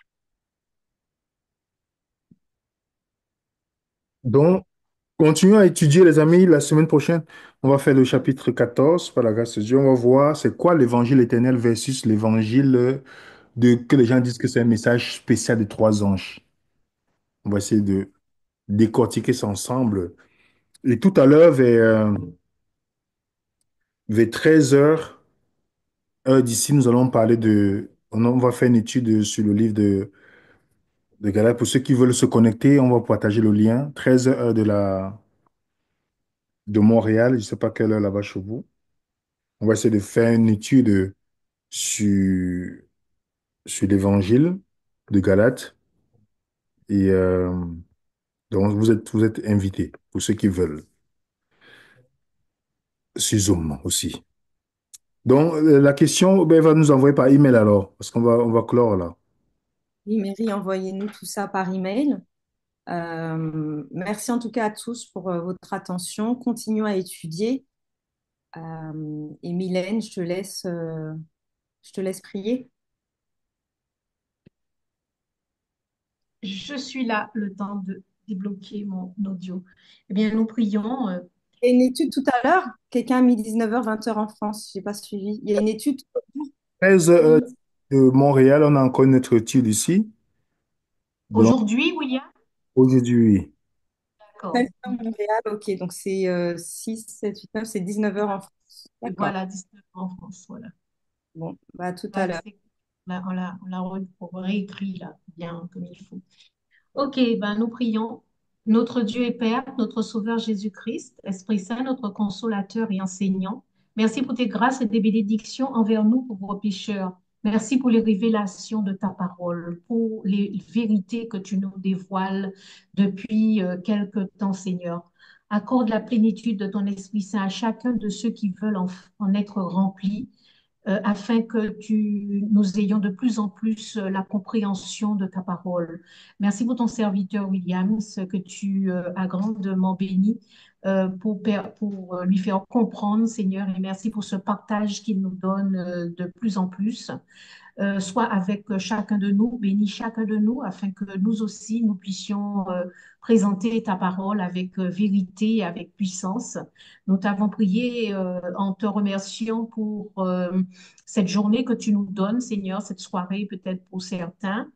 Donc, continuons à étudier, les amis. La semaine prochaine, on va faire le chapitre 14, par la grâce de Dieu. On va voir c'est quoi l'évangile éternel versus l'évangile que les gens disent que c'est un message spécial des trois anges. On va essayer de décortiquer ça ensemble. Et tout à l'heure, vers 13 heures, heure d'ici, nous allons parler on va faire une étude sur le livre de Galates. Pour ceux qui veulent se connecter, on va partager le lien. 13 heures de Montréal. Je ne sais pas quelle heure là-bas chez vous. On va essayer de faire une étude sur, sur l'évangile de Galates. Et donc, vous êtes invités pour ceux qui veulent, sur Zoom aussi. Donc, la question, ben, elle va nous envoyer par email alors, parce qu'on va clore là. Oui, Mary, envoyez-nous tout ça par email. Merci en tout cas à tous pour votre attention. Continuons à étudier. Et Mylène, je te laisse prier. Je suis là le temps de débloquer mon audio. Eh bien, nous prions. Il y a une étude tout à l'heure. Quelqu'un a mis 19h, 20h en France. Je n'ai pas suivi. Il y a une étude. 13 heures de Montréal, on a encore notre étude ici. Donc, Aujourd'hui, William? aujourd'hui, D'accord. 13h Montréal. Ok, donc c'est 6, 7, 8, 9, c'est 19h en France. Et D'accord. voilà, 19 en France. Voilà. Bon, bah à tout à Là, l'heure. on l'a réécrit là, bien comme il faut. Ok, ben nous prions. Notre Dieu et Père, notre Sauveur Jésus-Christ, Esprit Saint, notre consolateur et enseignant, merci pour tes grâces et tes bénédictions envers nous, pauvres pécheurs. Merci pour les révélations de ta parole, pour les vérités que tu nous dévoiles depuis quelque temps, Seigneur. Accorde la plénitude de ton Esprit Saint à chacun de ceux qui veulent en être remplis afin que nous ayons de plus en plus la compréhension de ta parole. Merci pour ton serviteur Williams, que tu as grandement béni pour lui faire comprendre, Seigneur, et merci pour ce partage qu'il nous donne de plus en plus. Soit avec chacun de nous, bénis chacun de nous, afin que nous aussi, nous puissions présenter ta parole avec vérité et avec puissance. Nous t'avons prié en te remerciant pour cette journée que tu nous donnes, Seigneur, cette soirée peut-être pour certains.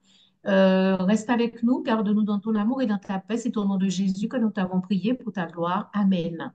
Reste avec nous, garde-nous dans ton amour et dans ta paix. C'est au nom de Jésus que nous t'avons prié pour ta gloire. Amen.